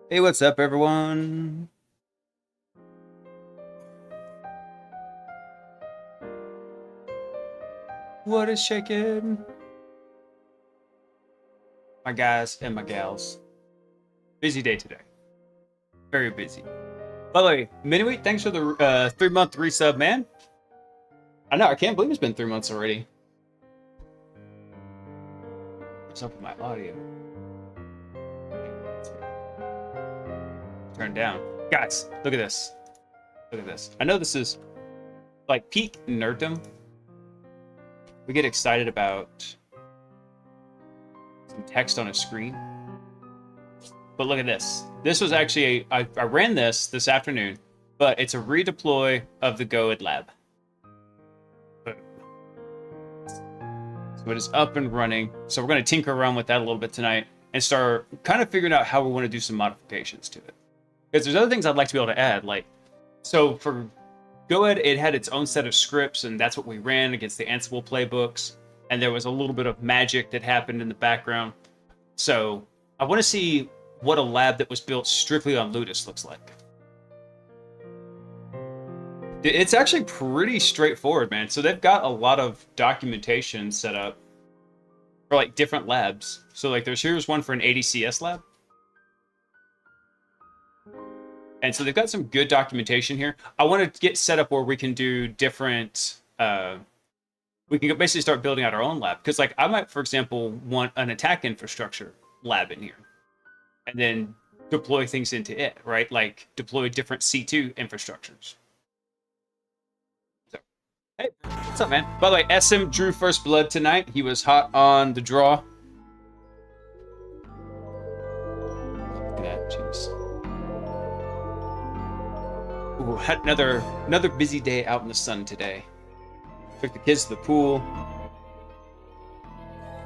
Hey, what's up, everyone? What is shaking? My guys and my gals. Busy day today. Very busy. By the way, Miniweek, thanks for the 3-month resub, man. I know, I can't believe it's been 3 months already. What's up with my audio? Turn down. Guys, look at this. Look at this. I know this is like peak nerddom. We get excited about some text on a screen. But look at this. This was actually, I ran this afternoon, but it's a redeploy of the GoEd lab. So it is up and running. So we're going to tinker around with that a little bit tonight and start kind of figuring out how we want to do some modifications to it. Because there's other things I'd like to be able to add. So for GoEd, it had its own set of scripts, and that's what we ran against the Ansible playbooks. And there was a little bit of magic that happened in the background. So I want to see what a lab that was built strictly on Ludus looks like. It's actually pretty straightforward, man. So they've got a lot of documentation set up for like different labs. So like here's one for an ADCS lab. And so they've got some good documentation here. I want to get set up where we can do different, we can basically start building out our own lab. Because like I might, for example, want an attack infrastructure lab in here. And then deploy things into it, right? Like deploy different C2 infrastructures. So, hey, what's up, man? By the way, SM drew first blood tonight. He was hot on the draw. Look at that, jeez. Ooh, had another busy day out in the sun today. Took the kids to the pool.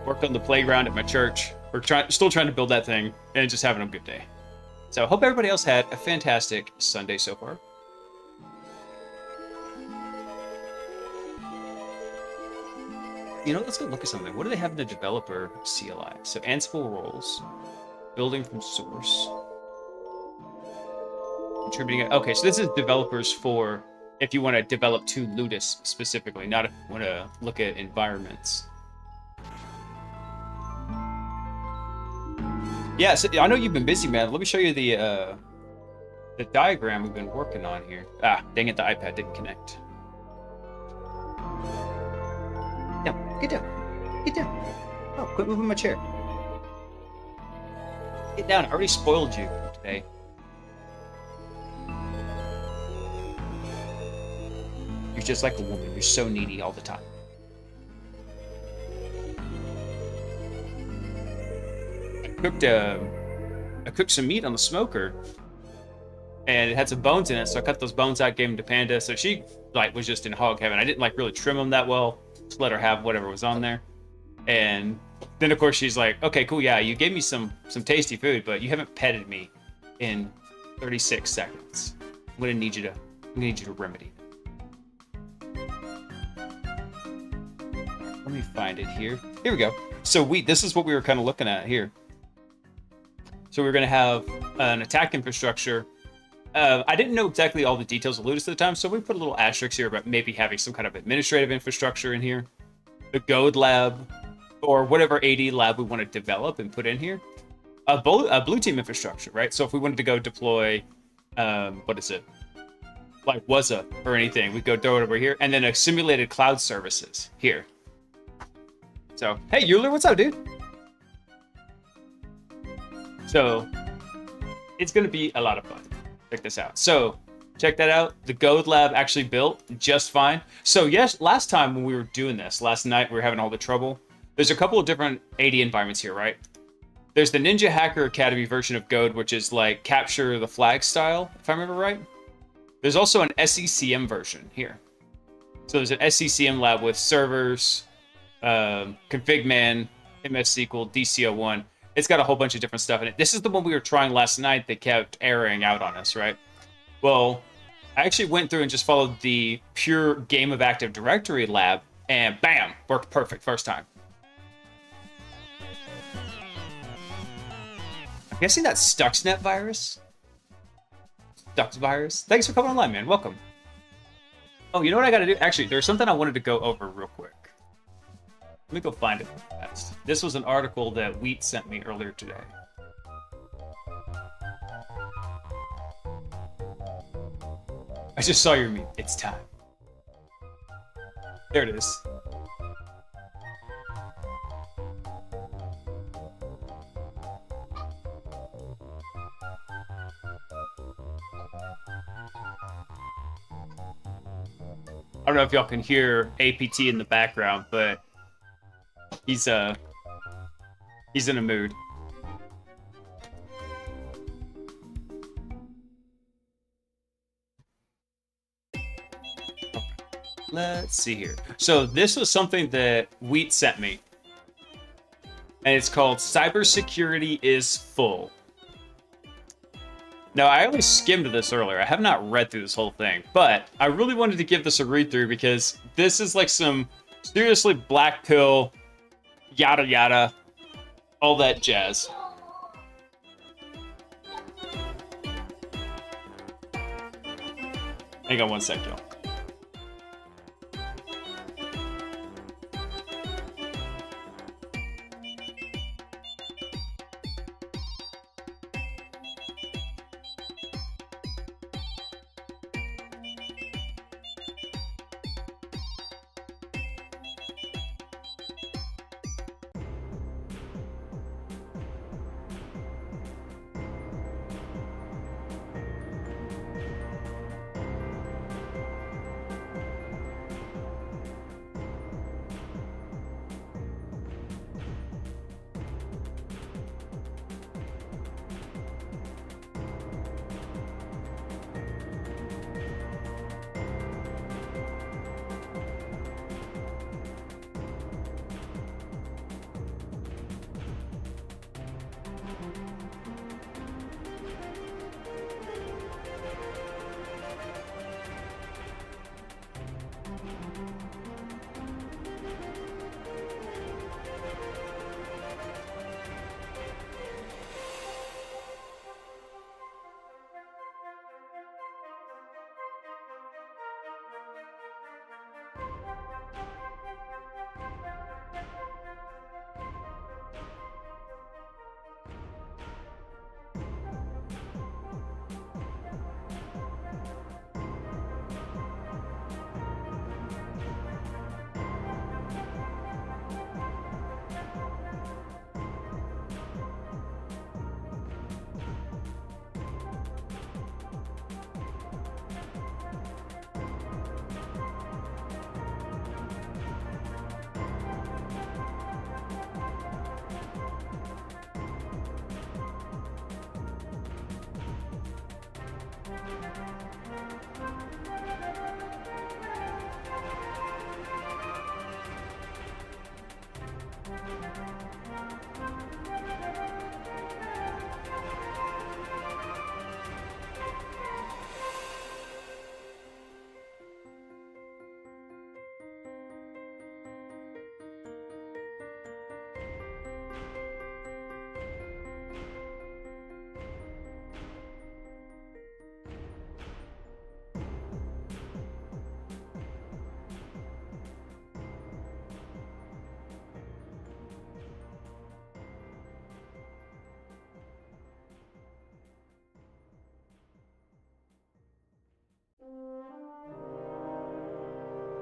Worked on the playground at my church. We're still trying to build that thing and just having a good day. So hope everybody else had a fantastic Sunday so far. You know, let's go look at something. What do they have in the developer CLI? So Ansible roles, building from source, contributing. Okay, so this is developers for if you want to develop to Ludus specifically, not if you want to look at environments. Yeah, so I know you've been busy, man. Let me show you the diagram we've been working on here. Ah, dang it, the iPad didn't connect. Down, get down, get down. Oh, quit moving my chair. Get down, I already spoiled you today. You're just like a woman, you're so needy all the time. I cooked some meat on the smoker, and it had some bones in it. So I cut those bones out, gave them to Panda. So she was just in hog heaven. I didn't really trim them that well. Just let her have whatever was on there. And then of course she's like, "Okay, cool, yeah, you gave me some tasty food, but you haven't petted me in 36 seconds. I'm gonna need you to remedy it." Let me find it here. Here we go. So this is what we were kind of looking at here. So we're going to have an attack infrastructure. I didn't know exactly all the details of Ludus at the time, so we put a little asterisk here about maybe having some kind of administrative infrastructure in here. The GoEd lab, or whatever AD lab we want to develop and put in here. A blue team infrastructure, right? So if we wanted to go deploy, what is it? Like WASA or anything, we go throw it over here. And then a simulated cloud services here. So, hey, Euler, what's up, dude? So it's going to be a lot of fun. Check this out. So check that out. The GoEd lab actually built just fine. So yes, last time when we were doing this, last night we were having all the trouble. There's a couple of different AD environments here, right? There's the Ninja Hacker Academy version of GoEd, which is like capture the flag style, if I remember right. There's also an SECM version here. So there's an SECM lab with servers, config man, MS SQL, DC01. It's got a whole bunch of different stuff in it. This is the one we were trying last night that kept erroring out on us, right? Well, I actually went through and just followed the pure Game of Active Directory lab, and bam, worked perfect first time. guessing that's Stuxnet virus? Stux virus? Thanks for coming online, man. Welcome. Oh, you know what I gotta do? Actually, there's something I wanted to go over real quick. Let me go find it fast. This was an article that Wheat sent me earlier today. I just saw your meme. It's time. There it is. I don't know if y'all can hear APT in the background, but he's in a mood. Let's see here. So this was something that Wheat sent me, and it's called "Cybersecurity is Full." Now, I only skimmed this earlier. I have not read through this whole thing, but I really wanted to give this a read through because this is like some seriously black pill, yada yada, all that jazz. Hang on one sec, y'all.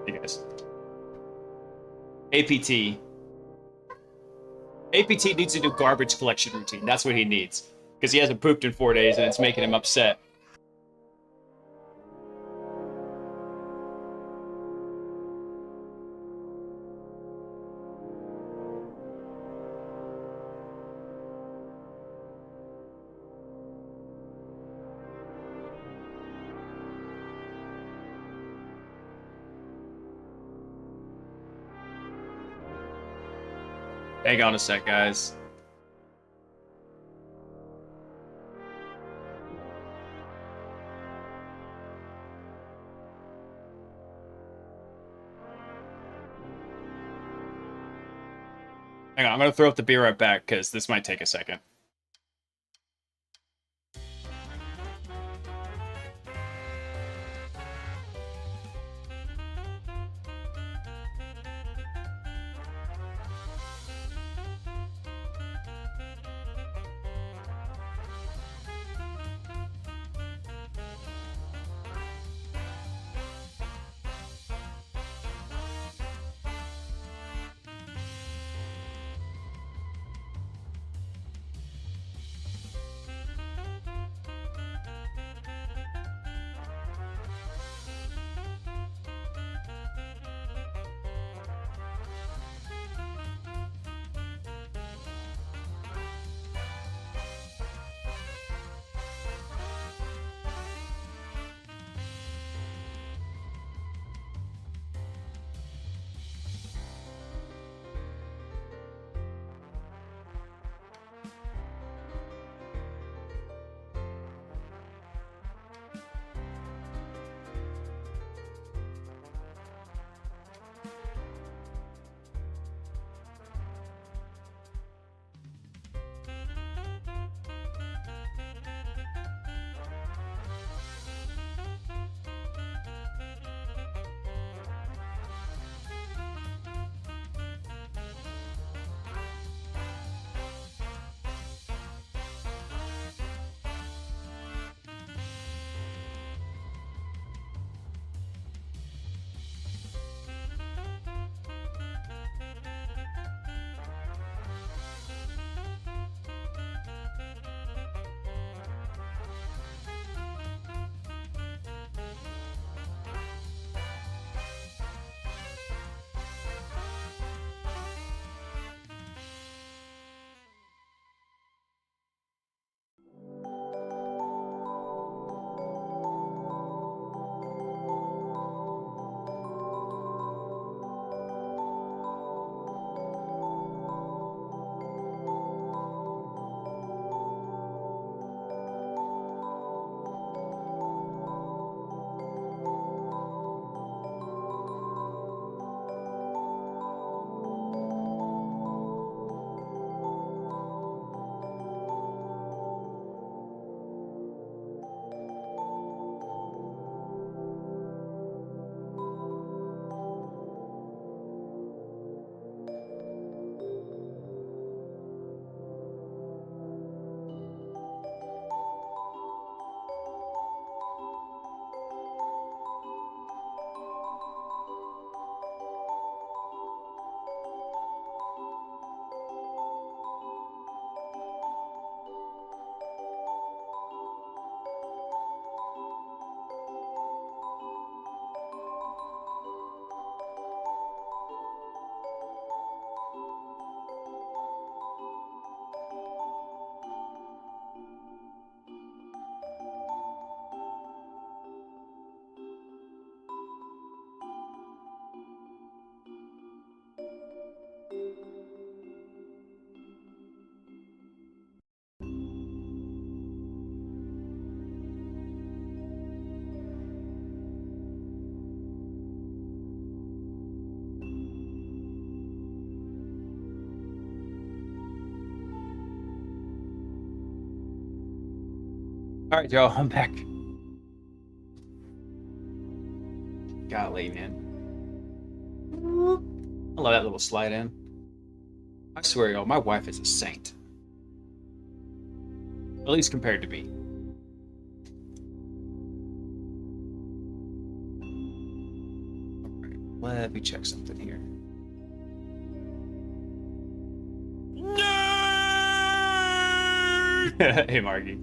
You guys. APT. APT needs to do garbage collection routine. That's what he needs. Because he hasn't pooped in 4 days and it's making him upset. Hang on a sec, guys. Hang on, I'm gonna throw up the beer right back because this might take a second. All right, Joe, I'm back. Golly, man. I love that little slide in. I swear, y'all, my wife is a saint. At least compared to me. All right, let me check something here. Hey, Margie.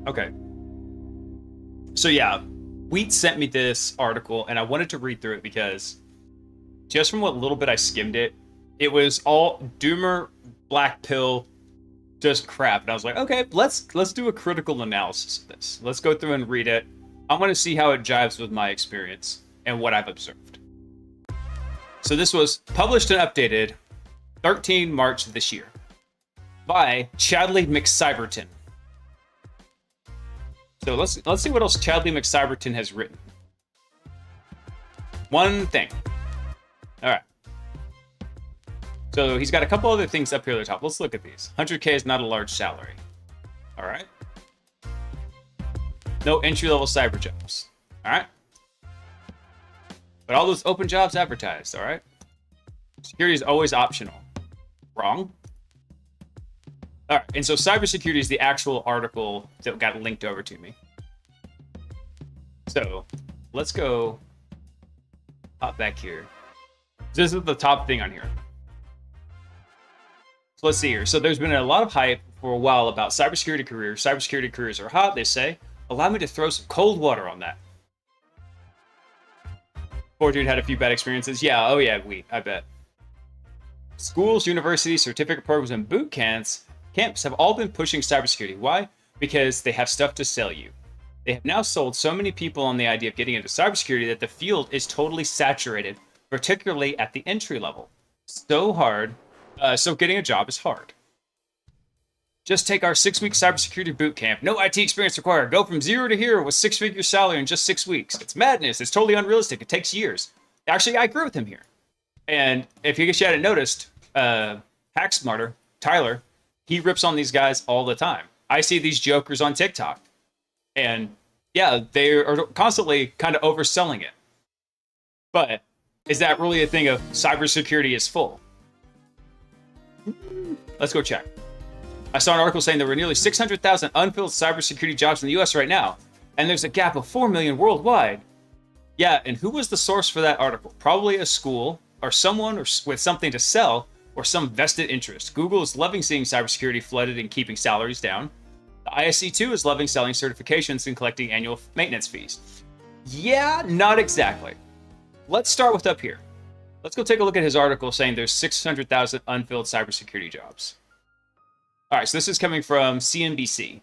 Okay. So yeah, Wheat sent me this article, and I wanted to read through it because just from what little bit I skimmed it, it was all doomer, black pill, just crap. And I was like, okay, let's do a critical analysis of this. Let's go through and read it. I want to see how it jives with my experience and what I've observed. So this was published and updated 13 March this year by Chadley McCyberton. So let's see what else Chadley McCyberton has written. One thing. All right. So he's got a couple other things up here at the top. Let's look at these. 100K is not a large salary. All right. No entry-level cyber jobs. All right. But all those open jobs advertised. All right. Security is always optional. Wrong. All right, and so cybersecurity is the actual article that got linked over to me. So let's go hop back here. This is the top thing on here. So let's see here. So there's been a lot of hype for a while about cybersecurity careers. Cybersecurity careers are hot, they say. Allow me to throw some cold water on that. Poor dude had a few bad experiences. Yeah, oh yeah, I bet. Schools, universities, certificate programs, and boot camps have all been pushing cybersecurity. Why? Because they have stuff to sell you. They have now sold so many people on the idea of getting into cybersecurity that the field is totally saturated, particularly at the entry level. So getting a job is hard. Just take our 6-week cybersecurity boot camp. No IT experience required. Go from 0 to hero with 6-figure salary in just 6 weeks. It's madness. It's totally unrealistic. It takes years. Actually, I agree with him here. And if you hadn't noticed, Hack Smarter, Tyler, he rips on these guys all the time. I see these jokers on TikTok. And yeah, they are constantly kind of overselling it. But is that really a thing of cybersecurity is full? Let's go check. I saw an article saying there were nearly 600,000 unfilled cybersecurity jobs in the US right now, and there's a gap of 4 million worldwide. Yeah, and who was the source for that article? Probably a school or someone with something to sell or some vested interest. Google is loving seeing cybersecurity flooded and keeping salaries down. The ISC too is loving selling certifications and collecting annual maintenance fees. Yeah, not exactly. Let's start with up here. Let's go take a look at his article saying there's 600,000 unfilled cybersecurity jobs. All right, so this is coming from CNBC.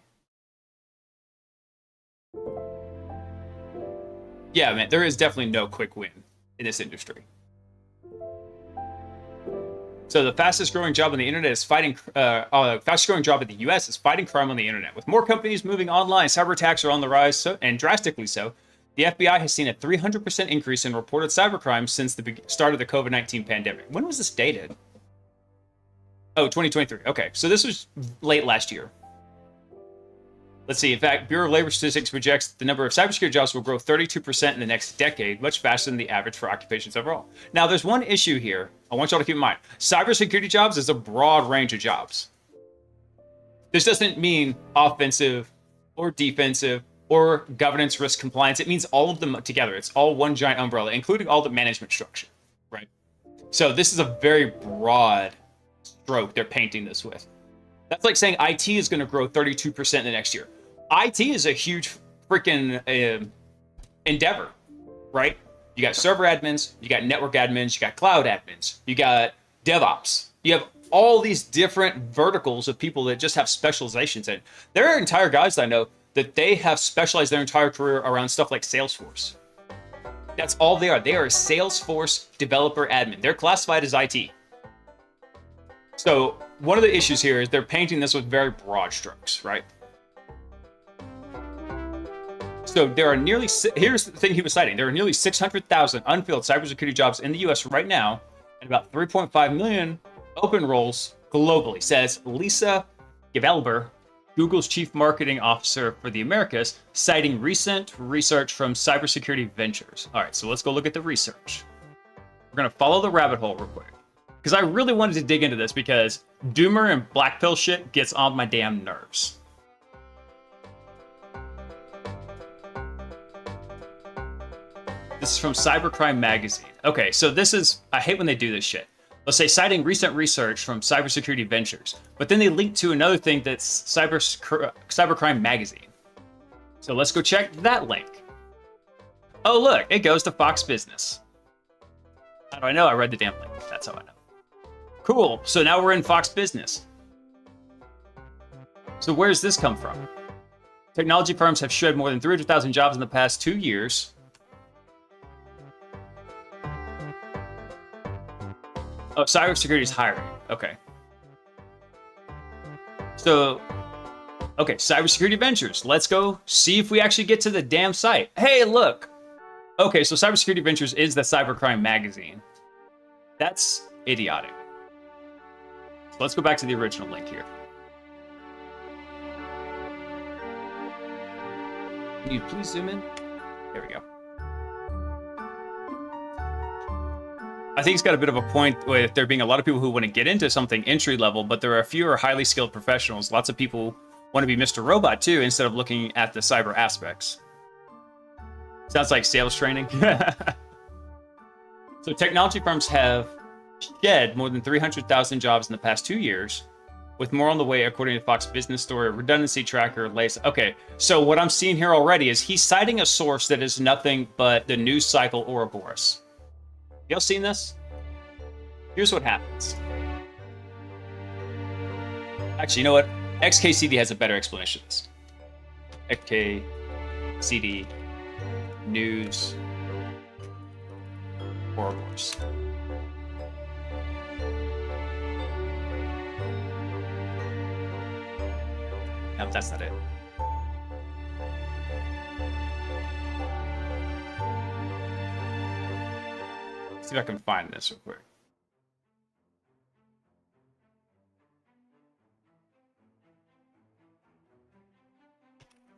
Yeah, man, there is definitely no quick win in this industry. So the fastest growing job on the internet is fastest growing job in the US is fighting crime on the internet. With more companies moving online, cyber attacks are on the rise, and drastically so. The FBI has seen a 300% increase in reported cybercrime since the start of the COVID-19 pandemic. When was this dated? Oh, 2023. Okay, so this was late last year. Let's see. In fact, Bureau of Labor Statistics projects that the number of cybersecurity jobs will grow 32% in the next decade, much faster than the average for occupations overall. Now, there's one issue here I want y'all to keep in mind. Cybersecurity jobs is a broad range of jobs. This doesn't mean offensive or defensive or governance, risk, compliance. It means all of them together. It's all one giant umbrella, including all the management structure, right? So this is a very broad stroke they're painting this with. That's like saying IT is going to grow 32% in the next year. IT is a huge freaking endeavor, right? You got server admins, you got network admins, you got cloud admins, you got DevOps. You have all these different verticals of people that just have specializations in it. There are entire guys that I know that they have specialized their entire career around stuff like Salesforce. That's all they are. They are a Salesforce developer admin. They're classified as IT. So one of the issues here is they're painting this with very broad strokes, right? So there are nearly, here's the thing he was citing. There are nearly 600,000 unfilled cybersecurity jobs in the US right now, and about 3.5 million open roles globally, says Lisa Gevelber, Google's chief marketing officer for the Americas, citing recent research from Cybersecurity Ventures. All right, so let's go look at the research. We're going to follow the rabbit hole real quick. Because I really wanted to dig into this because Doomer and Black Pill shit gets on my damn nerves. This is from Cybercrime Magazine. Okay, so this is... I hate when they do this shit. Let's say citing recent research from Cybersecurity Ventures, but then they link to another thing that's Cybercrime Magazine. So let's go check that link. Oh, look, it goes to Fox Business. How do I know? I read the damn link. That's how I know. Cool. So now we're in Fox Business. So where does this come from? Technology firms have shed more than 300,000 jobs in the past 2 years. Oh, cybersecurity is hiring. Okay. So, okay, Cybersecurity Ventures. Let's go see if we actually get to the damn site. Hey, look. Okay, so Cybersecurity Ventures is the Cybercrime Magazine. That's idiotic. So let's go back to the original link here. Can you please zoom in? There we go. I think he's got a bit of a point with there being a lot of people who want to get into something entry level, but there are fewer highly skilled professionals. Lots of people want to be Mr. Robot too, instead of looking at the cyber aspects. Sounds like sales training. So technology firms have shed more than 300,000 jobs in the past 2 years, with more on the way, according to Fox Business Story. Redundancy tracker lays. Okay, so what I'm seeing here already is he's citing a source that is nothing but the news cycle Ouroboros. Y'all seen this? Here's what happens. Actually, you know what? XKCD has a better explanation of this. XKCD News Ouroboros. No, that's not it. See if I can find this real quick.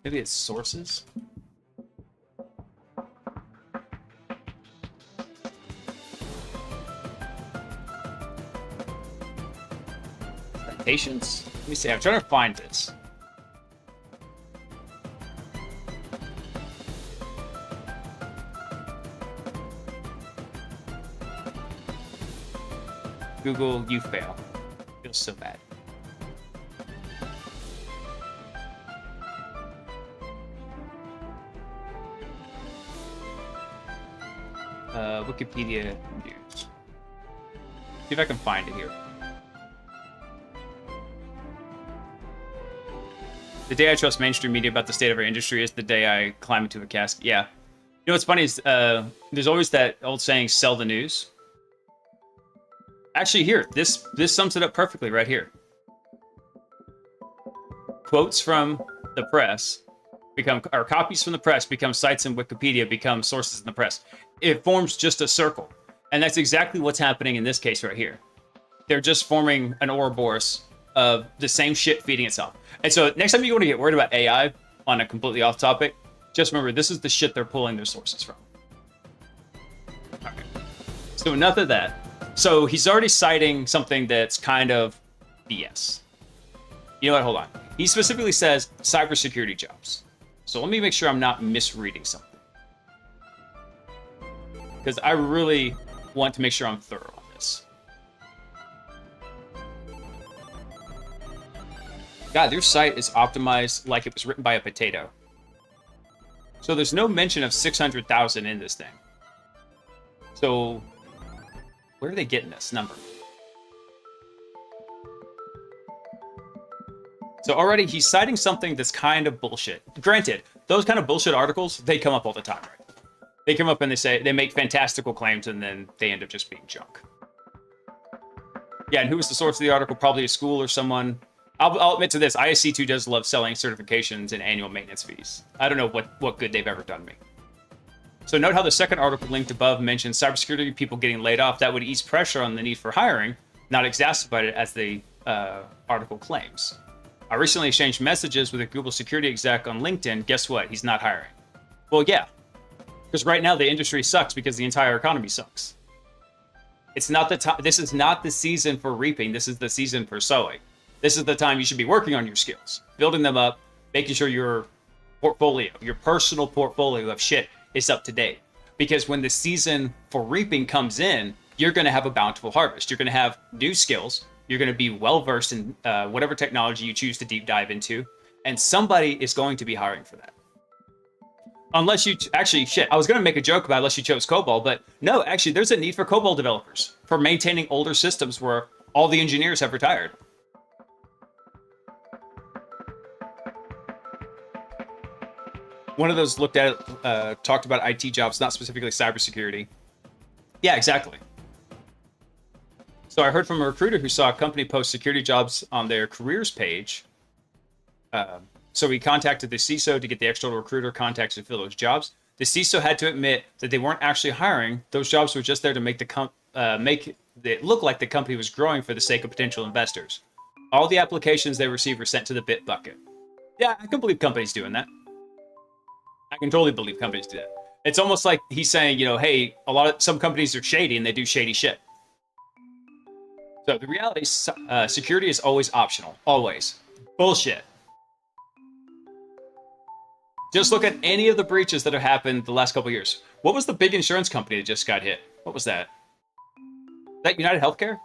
Maybe it's sources? Citations? Let me see. I'm trying to find this. Google, you fail. Feels so bad. Wikipedia News. See if I can find it here. The day I trust mainstream media about the state of our industry is the day I climb into a casket. Yeah. You know what's funny is there's always that old saying, sell the news. Actually, here, this sums it up perfectly right here. Quotes from the press or copies from the press become sites in Wikipedia, become sources in the press. It forms just a circle. And that's exactly what's happening in this case right here. They're just forming an Ouroboros of the same shit feeding itself. And so next time you want to get worried about AI on a completely off topic, just remember this is the shit they're pulling their sources from. Okay. So enough of that. So he's already citing something that's kind of BS. You know what? Hold on. He specifically says cybersecurity jobs. So let me make sure I'm not misreading something. Because I really want to make sure I'm thorough on this. God, their site is optimized like it was written by a potato. So there's no mention of 600,000 in this thing. So where are they getting this number? So already he's citing something that's kind of bullshit. Granted, those kind of bullshit articles, they come up all the time, right? They come up and they make fantastical claims and then they end up just being junk. Yeah, and who was the source of the article? Probably a school or someone. I'll admit to this, ISC2 does love selling certifications and annual maintenance fees. I don't know what good they've ever done me. So note how the second article linked above mentions cybersecurity people getting laid off. That would ease pressure on the need for hiring, not exacerbate it as the article claims. I recently exchanged messages with a Google security exec on LinkedIn. Guess what? He's not hiring. Well, yeah, because right now the industry sucks because the entire economy sucks. It's not the time. This is not the season for reaping. This is the season for sowing. This is the time you should be working on your skills, building them up, making sure your portfolio, your personal portfolio of shit is up to date. Because when the season for reaping comes in, you're going to have a bountiful harvest. You're going to have new skills. You're going to be well versed in whatever technology you choose to deep dive into, and somebody is going to be hiring for that. Unless you actually, shit, I was going to make a joke about unless you chose COBOL, but no, actually, there's a need for COBOL developers for maintaining older systems where all the engineers have retired. One of those looked at, talked about IT jobs, not specifically cybersecurity. Yeah, exactly. So I heard from a recruiter who saw a company post security jobs on their careers page. So he contacted the CISO to get the external recruiter contacts to fill those jobs. The CISO had to admit that they weren't actually hiring. Those jobs were just there to make make it look like the company was growing for the sake of potential investors. All the applications they received were sent to the bit bucket. Yeah, I can believe companies doing that. I can totally believe companies do that. It's almost like he's saying, you know, hey, some companies are shady and they do shady shit. So the reality is, security is always optional. Always. Bullshit. Just look at any of the breaches that have happened the last couple of years. What was the big insurance company that just got hit? What was that? That United Healthcare?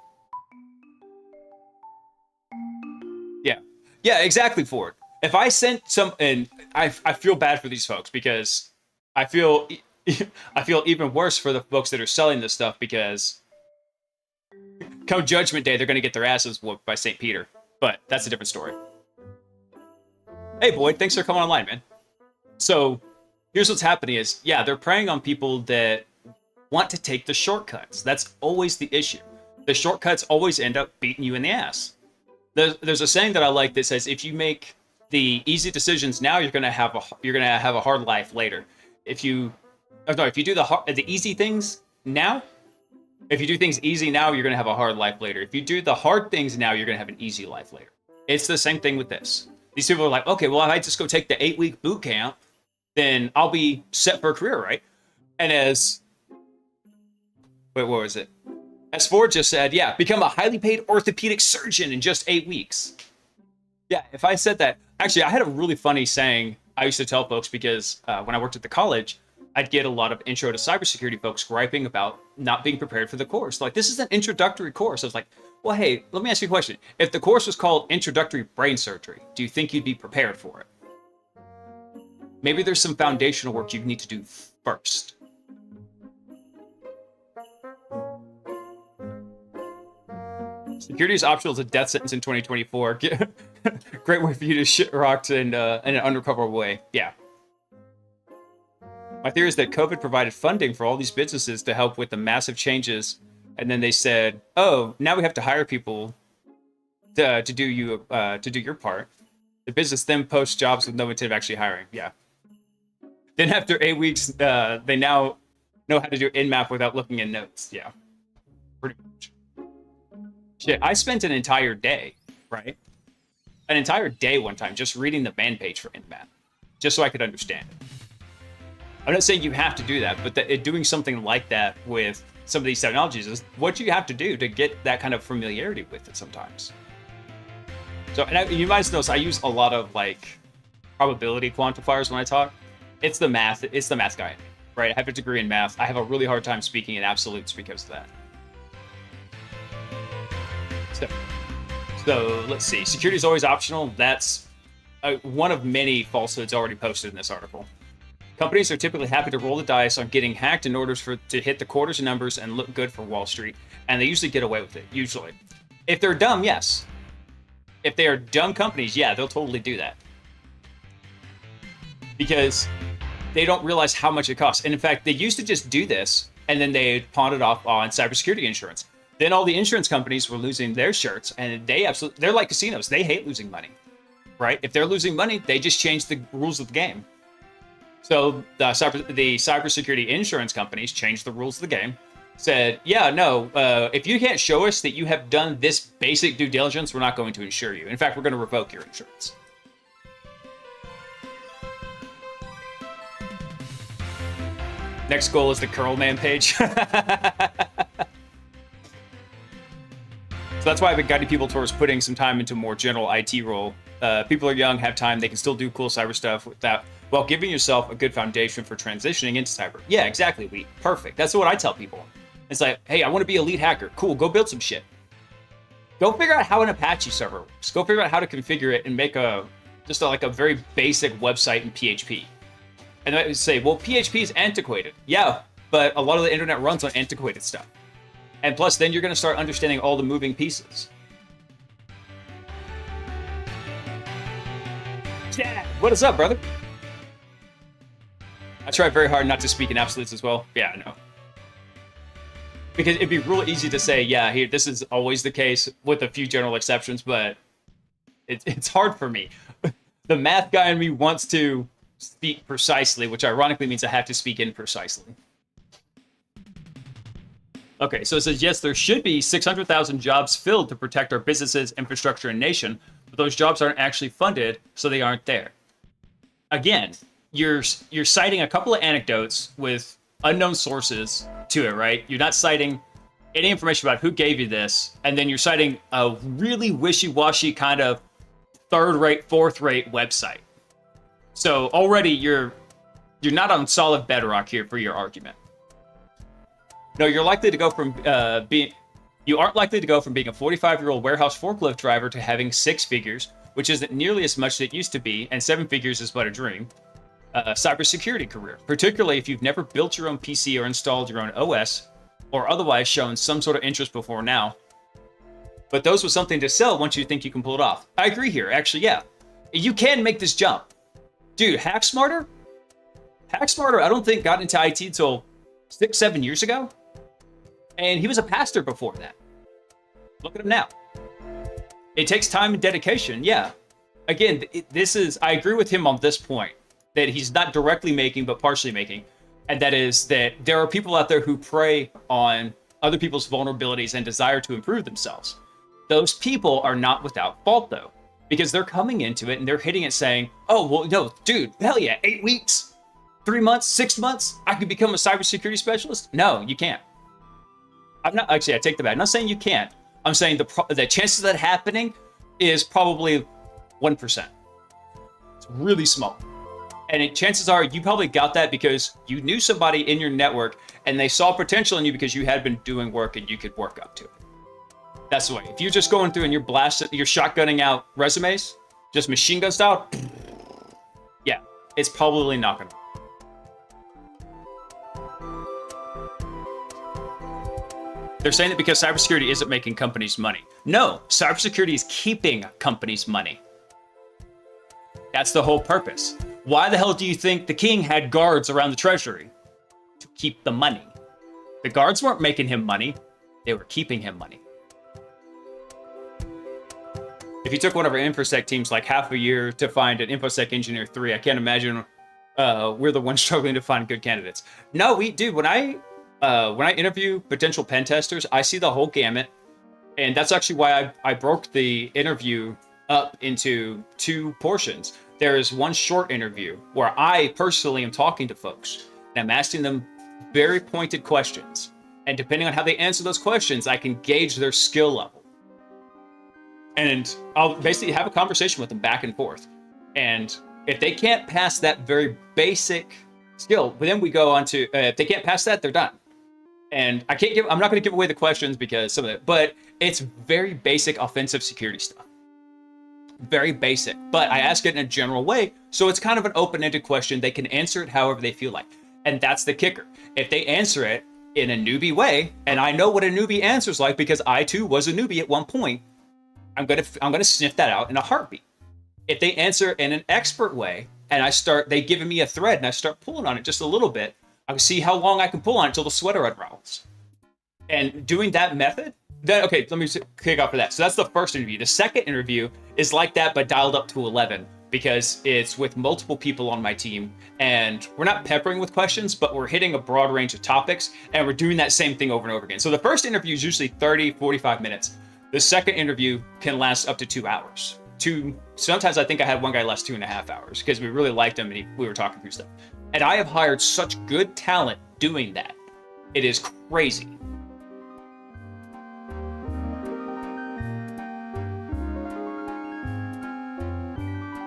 Yeah. Yeah, exactly, Ford. If I sent some, and I feel bad for these folks because I feel even worse for the folks that are selling this stuff because come Judgment Day, they're going to get their asses whooped by St. Peter. But that's a different story. Hey, Boyd, thanks for coming online, man. So here's what's happening is, yeah, they're preying on people that want to take the shortcuts. That's always the issue. The shortcuts always end up beating you in the ass. There's a saying that I like that says, if you make the easy decisions now, you're gonna have a hard life later. If you do the easy things now, if you do things easy now, you're gonna have a hard life later. If you do the hard things now, you're gonna have an easy life later. It's the same thing with this. These people are like, okay, well, if I just go take the 8-week boot camp, then I'll be set for a career, right? And what was it? As Ford just said, yeah, become a highly paid orthopedic surgeon in just 8 weeks. Yeah, if I said that, actually, I had a really funny saying I used to tell folks because when I worked at the college, I'd get a lot of intro to cybersecurity folks griping about not being prepared for the course. Like, this is an introductory course. I was like, well, hey, let me ask you a question. If the course was called Introductory Brain Surgery, do you think you'd be prepared for it? Maybe there's some foundational work you need to do first. Security is optional as a death sentence in 2024. Great way for you to shit rocked in an undercover way. Yeah. My theory is that COVID provided funding for all these businesses to help with the massive changes, and then they said, "Oh, now we have to hire people to do your part." The business then posts jobs with no intent of actually hiring. Yeah. Then after 8 weeks, they now know how to do in-map without looking in notes. Yeah. Pretty much. Shit, I spent an entire day, right? An entire day one time just reading the man page for in-map, just so I could understand it. I'm not saying you have to do that, but doing something like that with some of these technologies is what you have to do to get that kind of familiarity with it sometimes. So, and you might notice I use a lot of like probability quantifiers when I talk. It's the math guy in me, right? I have a degree in math. I have a really hard time speaking in absolutes because of that. So let's see. Security is always optional. That's one of many falsehoods already posted in this article. Companies are typically happy to roll the dice on getting hacked in order to hit the quarters and numbers and look good for Wall Street, and they usually get away with it, usually. If they're dumb, yes. If they are dumb companies, yeah, they'll totally do that. Because they don't realize how much it costs. And in fact, they used to just do this, and then they pawned it off on cybersecurity insurance. Then all the insurance companies were losing their shirts, and they're like casinos. They hate losing money, right? If they're losing money, they just change the rules of the game. So the cybersecurity insurance companies changed the rules of the game. said, yeah, no, if you can't show us that you have done this basic due diligence, we're not going to insure you. In fact, we're going to revoke your insurance. Next goal is the curl man page. So that's why I've been guiding people towards putting some time into more general IT role. People are young, have time, they can still do cool cyber stuff without, while giving yourself a good foundation for transitioning into cyber. Yeah, exactly, perfect. That's what I tell people. It's like, hey, I want to be a lead hacker. Cool, go build some shit. Go figure out how an Apache server works. Go figure out how to configure it and make like a very basic website in PHP. And they say, well, PHP is antiquated. Yeah, but a lot of the internet runs on antiquated stuff. And plus, then you're going to start understanding all the moving pieces. Yeah, what is up, brother? I try very hard not to speak in absolutes as well. Yeah, I know. Because it'd be real easy to say, yeah, here, this is always the case with a few general exceptions, but it's hard for me. The math guy in me wants to speak precisely, which ironically means I have to speak imprecisely. Okay, so it says, yes, there should be 600,000 jobs filled to protect our businesses, infrastructure, and nation, but those jobs aren't actually funded, so they aren't there. Again, you're citing a couple of anecdotes with unknown sources to it, right? You're not citing any information about who gave you this, and then you're citing a really wishy-washy kind of third-rate, fourth-rate website. So already you're not on solid bedrock here for your argument. No, you're likely to go from you aren't likely to go from being a 45-year-old warehouse forklift driver to having 6 figures, which isn't nearly as much as it used to be, and 7 figures is but a dream. Cybersecurity career, particularly if you've never built your own PC or installed your own OS, or otherwise shown some sort of interest before now. But those with something to sell once you think you can pull it off. I agree here, actually, yeah. You can make this jump. Dude, Hack Smarter, I don't think got into IT until 6-7 years ago. And he was a pastor before that. Look at him now. It takes time and dedication, yeah. Again, I agree with him on this point, that he's not directly making, but partially making. And that is that there are people out there who prey on other people's vulnerabilities and desire to improve themselves. Those people are not without fault, though, because they're coming into it and they're hitting it saying, oh, well, no, dude, hell yeah, 8 weeks, 3 months, 6 months, I could become a cybersecurity specialist? No, you can't. I take that back. I'm not saying you can't. I'm saying the chances of that happening is probably 1%. It's really small. And chances are you probably got that because you knew somebody in your network and they saw potential in you because you had been doing work and you could work up to it. That's the way. If you're just going through and you're shotgunning out resumes, just machine gun style, yeah, it's probably not going to. They're saying that because cybersecurity isn't making companies money. No, cybersecurity is keeping companies money. That's the whole purpose. Why the hell do you think the king had guards around the treasury? To keep the money. The guards weren't making him money. They were keeping him money. If you took one of our InfoSec teams like half a year to find an InfoSec Engineer 3, I can't imagine we're the ones struggling to find good candidates. No, we do. When I interview potential pen testers, I see the whole gamut. And that's actually why I broke the interview up into 2 portions. There is one short interview where I personally am talking to folks and I'm asking them very pointed questions. And depending on how they answer those questions, I can gauge their skill level. And I'll basically have a conversation with them back and forth. And if they can't pass that very basic skill, then we go on to, if they can't pass that, they're done. And I'm not going to give away the questions because some of it, but it's very basic offensive security stuff. Very basic, but I ask it in a general way, so it's kind of an open-ended question. They can answer it however they feel like, and that's the kicker. If they answer it in a newbie way, and I know what a newbie answer's like because I too was a newbie at one point, I'm gonna sniff that out in a heartbeat. If they answer in an expert way, and they giving me a thread and I start pulling on it just a little bit, I can see how long I can pull on it until the sweater unravels. And doing that method, then, okay, let me kick off for that. So that's the first interview. The second interview is like that, but dialed up to 11, because it's with multiple people on my team, and we're not peppering with questions, but we're hitting a broad range of topics, and we're doing that same thing over and over again. So the first interview is usually 30, 45 minutes. The second interview can last up to 2 hours. Sometimes I think I had one guy last 2.5 hours because we really liked him and we were talking through stuff. And I have hired such good talent doing that. It is crazy.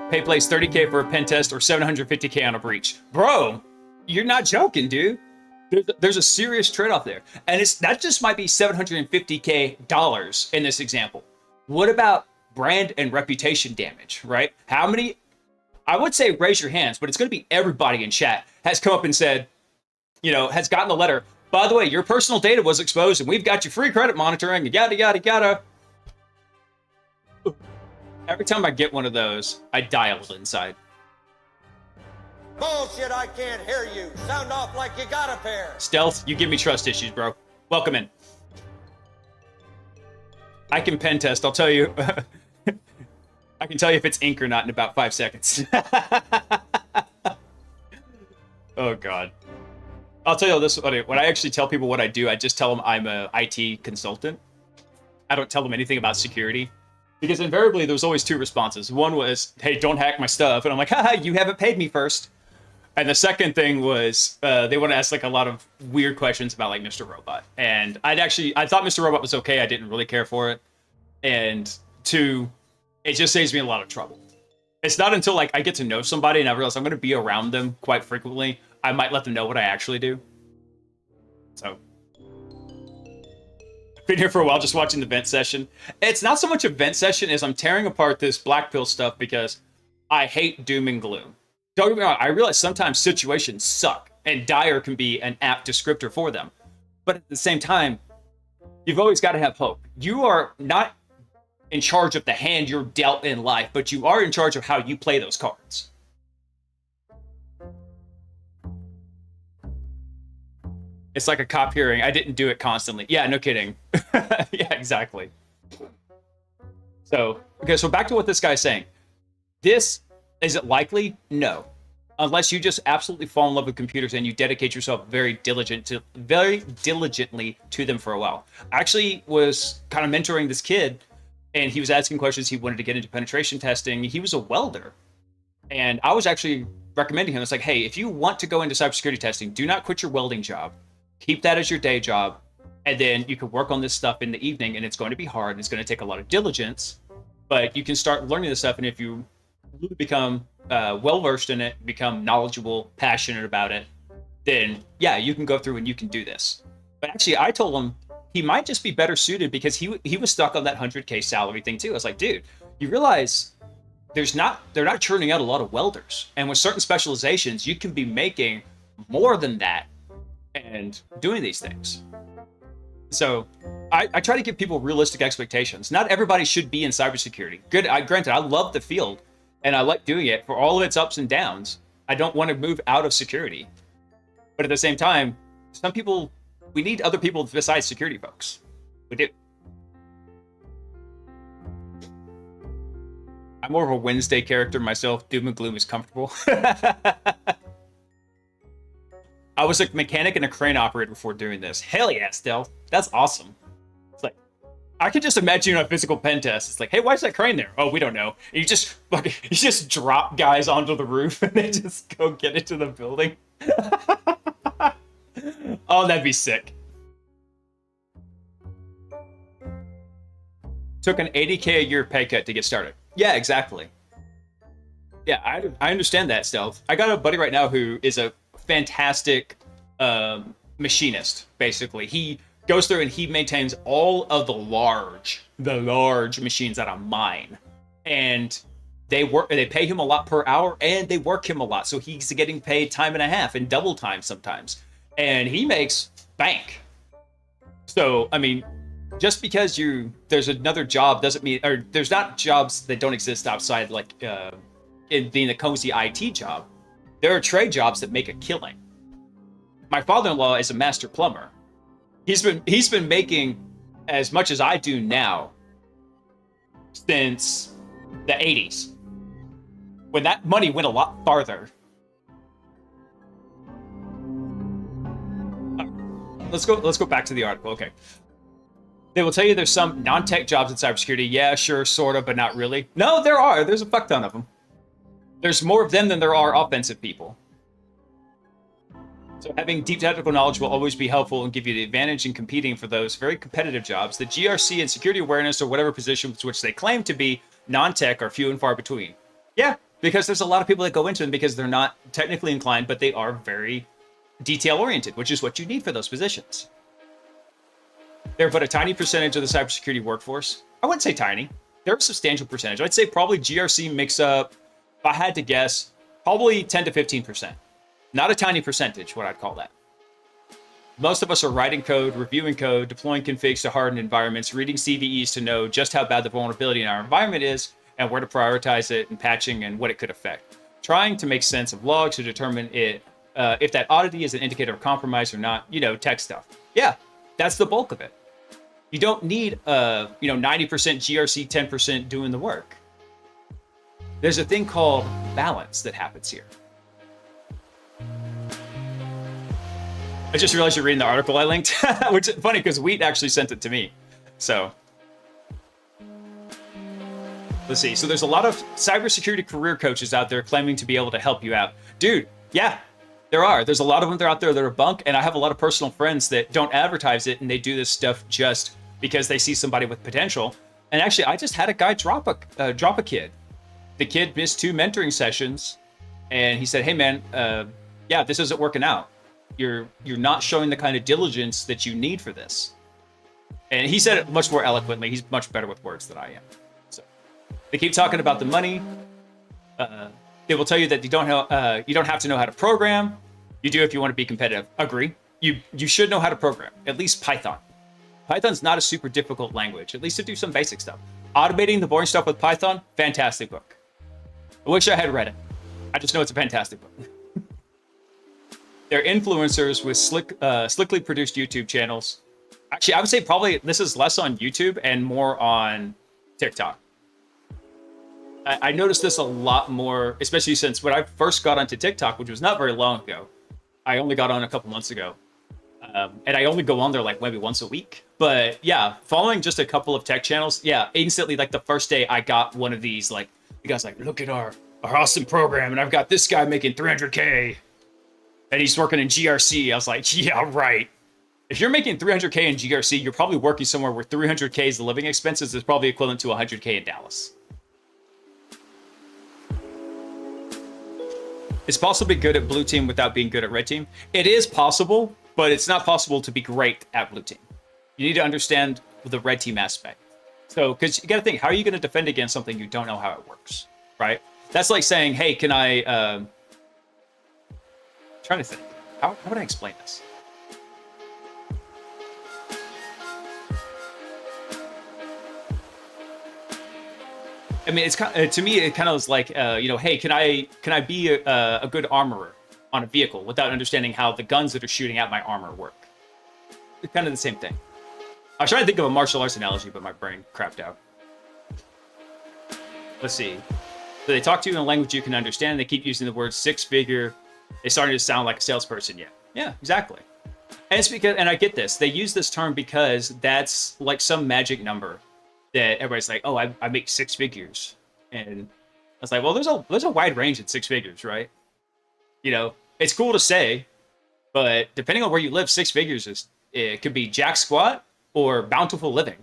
Pay plays $30K for a pen test or $750K on a breach. Bro, you're not joking, dude. There's a serious trade-off there. And that just might be $750K dollars in this example. What about brand and reputation damage, right? How many, I would say raise your hands, but it's going to be everybody in chat has come up and said, has gotten the letter. By the way, your personal data was exposed and we've got you free credit monitoring and yada, yada, yada. Every time I get one of those, I die a little inside. Bullshit, I can't hear you. Sound off like you got a pair. Stealth, you give me trust issues, bro. Welcome in. I can pen test, I'll tell you. I can tell you if it's ink or not in about 5 seconds. Oh, God. I'll tell you this, when I actually tell people what I do, I just tell them I'm an IT consultant. I don't tell them anything about security. Because invariably, there was always 2 responses. One was, hey, don't hack my stuff. And I'm like, haha, you haven't paid me first. And the second thing was, they want to ask like a lot of weird questions about like Mr. Robot. And I thought Mr. Robot was okay. I didn't really care for it. And 2, it just saves me a lot of trouble. It's not until like I get to know somebody and I realize I'm going to be around them quite frequently, I might let them know what I actually do. So, I've been here for a while just watching the vent session. It's not so much a vent session as I'm tearing apart this black pill stuff because I hate doom and gloom. Don't get me wrong, I realize sometimes situations suck and dire can be an apt descriptor for them. But at the same time, you've always got to have hope. You are not in charge of the hand you're dealt in life, but you are in charge of how you play those cards. It's like a cop hearing, I didn't do it constantly. Yeah, no kidding. Yeah, exactly. So back to what this guy's saying. Is it likely? No. Unless you just absolutely fall in love with computers and you dedicate yourself very diligently to them for a while. I actually was kind of mentoring this kid, and he was asking questions. He wanted to get into penetration testing. He was a welder. And I was actually recommending him. It's like, hey, if you want to go into cybersecurity testing, do not quit your welding job. Keep that as your day job. And then you can work on this stuff in the evening, and it's going to be hard. And it's going to take a lot of diligence, but you can start learning this stuff. And if you really become well-versed in it, become knowledgeable, passionate about it, then yeah, you can go through and you can do this. But actually, I told him he might just be better suited because he was stuck on that 100K salary thing too. I was like, dude, you realize they're not churning out a lot of welders. And with certain specializations, you can be making more than that and doing these things. So I try to give people realistic expectations. Not everybody should be in cybersecurity. Granted, I love the field and I like doing it for all of its ups and downs. I don't want to move out of security. But at the same time, some people, we need other people besides security folks. We do. I'm more of a Wednesday character myself. Doom and gloom is comfortable. I was a mechanic and a crane operator before doing this. Hell yeah, Stealth. That's awesome. It's like, I could just imagine a physical pen test. It's like, hey, why is that crane there? Oh, we don't know. And you just drop guys onto the roof and they just go get into the building. Oh, that'd be sick. Took an $80K a year pay cut to get started. Yeah, exactly. Yeah, I understand that, Stealth. I got a buddy right now who is a fantastic machinist, basically. He goes through and he maintains all of the large machines at a mine. And they pay him a lot per hour and they work him a lot. So he's getting paid time and a half and double time sometimes. And he makes bank. So, I mean, just because there's another job doesn't mean, or there's not jobs that don't exist outside, like it being a cozy IT job. There are trade jobs that make a killing. My father-in-law is a master plumber. He's been making as much as I do now since the 80s. when that money went a lot farther. Let's go back to the article. Okay. They will tell you there's some non-tech jobs in cybersecurity. Yeah, sure, sort of, but not really. No, there are. There's a fuck ton of them. There's more of them than there are offensive people. So having deep technical knowledge will always be helpful and give you the advantage in competing for those very competitive jobs. The GRC and security awareness or whatever positions which they claim to be non-tech are few and far between. Yeah, because there's a lot of people that go into them because they're not technically inclined, but they are very detail-oriented, which is what you need for those positions. They're but a tiny percentage of the cybersecurity workforce. I wouldn't say tiny. They're a substantial percentage. I'd say probably GRC makes up, if I had to guess, probably 10 to 15%. Not a tiny percentage, what I'd call that. Most of us are writing code, reviewing code, deploying configs to hardened environments, reading CVEs to know just how bad the vulnerability in our environment is and where to prioritize it and patching and what it could affect. Trying to make sense of logs to determine if that oddity is an indicator of compromise or not, tech stuff. Yeah, that's the bulk of it. You don't need 90% GRC, 10% doing the work. There's a thing called balance that happens here. I just realized you're reading the article I linked, which is funny because Wheat actually sent it to me. So let's see. So there's a lot of cybersecurity career coaches out there claiming to be able to help you out. Dude, yeah, there are. There's a lot of them that are out there that are bunk, and I have a lot of personal friends that don't advertise it, and they do this stuff just because they see somebody with potential. And actually, I just had a guy drop a kid. The kid missed 2 mentoring sessions, and he said, "Hey, man, yeah, this isn't working out. You're not showing the kind of diligence that you need for this." And he said it much more eloquently. He's much better with words than I am. So they keep talking about the money. They will tell you that you don't have to know how to program. You do if you want to be competitive. Agree. You should know how to program, at least Python. Python's not a super difficult language, at least to do some basic stuff. Automating the boring stuff with Python, fantastic book. I wish I had read it. I just know it's a fantastic book. They're influencers with slickly produced YouTube channels. Actually, I would say probably this is less on YouTube and more on TikTok. I noticed this a lot more, especially since when I first got onto TikTok, which was not very long ago. I only got on a couple months ago. And I only go on there like maybe once a week. But yeah, following just a couple of tech channels, yeah, instantly, like the first day I got one of these, like, the guy's like, look at our awesome program, and I've got this guy making 300K. And he's working in GRC. I was like, yeah, right. If you're making 300K in GRC, you're probably working somewhere where 300K is the living expenses is probably equivalent to 100K in Dallas. It's possible to be good at blue team without being good at red team. It is possible, but it's not possible to be great at blue team. You need to understand the red team aspect. So, because you got to think, how are you going to defend against something you don't know how it works, right? That's like saying, hey, can I... trying to think. How would I explain this? I mean, it's kind of, to me, it kind of was like, hey, can I be a good armorer on a vehicle without understanding how the guns that are shooting at my armor work? It's kind of the same thing. I was trying to think of a martial arts analogy, but my brain crapped out. Let's see. So they talk to you in a language you can understand. They keep using the word 6-figure. It's starting to sound like a salesperson yet. Yeah, exactly. And it's because, and I get this, they use this term because that's like some magic number that everybody's like, oh, I make 6 figures. And I was like, well, there's a wide range in 6 figures, right? It's cool to say, but depending on where you live, 6 figures it could be jack squat or bountiful living.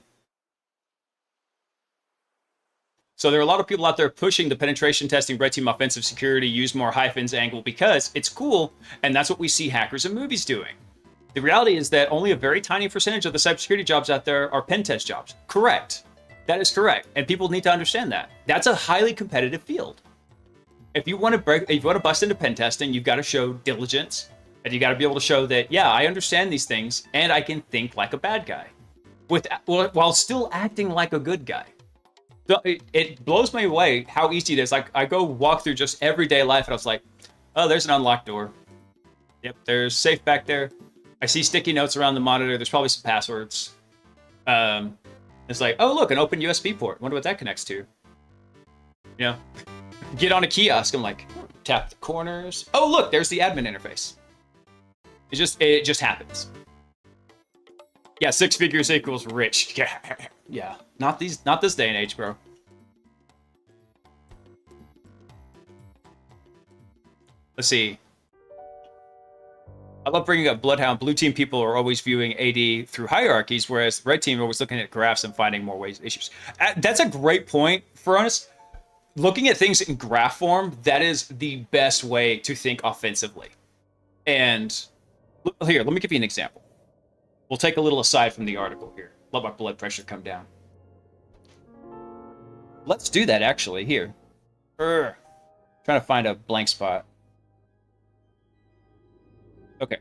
So there are a lot of people out there pushing the penetration testing, red team offensive security, use more hyphens angle because it's cool, and that's what we see hackers in movies doing. The reality is that only a very tiny percentage of the cybersecurity jobs out there are pen test jobs. Correct. That is correct, and people need to understand that. That's a highly competitive field. If you want to bust into pen testing, you've got to show diligence, and you got to be able to show that, yeah, I understand these things, and I can think like a bad guy, while still acting like a good guy. It blows me away how easy it is. Like, I go walk through just everyday life, and I was like, oh, there's an unlocked door. Yep, there's safe back there. I see sticky notes around the monitor. There's probably some passwords. It's like, oh, look, an open USB port. Wonder what that connects to. get on a kiosk and like tap the corners. Oh, look, there's the admin interface. It just happens. Yeah, 6 figures equals rich. Yeah, yeah. Not this day and age, bro. Let's see. I love bringing up Bloodhound. Blue team people are always viewing AD through hierarchies, whereas the red team are always looking at graphs and finding more ways issues. That's a great point for us. Looking at things in graph form, that is the best way to think offensively. And here, let me give you an example. We'll take a little aside from the article here. Let my blood pressure come down. Let's do that, actually, here. Trying to find a blank spot. Okay.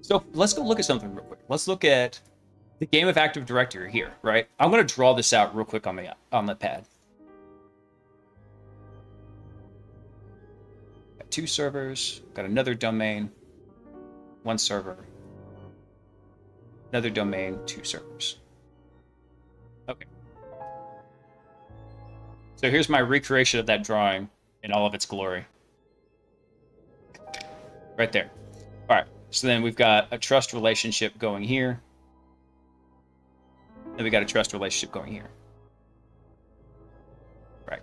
So let's go look at something real quick. Let's look at the game of Active Directory here, right? I'm going to draw this out real quick on the pad. Got 2 servers. Got another domain. 1 server. Another domain, 2 servers. Okay. So here's my recreation of that drawing in all of its glory. Right there. All right. So then we've got a trust relationship going here. Then we got a trust relationship going here. Right.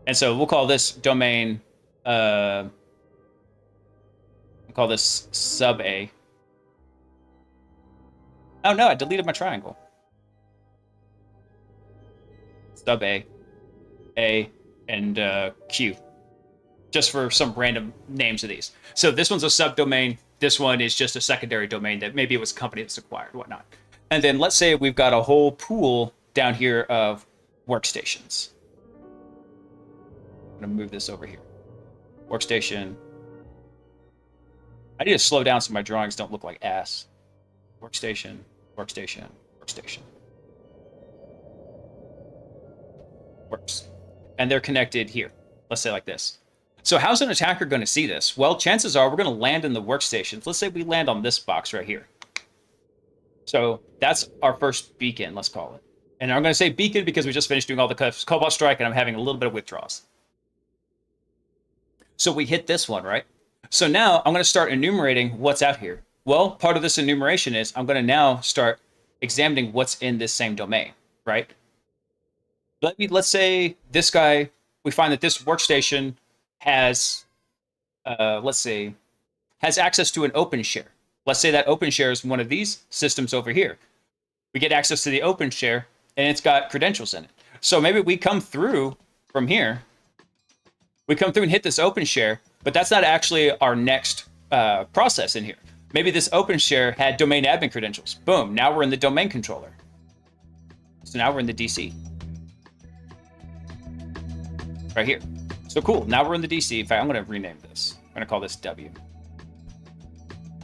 And so we'll call this domain, we'll call this sub A. Oh no, I deleted my triangle. Sub A, and Q. Just for some random names of these. So this one's a subdomain. This one is just a secondary domain that maybe it was a company that's acquired, whatnot. And then let's say we've got a whole pool down here of workstations. I'm gonna move this over here. Workstation. I need to slow down so my drawings don't look like ass. Workstation, workstation, workstation. Works. And they're connected here. Let's say like this. So how's an attacker going to see this? Well, chances are we're going to land in the workstations. Let's say we land on this box right here. So that's our first beacon, let's call it. And I'm going to say beacon because we just finished doing all the Cobalt Strike and I'm having a little bit of withdrawals. So we hit this one, right? So now I'm going to start enumerating what's out here. Well, part of this enumeration is I'm going to now start examining what's in this same domain, right? Let's say this guy, we find that this workstation has, has access to an open share. Let's say that open share is one of these systems over here. We get access to the open share, and it's got credentials in it. So maybe we come through from here. We come through and hit this open share, but that's not actually our next process in here. Maybe this open share had domain admin credentials. Boom, now we're in the domain controller. So now we're in the DC. Right here. So cool, now we're in the DC. In fact, I'm going to rename this. I'm going to call this W.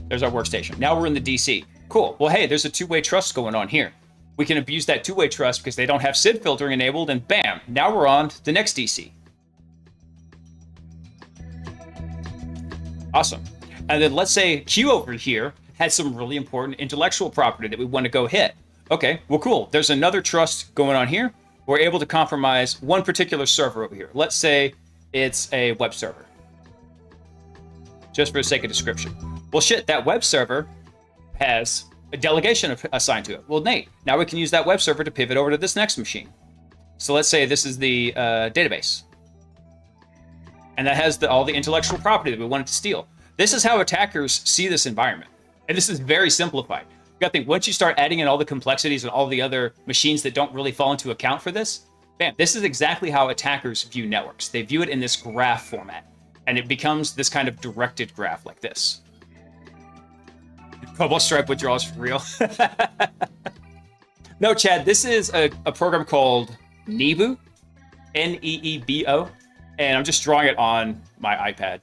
There's our workstation. Now we're in the DC. Cool. Well, hey, there's a two-way trust going on here. We can abuse that two-way trust because they don't have SID filtering enabled, and bam, now we're on the next DC. Awesome. And then let's say Q over here has some really important intellectual property that we want to go hit. Okay, well, cool. There's another trust going on here. We're able to compromise one particular server over here. Let's say it's a web server. Just for the sake of description. Well, shit, that web server has a delegation assigned to it. Well, Nate, now we can use that web server to pivot over to this next machine. So let's say this is the database. And that has all the intellectual property that we wanted to steal. This is how attackers see this environment. And this is very simplified. You gotta think, once you start adding in all the complexities and all the other machines that don't really fall into account for this, bam, this is exactly how attackers view networks. They view it in this graph format. And it becomes this kind of directed graph like this. Cobalt Stripe withdrawals for real. No, Chad, this is a program called Neebo, Neebo, and I'm just drawing it on my iPad.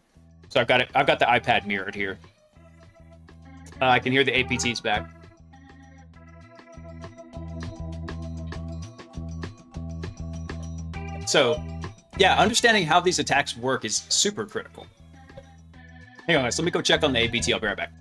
So I've got the iPad mirrored here. I can hear the APTs back. So, yeah, understanding how these attacks work is super critical. Hang on, guys. Let me go check on the APT. I'll be right back.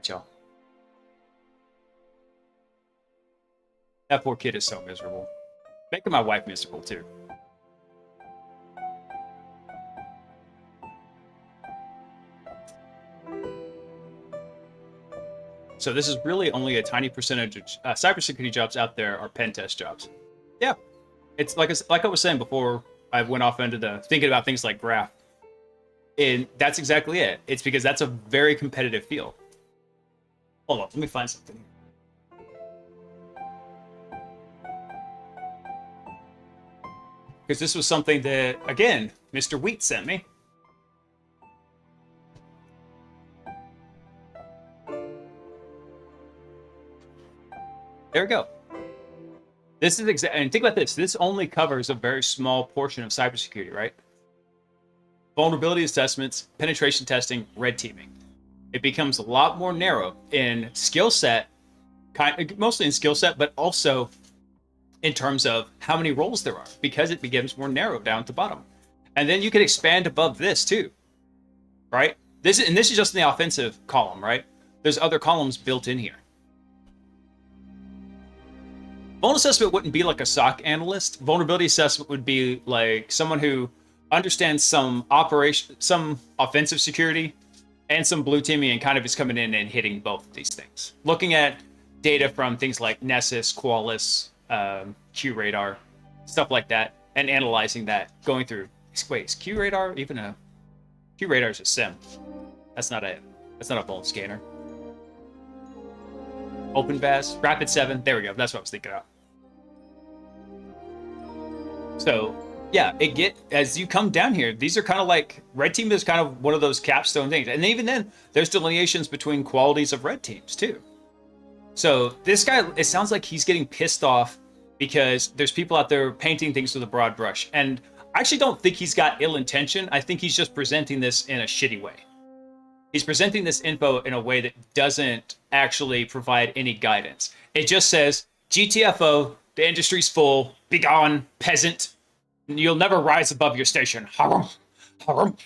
right, y'all. That poor kid is so miserable. Making my wife miserable, too. So this is really only a tiny percentage of cybersecurity jobs out there are pen test jobs. Yeah, it's like I was saying before I went off into the thinking about things like graph. And that's exactly it. It's because that's a very competitive field. Hold on, let me find something here. Because this was something that, again, Mr. Wheat sent me. There we go. This is and think about this. This only covers a very small portion of cybersecurity, right? Vulnerability assessments, penetration testing, red teaming. It becomes a lot more narrow in skill set, mostly in skill set, but also in terms of how many roles there are, because it becomes more narrow down at the bottom. And then you can expand above this too, right? This is just in the offensive column, right? There's other columns built in here. Vulnerability assessment wouldn't be like a SOC analyst. Vulnerability assessment would be like someone who understands some offensive security and some blue teaming, and kind of is coming in and hitting both of these things. Looking at data from things like Nessus, Qualys, QRadar, stuff like that, and analyzing that, going through. Wait, is QRadar even a? QRadar is a SIM. That's not a vuln scanner. OpenVAS, Rapid7. There we go. That's what I was thinking of. So yeah, as you come down here, these are kind of like red team is kind of one of those capstone things, and even then, there's delineations between qualities of red teams too. So this guy, it sounds like he's getting pissed off because there's people out there painting things with a broad brush, and I actually don't think he's got ill intention. I think he's just presenting this in a shitty way. He's presenting this info in a way that doesn't actually provide any guidance. It just says, GTFO, the industry's full, begone, peasant. You'll never rise above your station. Harum, harum.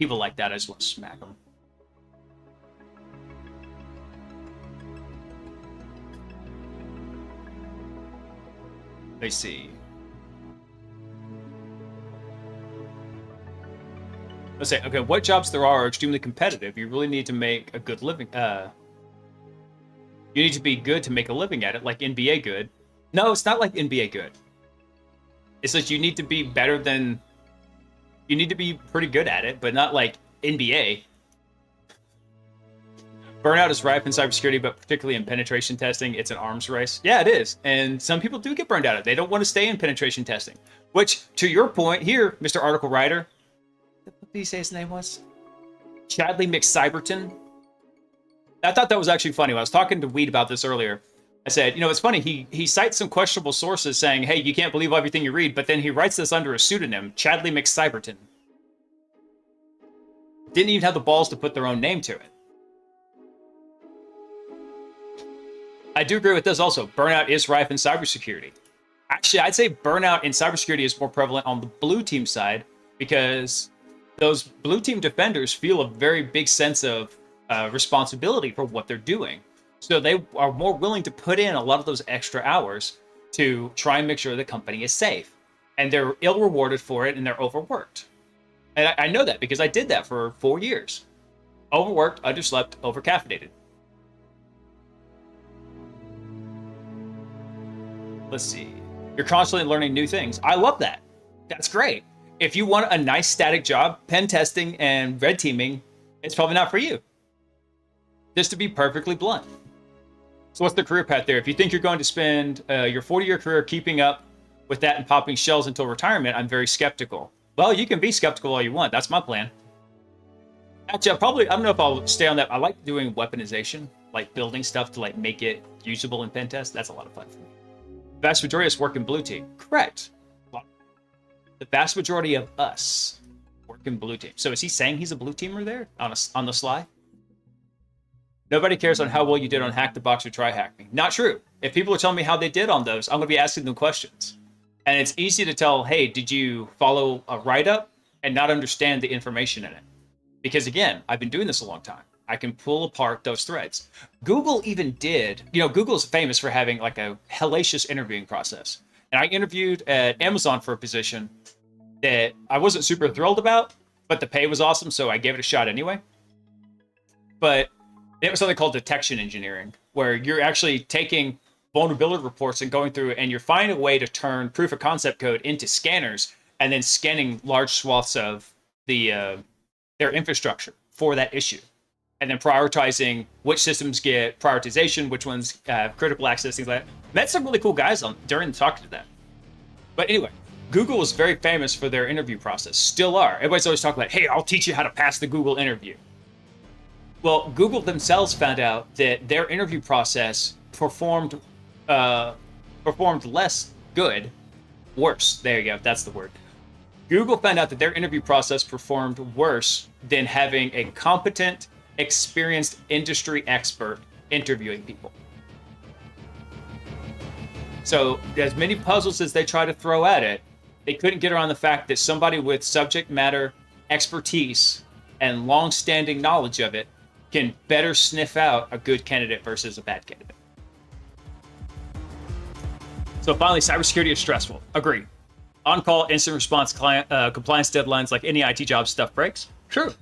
People like that, I just want to smack them. Let's see. Let's say, okay, what jobs there are extremely competitive. You really need to make a good living. You need to be good to make a living at it, like NBA good. No, it's not like NBA good. It's that you need to be better than. You need to be pretty good at it, but not like NBA. Burnout is rife in cybersecurity, but particularly in penetration testing, it's an arms race. Yeah, it is. And some people do get burned out. They don't want to stay in penetration testing. Which, to your point here, Mr. Article Writer, what did he say his name was? Chadley McCyberton. I thought that was actually funny. When I was talking to Weed about this earlier, I said, it's funny. He cites some questionable sources saying, hey, you can't believe everything you read, but then he writes this under a pseudonym, Chadley McCyberton. Didn't even have the balls to put their own name to it. I do agree with this also. Burnout is rife in cybersecurity. Actually, I'd say burnout in cybersecurity is more prevalent on the blue team side, because those blue team defenders feel a very big sense of responsibility for what they're doing. So they are more willing to put in a lot of those extra hours to try and make sure the company is safe. And they're ill rewarded for it, and they're overworked. And I know that because I did that for 4 years. Overworked, underslept, overcaffeinated. Let's see. You're constantly learning new things. I love that. That's great. If you want a nice static job, pen testing and red teaming, it's probably not for you. Just to be perfectly blunt. So what's the career path there? If you think you're going to spend your 40-year career keeping up with that and popping shells until retirement, I'm very skeptical. Well, you can be skeptical all you want. That's my plan. Actually, I don't know if I'll stay on that. I like doing weaponization, like building stuff to like make it usable in pen test. That's a lot of fun for me. Vast majority of us work in blue team. Correct. The vast majority of us work in blue team. So is he saying he's a blue teamer there on the sly? Nobody cares on how well you did on Hack the Box or Try Hack Me. Not true. If people are telling me how they did on those, I'm going to be asking them questions. And it's easy to tell, hey, did you follow a write-up and not understand the information in it? Because again, I've been doing this a long time. I can pull apart those threads. Google even did, Google's famous for having like a hellacious interviewing process. And I interviewed at Amazon for a position that I wasn't super thrilled about, but the pay was awesome, so I gave it a shot anyway. But it was something called detection engineering, where you're actually taking vulnerability reports and going through and you're finding a way to turn proof of concept code into scanners and then scanning large swaths of their infrastructure for that issue. And then prioritizing which systems get prioritization, which ones have critical access, things like that. Met some really cool guys during the talk to that. But anyway, Google was very famous for their interview process, still are. Everybody's always talking about, hey, I'll teach you how to pass the Google interview. Well, Google themselves found out that their interview process performed less good, worse. There you go, that's the word. Google found out that their interview process performed worse than having a competent, experienced industry expert interviewing people. So, as many puzzles as they try to throw at it, they couldn't get around the fact that somebody with subject matter expertise and long-standing knowledge of it can better sniff out a good candidate versus a bad candidate. So finally, cybersecurity is stressful. Agree. On-call, instant response, compliance deadlines, like any IT job, stuff breaks. True.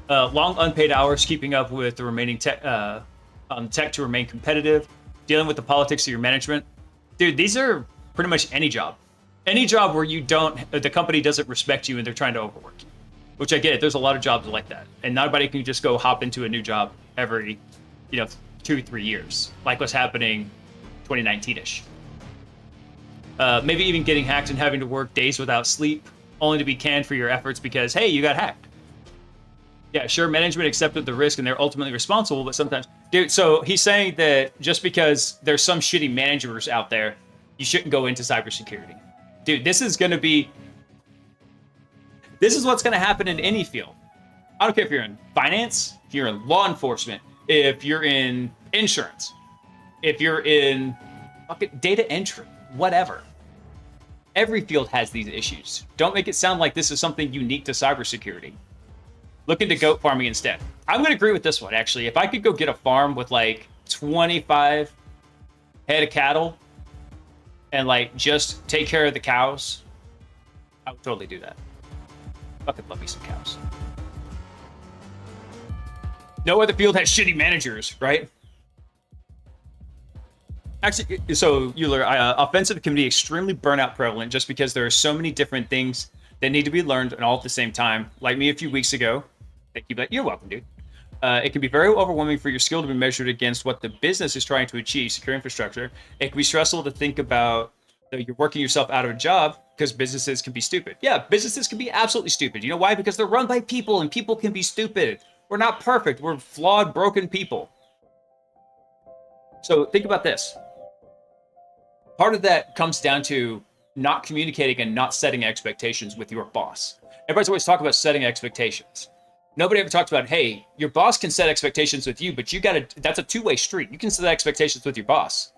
Long unpaid hours, keeping up with the remaining tech to remain competitive, dealing with the politics of your management. Dude, these are pretty much any job. Any job where the company doesn't respect you and they're trying to overwork you. Which I get it. There's a lot of jobs like that. And not everybody can just go hop into a new job every, 2-3 years. Like what's happening 2019-ish. Maybe even getting hacked and having to work days without sleep, only to be canned for your efforts because, hey, you got hacked. Yeah, sure, management accepted the risk and they're ultimately responsible, but sometimes... Dude, so he's saying that just because there's some shitty managers out there, you shouldn't go into cybersecurity. Dude, this is what's going to happen in any field. I don't care if you're in finance, if you're in law enforcement, if you're in insurance, if you're in data entry, whatever. Every field has these issues. Don't make it sound like this is something unique to cybersecurity. Look into goat farming instead. I'm going to agree with this one, actually. If I could go get a farm with like 25 head of cattle and like just take care of the cows, I would totally do that. Fucking love me some cows. No other field has shitty managers, right? Actually, so Euler, offensive can be extremely burnout prevalent just because there are so many different things that need to be learned and all at the same time. Like me a few weeks ago. Thank you, but you're welcome, dude. It can be very overwhelming for your skill to be measured against what the business is trying to achieve, secure infrastructure. It can be stressful to think about that you're working yourself out of a job because businesses can be stupid. Yeah, businesses can be absolutely stupid. You know why? Because they're run by people and people can be stupid. We're not perfect. We're flawed, broken people. So think about this. Part of that comes down to not communicating and not setting expectations with your boss. Everybody's always talking about setting expectations. Nobody ever talks about, hey, your boss can set expectations with you, but that's a two-way street. You can set expectations with your boss.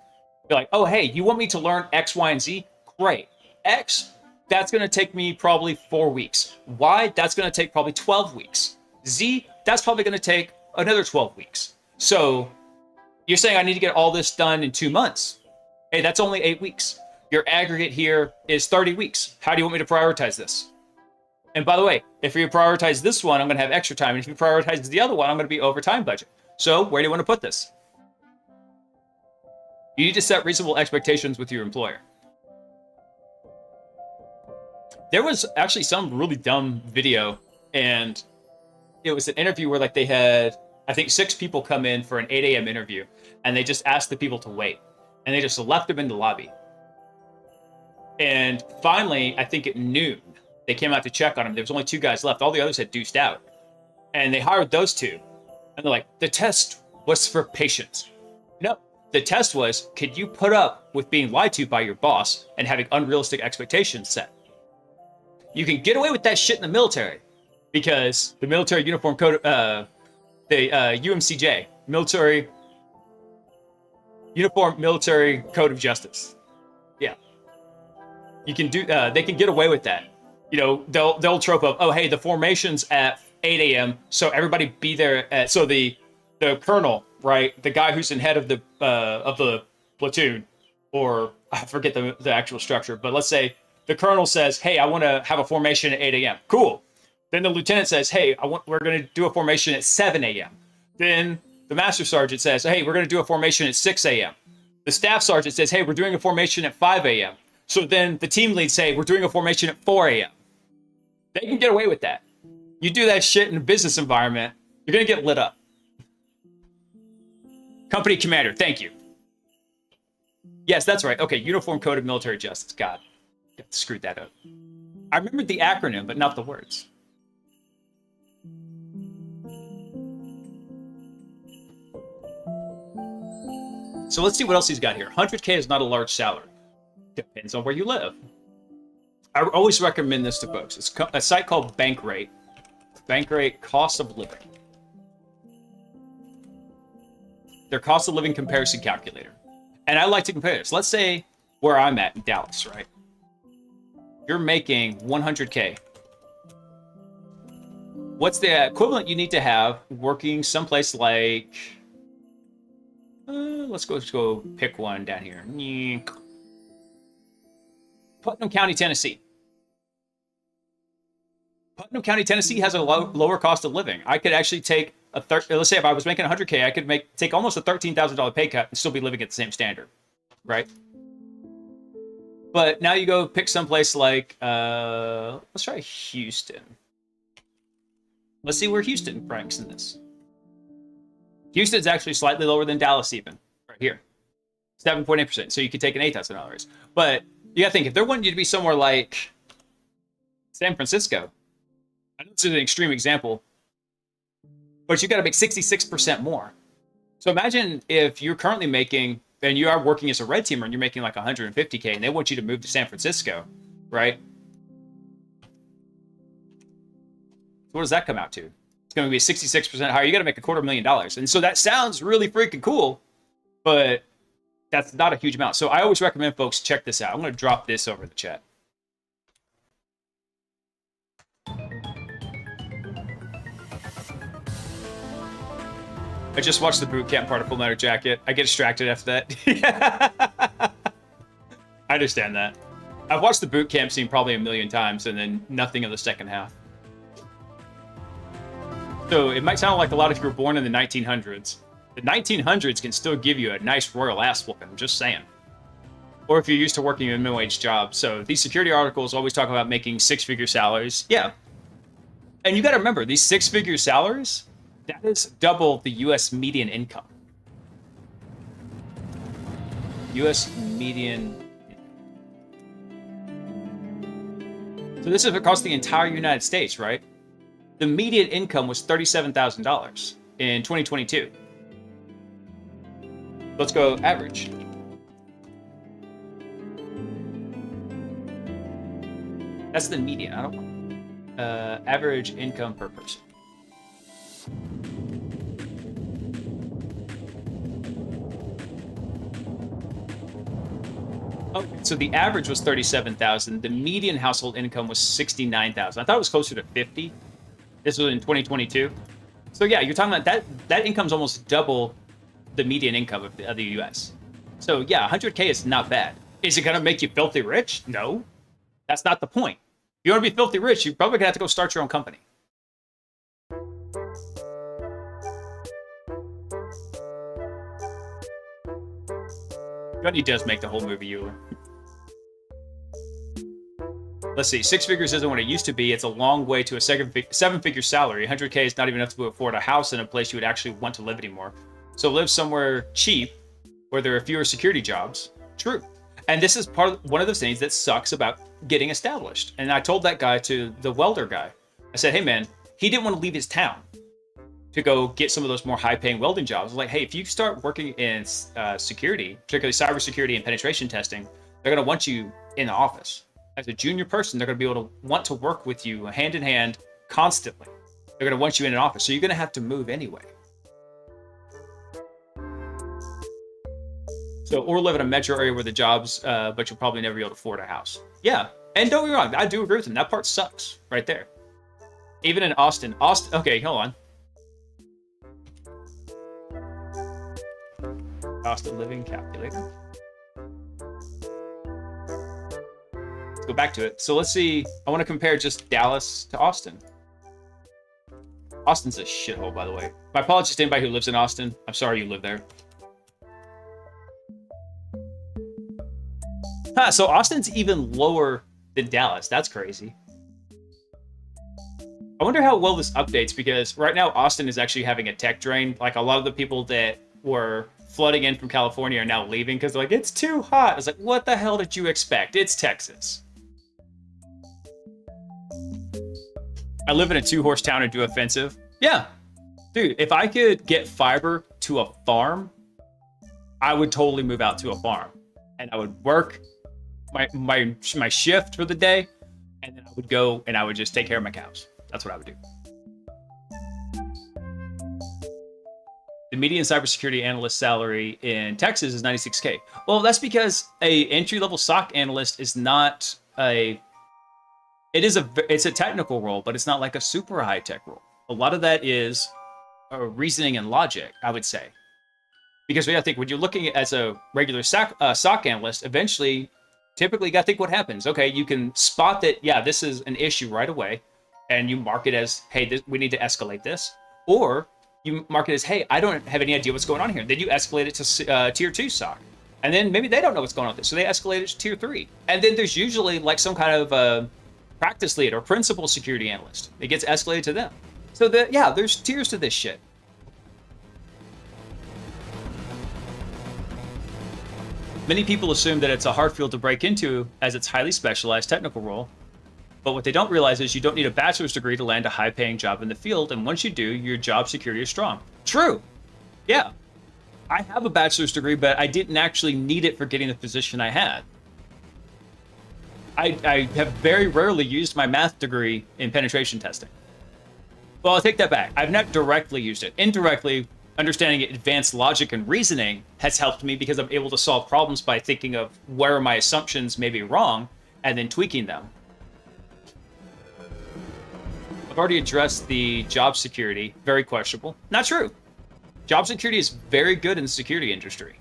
You're like, oh, hey, you want me to learn X, Y, and Z? Great. X, that's going to take me probably 4 weeks. Y, that's going to take probably 12 weeks. Z, that's probably going to take another 12 weeks. So you're saying I need to get all this done in 2 months. Hey, that's only 8 weeks. Your aggregate here is 30 weeks. How do you want me to prioritize this? And by the way, if you prioritize this one, I'm going to have extra time. And if you prioritize the other one, I'm going to be over time budget. So where do you want to put this? You need to set reasonable expectations with your employer. There was actually some really dumb video, and it was an interview where like they had, I think 6 people come in for an 8 a.m. interview, and they just asked the people to wait. And they just left them in the lobby. And finally, I think at noon, they came out to check on him. There was only 2 guys left. All the others had deuced out. And they hired those 2. And they're like, the test was for patience. No, the test was, could you put up with being lied to by your boss and having unrealistic expectations set? You can get away with that shit in the military because the military uniform code, the UMCJ, Uniform Military Code of Justice. Yeah. You can do, they can get away with that. You know, they'll trope up, oh, hey, the formations at 8 a.m. So everybody be there at, so the colonel, right, the guy who's in head of the platoon, or I forget the actual structure, but let's say the colonel says, "Hey, I want to have a formation at 8 a.m." Cool. Then the lieutenant says, "Hey, we're going to do a formation at 7 a.m." Then the master sergeant says, "Hey, we're going to do a formation at 6 a.m." The staff sergeant says, "Hey, we're doing a formation at 5 a.m." So then the team leads say, "We're doing a formation at 4 a.m." They can get away with that. You do that shit in a business environment, you're going to get lit up. Company commander, thank you. Yes, that's right. Okay, Uniform Code of Military Justice. God, screwed that up. I remembered the acronym, but not the words. So let's see what else he's got here. 100K is not a large salary. Depends on where you live. I always recommend this to folks. It's a site called Bankrate. Bankrate cost of living. Their cost of living comparison calculator. And I like to compare this. Let's say where I'm at in Dallas, right? You're making 100K. What's the equivalent you need to have working someplace like... let's go pick one down here. Putnam County, Tennessee. Putnam County, Tennessee has a lower cost of living. I could actually take let's say if I was making 100K, I could take almost a $13,000 pay cut and still be living at the same standard, right? But now you go pick someplace like, let's try Houston. Let's see where Houston ranks in this. Houston's actually slightly lower than Dallas even, right here. 7.8%, so you could take an $8,000 raise. But you gotta think, if they're wanting you to be somewhere like San Francisco, I know this is an extreme example, but you gotta make 66% more. So imagine if you're currently making, and you are working as a red teamer and you're making like 150K and they want you to move to San Francisco, right? So what does that come out to? It's going to be 66% higher. You got to make $250,000. And so that sounds really freaking cool, but that's not a huge amount. So I always recommend folks check this out. I'm going to drop this over the chat. I just watched the boot camp part of Full Metal Jacket. I get distracted after that. I understand that. I've watched the boot camp scene probably 1,000,000 times and then nothing of the second half. So it might sound like a lot if you were born in the 1900s. The 1900s can still give you a nice royal ass whooping, I'm just saying. Or if you're used to working a minimum wage job. So these security articles always talk about making 6-figure salaries. Yeah. And you got to remember, these 6-figure salaries, that is double the U.S. median income. U.S. median. So this is across the entire United States, right? The median income was $37,000 in 2022. Let's go average. That's the median. I don't want average income per person. Oh, so the average was 37,000. The median household income was 69,000. I thought it was closer to 50. This was in 2022. So yeah, you're talking about that income's almost double the median income of the U.S. So yeah, 100K is not bad. Is it going to make you filthy rich? No. That's not the point. If you want to be filthy rich, you're probably going to have to go start your own company. Gunny does make the whole movie, Euler. Let's see, 6 figures isn't what it used to be. It's a long way to a 7-figure salary. 100K is not even enough to afford a house in a place you would actually want to live anymore. So live somewhere cheap, where there are fewer security jobs. True. And this is one of the things that sucks about getting established. And I told that guy, to the welder guy, I said, hey man, he didn't want to leave his town to go get some of those more high-paying welding jobs. I was like, hey, if you start working in security, particularly cybersecurity and penetration testing, they're going to want you in the office. As a junior person, they're going to be able to want to work with you hand in hand constantly. They're going to want you in an office, so you're going to have to move anyway. So, or live in a metro area where the jobs, but you'll probably never be able to afford a house. Yeah, and don't get me wrong, I do agree with him. That part sucks right there. Even in Austin. Austin. Okay, hold on. Cost of living calculator. Let's go back to it. So let's see. I want to compare just Dallas to Austin. Austin's a shithole, by the way. My apologies to anybody who lives in Austin. I'm sorry you live there. So Austin's even lower than Dallas. That's crazy. I wonder how well this updates, because right now Austin is actually having a tech drain. Like, a lot of the people that were flooding in from California are now leaving because they're like, it's too hot. It's like, what the hell did you expect? It's Texas. I live in a 2-horse town and do offensive. Yeah. Dude, if I could get fiber to a farm, I would totally move out to a farm. And I would work my shift for the day, and then I would go and I would just take care of my cows. That's what I would do. The median cybersecurity analyst salary in Texas is $96K. Well, that's because a entry-level SOC analyst is not it's a technical role, but it's not like a super high-tech role. A lot of that is reasoning and logic, I would say. Because I think when you're looking at as a regular SOC analyst, eventually, typically you got to think what happens. Okay, you can spot that, yeah, this is an issue right away, and you mark it as, hey, we need to escalate this. Or you mark it as, hey, I don't have any idea what's going on here. Then you escalate it to tier 2 SOC. And then maybe they don't know what's going on with it, so they escalate it to tier 3. And then there's usually like some kind of practice lead or principal security analyst. It gets escalated to them. So there's tiers to this shit. Many people assume that it's a hard field to break into as it's highly specialized technical role. But what they don't realize is you don't need a bachelor's degree to land a high-paying job in the field, and once you do, your job security is strong. True. Yeah. I have a bachelor's degree, but I didn't actually need it for getting the position I had. I have very rarely used my math degree in penetration testing. Well, I'll take that back. I've not directly used it. Indirectly, understanding advanced logic and reasoning has helped me because I'm able to solve problems by thinking of where my assumptions may be wrong and then tweaking them. I've already addressed the job security. Very questionable. Not true. Job security is very good in the security industry.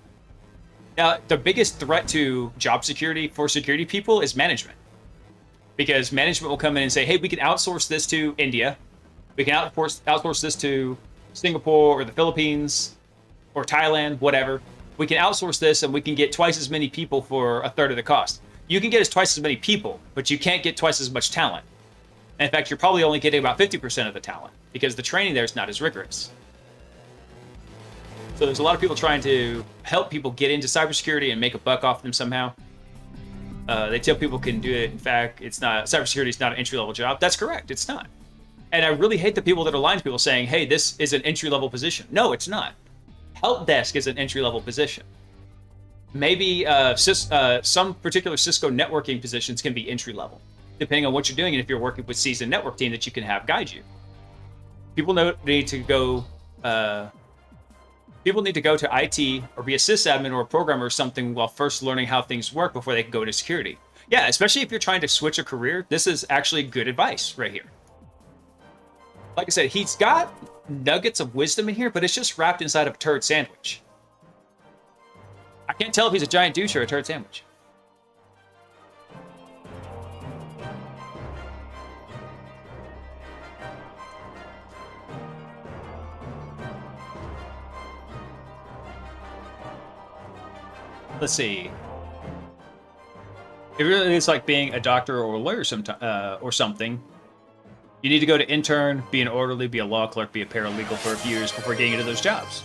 Now, the biggest threat to job security for security people is management. Because management will come in and say, hey, we can outsource this to India. We can outsource this to Singapore or the Philippines or Thailand, whatever. We can outsource this and we can get twice as many people for a third of the cost. You can get us twice as many people, but you can't get twice as much talent. And in fact, you're probably only getting about 50% of the talent because the training there is not as rigorous. So there's a lot of people trying to help people get into cybersecurity and make a buck off them somehow. They tell people can do it. In fact, cybersecurity is not an entry-level job. That's correct. It's not. And I really hate the people that are lying to people saying, hey, this is an entry-level position. No, it's not. Help desk is an entry-level position. Maybe some particular Cisco networking positions can be entry-level, depending on what you're doing and if you're working with seasoned network team that you can have guide you. People need to go to IT or be a sysadmin or a programmer or something while first learning how things work before they can go into security. Yeah, especially if you're trying to switch a career, this is actually good advice right here. Like I said, he's got nuggets of wisdom in here, but it's just wrapped inside of a turd sandwich. I can't tell if he's a giant douche or a turd sandwich. Let's see. It really is like being a doctor or a lawyer or something. You need to go to intern, be an orderly, be a law clerk, be a paralegal for a few years before getting into those jobs.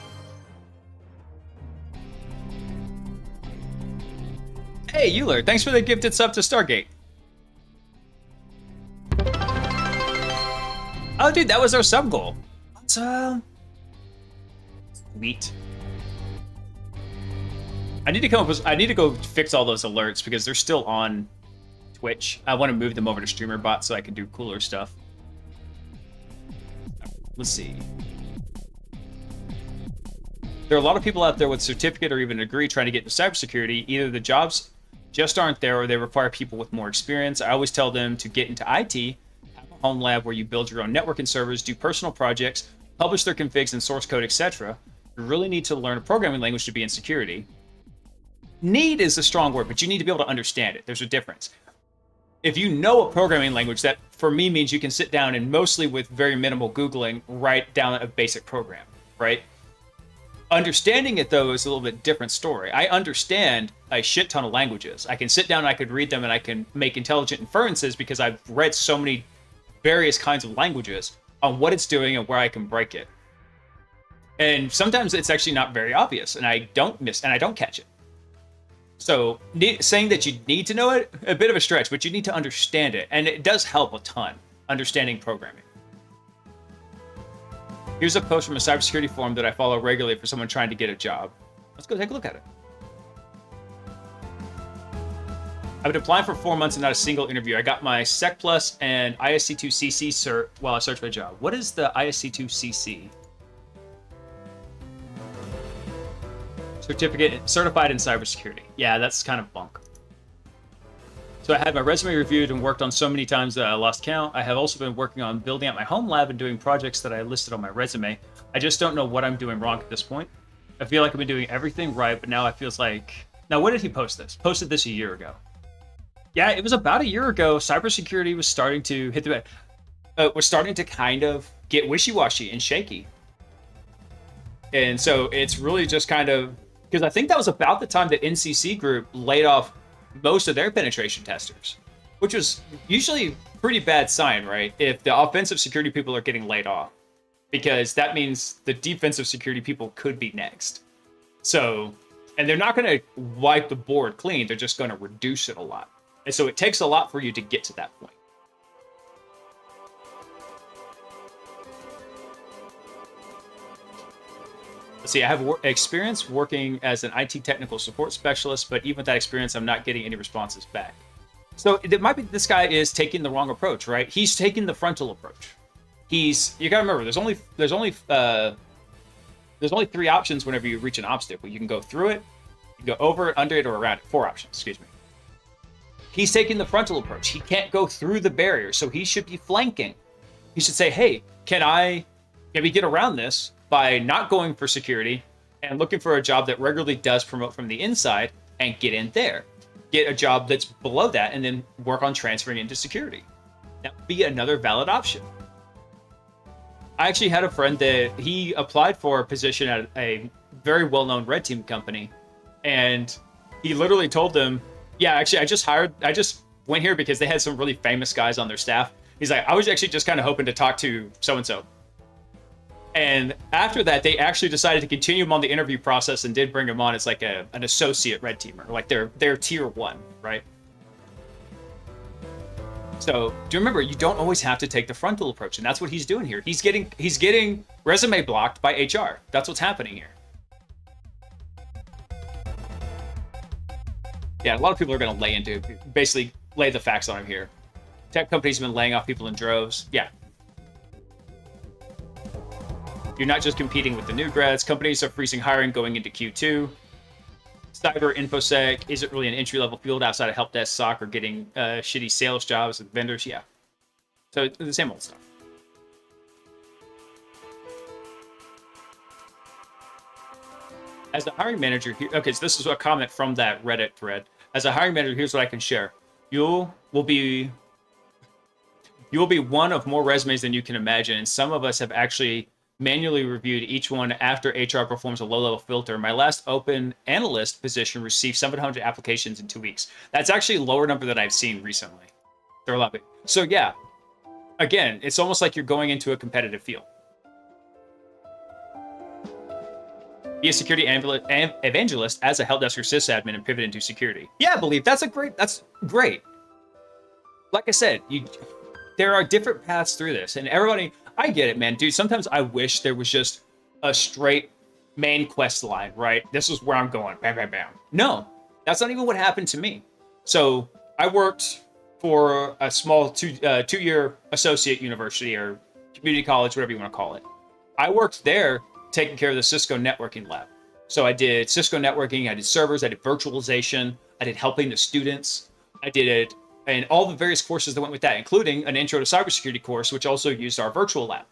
Hey, Euler, thanks for the gifted sub to Stargate. Oh, dude, that was our sub goal. Sweet. I need to go fix all those alerts because they're still on Twitch. I want to move them over to StreamerBot so I can do cooler stuff. Let's see. There are a lot of people out there with certificate or even a degree trying to get into cybersecurity. Either the jobs just aren't there or they require people with more experience. I always tell them to get into IT, have a home lab where you build your own network and servers, do personal projects, publish their configs and source code, etc. You really need to learn a programming language to be in security. Need is a strong word, but you need to be able to understand it. There's a difference. If you know a programming language, that for me means you can sit down and mostly with very minimal Googling, write down a basic program, right? Understanding it, though, is a little bit different story. I understand a shit ton of languages. I can sit down and I could read them and I can make intelligent inferences because I've read so many various kinds of languages on what it's doing and where I can break it. And sometimes it's actually not very obvious and I don't catch it. So saying that you need to know it, a bit of a stretch, but you need to understand it. And it does help a ton, understanding programming. Here's a post from a cybersecurity forum that I follow regularly for someone trying to get a job. Let's go take a look at it. I've been applying for 4 months and not a single interview. I got my Sec Plus and ISC2CC cert while I search for a job. What is the ISC2CC? Certificate, certified in cybersecurity. Yeah, that's kind of bunk. So I had my resume reviewed and worked on so many times that I lost count. I have also been working on building out my home lab and doing projects that I listed on my resume. I just don't know what I'm doing wrong at this point. I feel like I've been doing everything right, but now it feels like... Now, when did he post this? Posted this a year ago. Yeah, it was about a year ago. Cybersecurity was starting to hit the bed. Was starting to kind of get wishy-washy and shaky. And so it's really just kind of... Because I think that was about the time that NCC Group laid off most of their penetration testers, which was usually a pretty bad sign, right? If the offensive security people are getting laid off, because that means the defensive security people could be next. So, and they're not going to wipe the board clean. They're just going to reduce it a lot. And so it takes a lot for you to get to that point. See, I have experience working as an IT technical support specialist, but even with that experience, I'm not getting any responses back. So it might be this guy is taking the wrong approach, right? He's taking the frontal approach. You gotta remember, there's only 3 options whenever you reach an obstacle. You can go through it, you can go over it, under it, or around it. 4 options, excuse me. He's taking the frontal approach. He can't go through the barrier, so he should be flanking. He should say, hey, can I maybe get around this by not going for security and looking for a job that regularly does promote from the inside and get in there. Get a job that's below that and then work on transferring into security. That would be another valid option. I actually had a friend that he applied for a position at a very well-known red team company, and he literally told them, yeah, actually, I just went here because they had some really famous guys on their staff. He's like, I was actually just kind of hoping to talk to so-and-so. And after that, they actually decided to continue him on the interview process and did bring him on as like an associate red teamer, like they're tier 1, right? So do remember, you don't always have to take the frontal approach, and that's what he's doing here. He's getting resume blocked by HR. That's what's happening here. Yeah, a lot of people are going to basically lay the facts on him here. Tech companies have been laying off people in droves. Yeah. You're not just competing with the new grads. Companies are freezing hiring going into Q2. Cyber InfoSec isn't really an entry-level field outside of help desk, SOC, or getting shitty sales jobs with vendors. Yeah. So the same old stuff. As a hiring manager, okay, so this is a comment from that Reddit thread. As a hiring manager, here's what I can share. You will be one of more resumes than you can imagine, and some of us have actually manually reviewed each one after HR performs a low-level filter. My last open analyst position received 700 applications in 2 weeks. That's actually a lower number than I've seen recently. They're a lot big. So yeah, again, it's almost like you're going into a competitive field. Be a security evangelist as a help desk or sysadmin and pivot into security. Yeah, I believe that's great. Like I said, there are different paths through this, and everybody, I get it, man. Dude, sometimes I wish there was just a straight main quest line, right? This is where I'm going. Bam, bam, bam. No, that's not even what happened to me. So I worked for a small two-year associate university or community college, whatever you want to call it. I worked there taking care of the Cisco networking lab. So I did Cisco networking, I did servers, I did virtualization, I did helping the students, I did and all the various courses that went with that, including an intro to cybersecurity course, which also used our virtual lab.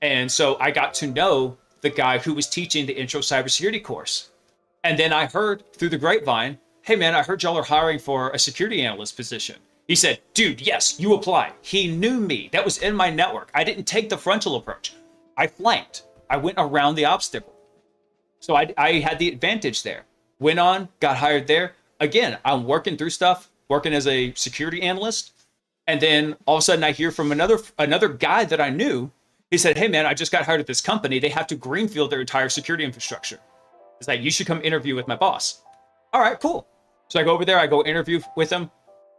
And so I got to know the guy who was teaching the intro cybersecurity course. And then I heard through the grapevine, hey man, I heard y'all are hiring for a security analyst position. He said, dude, yes, you apply. He knew me. That was in my network. I didn't take the frontal approach. I flanked. I went around the obstacle. So I had the advantage there. Went on, got hired there. Again, I'm working through stuff, working as a security analyst. And then all of a sudden I hear from another guy that I knew. He said, hey man, I just got hired at this company. They have to greenfield their entire security infrastructure. It's like, you should come interview with my boss. All right, cool. So I go over there, I go interview with him.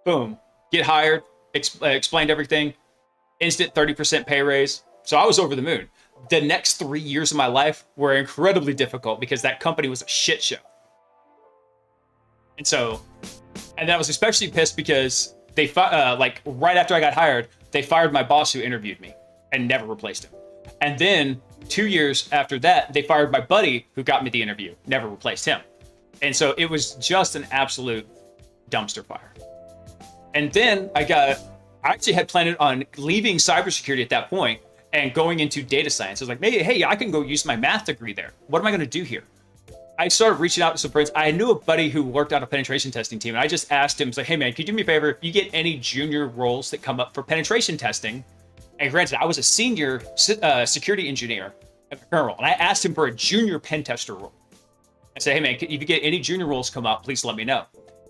Boom, get hired, explained everything. Instant 30% pay raise. So I was over the moon. The next 3 years of my life were incredibly difficult because that company was a shit show. And I was especially pissed because they like right after I got hired, they fired my boss who interviewed me and never replaced him. And then 2 years after that, they fired my buddy who got me the interview, never replaced him. And so it was just an absolute dumpster fire. And then I actually had planned on leaving cybersecurity at that point and going into data science. I was like, hey, I can go use my math degree there. What am I going to do here? I started reaching out to some friends. I knew a buddy who worked on a penetration testing team, and I just asked him, like, hey man, can you do me a favor? If you get any junior roles that come up for penetration testing, and granted, I was a senior security engineer at the current role, and I asked him for a junior pen tester role. I said, hey man, if you get any junior roles come up, please let me know.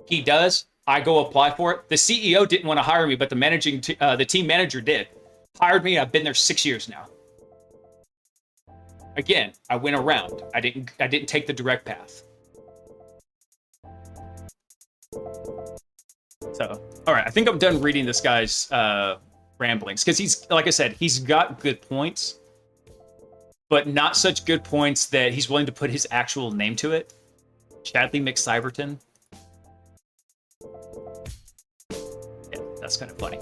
He does. I go apply for it. The CEO didn't want to hire me, but the team manager did. Hired me. I've been there 6 years now. Again, I went around. I didn't take the direct path. So, all right, I think I'm done reading this guy's ramblings because he's, like I said, he's got good points, but not such good points that he's willing to put his actual name to it. Chadley McCyberton. Yeah, that's kind of funny.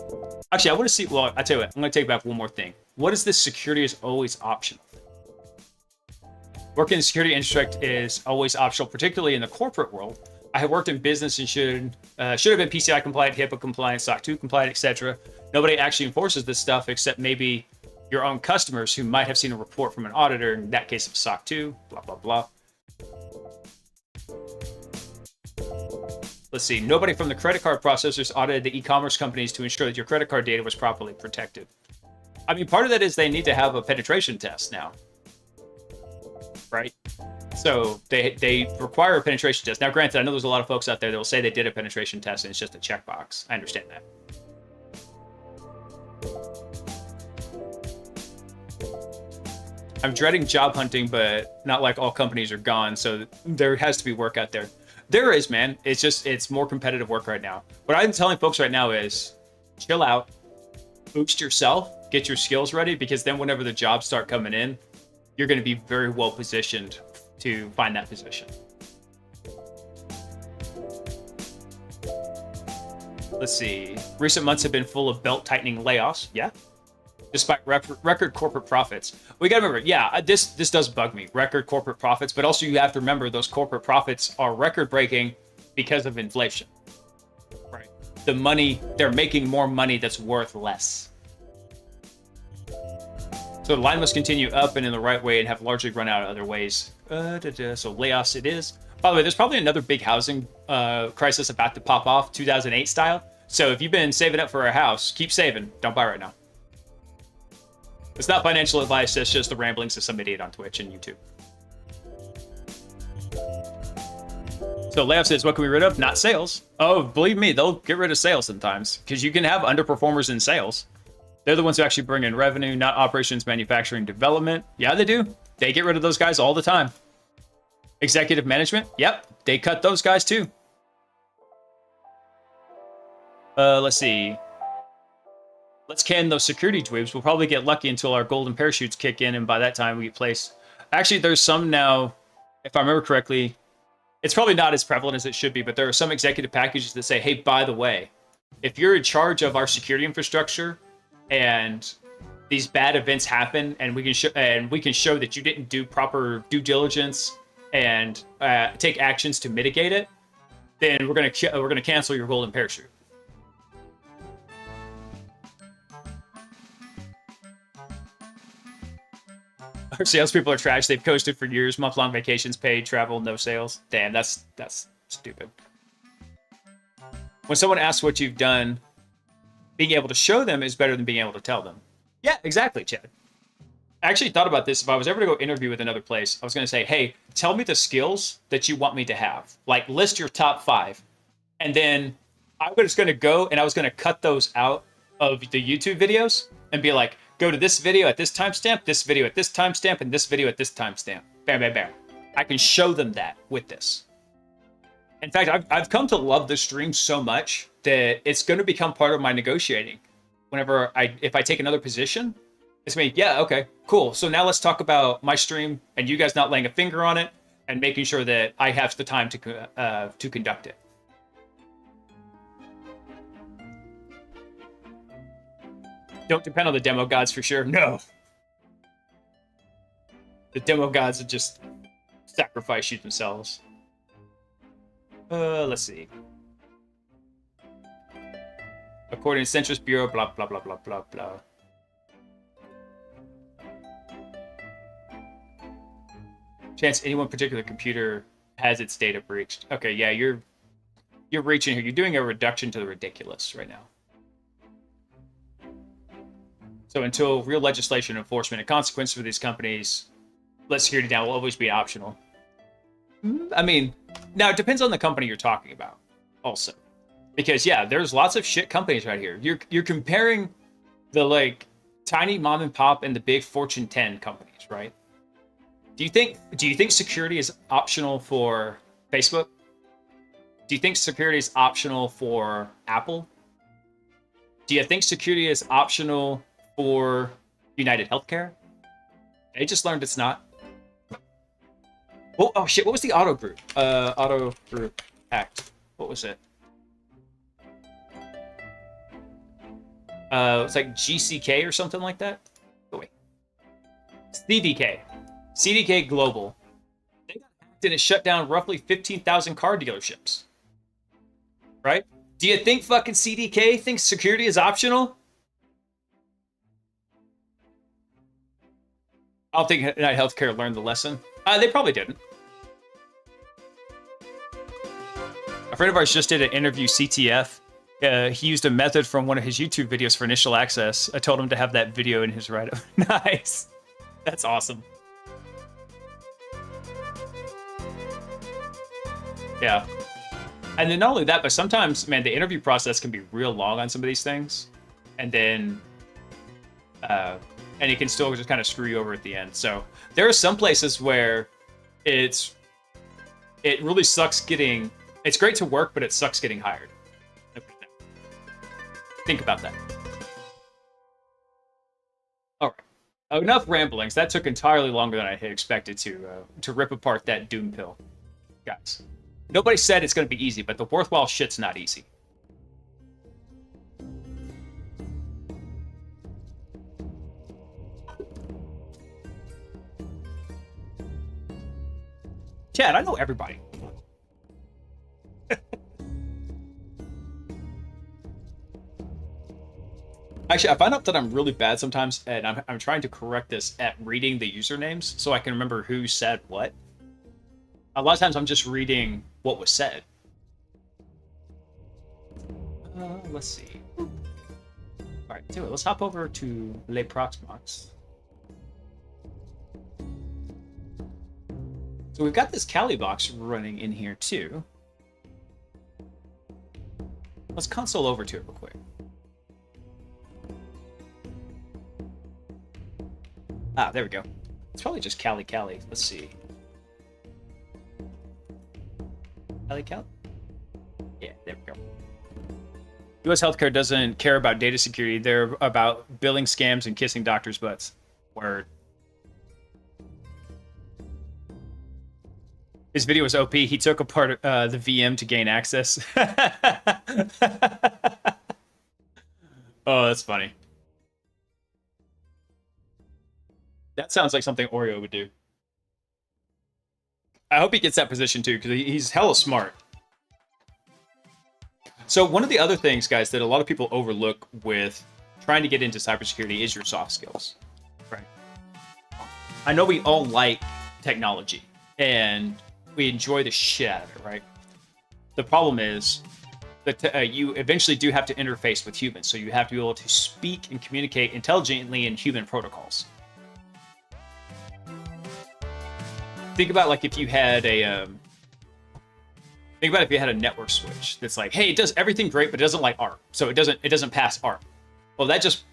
Actually, I want to see. Well, I tell you what, I'm going to take back one more thing. What is this? Security is always optional. Working in the security industry is always optional, particularly in the corporate world. I have worked in business and should have been PCI compliant, HIPAA compliant, SOC 2 compliant, etc. Nobody actually enforces this stuff except maybe your own customers who might have seen a report from an auditor, in that case of SOC 2, blah, blah, blah. Let's see. Nobody from the credit card processors audited the e-commerce companies to ensure that your credit card data was properly protected. I mean, part of that is they need to have a penetration test now. Right? So they require a penetration test. Now, granted, I know there's a lot of folks out there that will say they did a penetration test and it's just a checkbox. I understand that. I'm dreading job hunting, but not like all companies are gone. So there has to be work out there. There is, man. It's more competitive work right now. What I'm telling folks right now is chill out, boost yourself, get your skills ready, because then whenever the jobs start coming in, you're going to be very well positioned to find that position. Let's see. Recent months have been full of belt-tightening layoffs. Yeah. Despite record corporate profits. We got to remember, yeah, this does bug me. Record corporate profits, but also you have to remember those corporate profits are record-breaking because of inflation. Right. The money, they're making more money that's worth less. So the line must continue up and in the right way and have largely run out of other ways. So layoffs it is. By the way, there's probably another big housing crisis about to pop off, 2008 style. So if you've been saving up for a house, keep saving. Don't buy right now. It's not financial advice. It's just the ramblings of some idiot on Twitch and YouTube. So layoffs says, what can we rid of? Not sales. Oh, believe me, they'll get rid of sales sometimes because you can have underperformers in sales. They're the ones who actually bring in revenue, not operations, manufacturing, development. Yeah, they do. They get rid of those guys all the time. Executive management. Yep, they cut those guys too. Let's see. Let's can those security dweebs. We'll probably get lucky until our golden parachutes kick in, and by that time we get placed. Actually, there's some now, if I remember correctly, it's probably not as prevalent as it should be, but there are some executive packages that say, hey, by the way, if you're in charge of our security infrastructure and these bad events happen, and we can show that you didn't do proper due diligence and take actions to mitigate it, then we're gonna cancel your golden parachute. Our salespeople are trash. They've coasted for years. Month-long vacations, paid travel, no sales. Damn, that's stupid. When someone asks what you've done, being able to show them is better than being able to tell them. Yeah, exactly, Chad. I actually thought about this. If I was ever to go interview with another place, I was going to say, hey, tell me the skills that you want me to have. Like, list your top 5. And then I was going to go and I was going to cut those out of the YouTube videos and be like, go to this video at this timestamp, this video at this timestamp, and this video at this timestamp. Bam, bam, bam. I can show them that with this. In fact, I've come to love this stream so much that it's going to become part of my negotiating. If I take another position, it's me, yeah, okay, cool. So now let's talk about my stream and you guys not laying a finger on it and making sure that I have the time to conduct it. Don't depend on the demo gods for sure. No. The demo gods would just sacrifice you themselves. Let's see. According to Census Bureau, blah, blah, blah, blah, blah, blah. Chance any one particular computer has its data breached. Okay, yeah, you're reaching here. You're doing a reduction to the ridiculous right now. So until real legislation, enforcement, and consequence for these companies, let security down will always be optional. I mean, now it depends on the company you're talking about also. Because yeah, there's lots of shit companies right here. You're comparing the like tiny mom and pop and the big Fortune 10 companies, right? Do you think security is optional for Facebook? Do you think security is optional for Apple? Do you think security is optional for United Healthcare? I just learned it's not. Oh shit, what was the auto group? Auto group act. What was it? It's like GCK or something like that. Oh wait. CDK. CDK Global. They got hacked and it shut down roughly 15,000 car dealerships. Right? Do you think fucking CDK thinks security is optional? I don't think United Healthcare learned the lesson. They probably didn't. A friend of ours just did an interview CTF. He used a method from one of his YouTube videos for initial access. I told him to have that video in his write-up. Nice. That's awesome. Yeah. And then not only that, but sometimes, man, the interview process can be real long on some of these things. And then, and it can still just kind of screw you over at the end. So there are some places where it really sucks getting, it's great to work, but it sucks getting hired. Think about that. All right. Enough ramblings. That took entirely longer than I had expected to rip apart that doom pill. Guys, nobody said it's going to be easy, but the worthwhile shit's not easy. Chad, I know everybody. Actually, I find out that I'm really bad sometimes, and I'm trying to correct this at reading the usernames so I can remember who said what. A lot of times I'm just reading what was said. Let's see. All right, do it. Let's hop over to Les Proxmox. So we've got this Kali box running in here too. Let's console over to it real quick. Ah, there we go. It's probably just Kali. Let's see. Kali? Yeah, there we go. U.S. healthcare doesn't care about data security. They're about billing scams and kissing doctors' butts. Word. His video was OP. He took apart the VM to gain access. Oh, that's funny. That sounds like something Oreo would do. I hope he gets that position too, because he's hella smart. So one of the other things, guys, that a lot of people overlook with trying to get into cybersecurity is your soft skills, right? I know we all like technology and we enjoy the shit out of it, right? The problem is that you eventually do have to interface with humans, so you have to be able to speak and communicate intelligently in human protocols. Think about like if you had a network switch that's like, hey, it does everything great, but it doesn't like ARP, so it doesn't pass ARP. Well, that just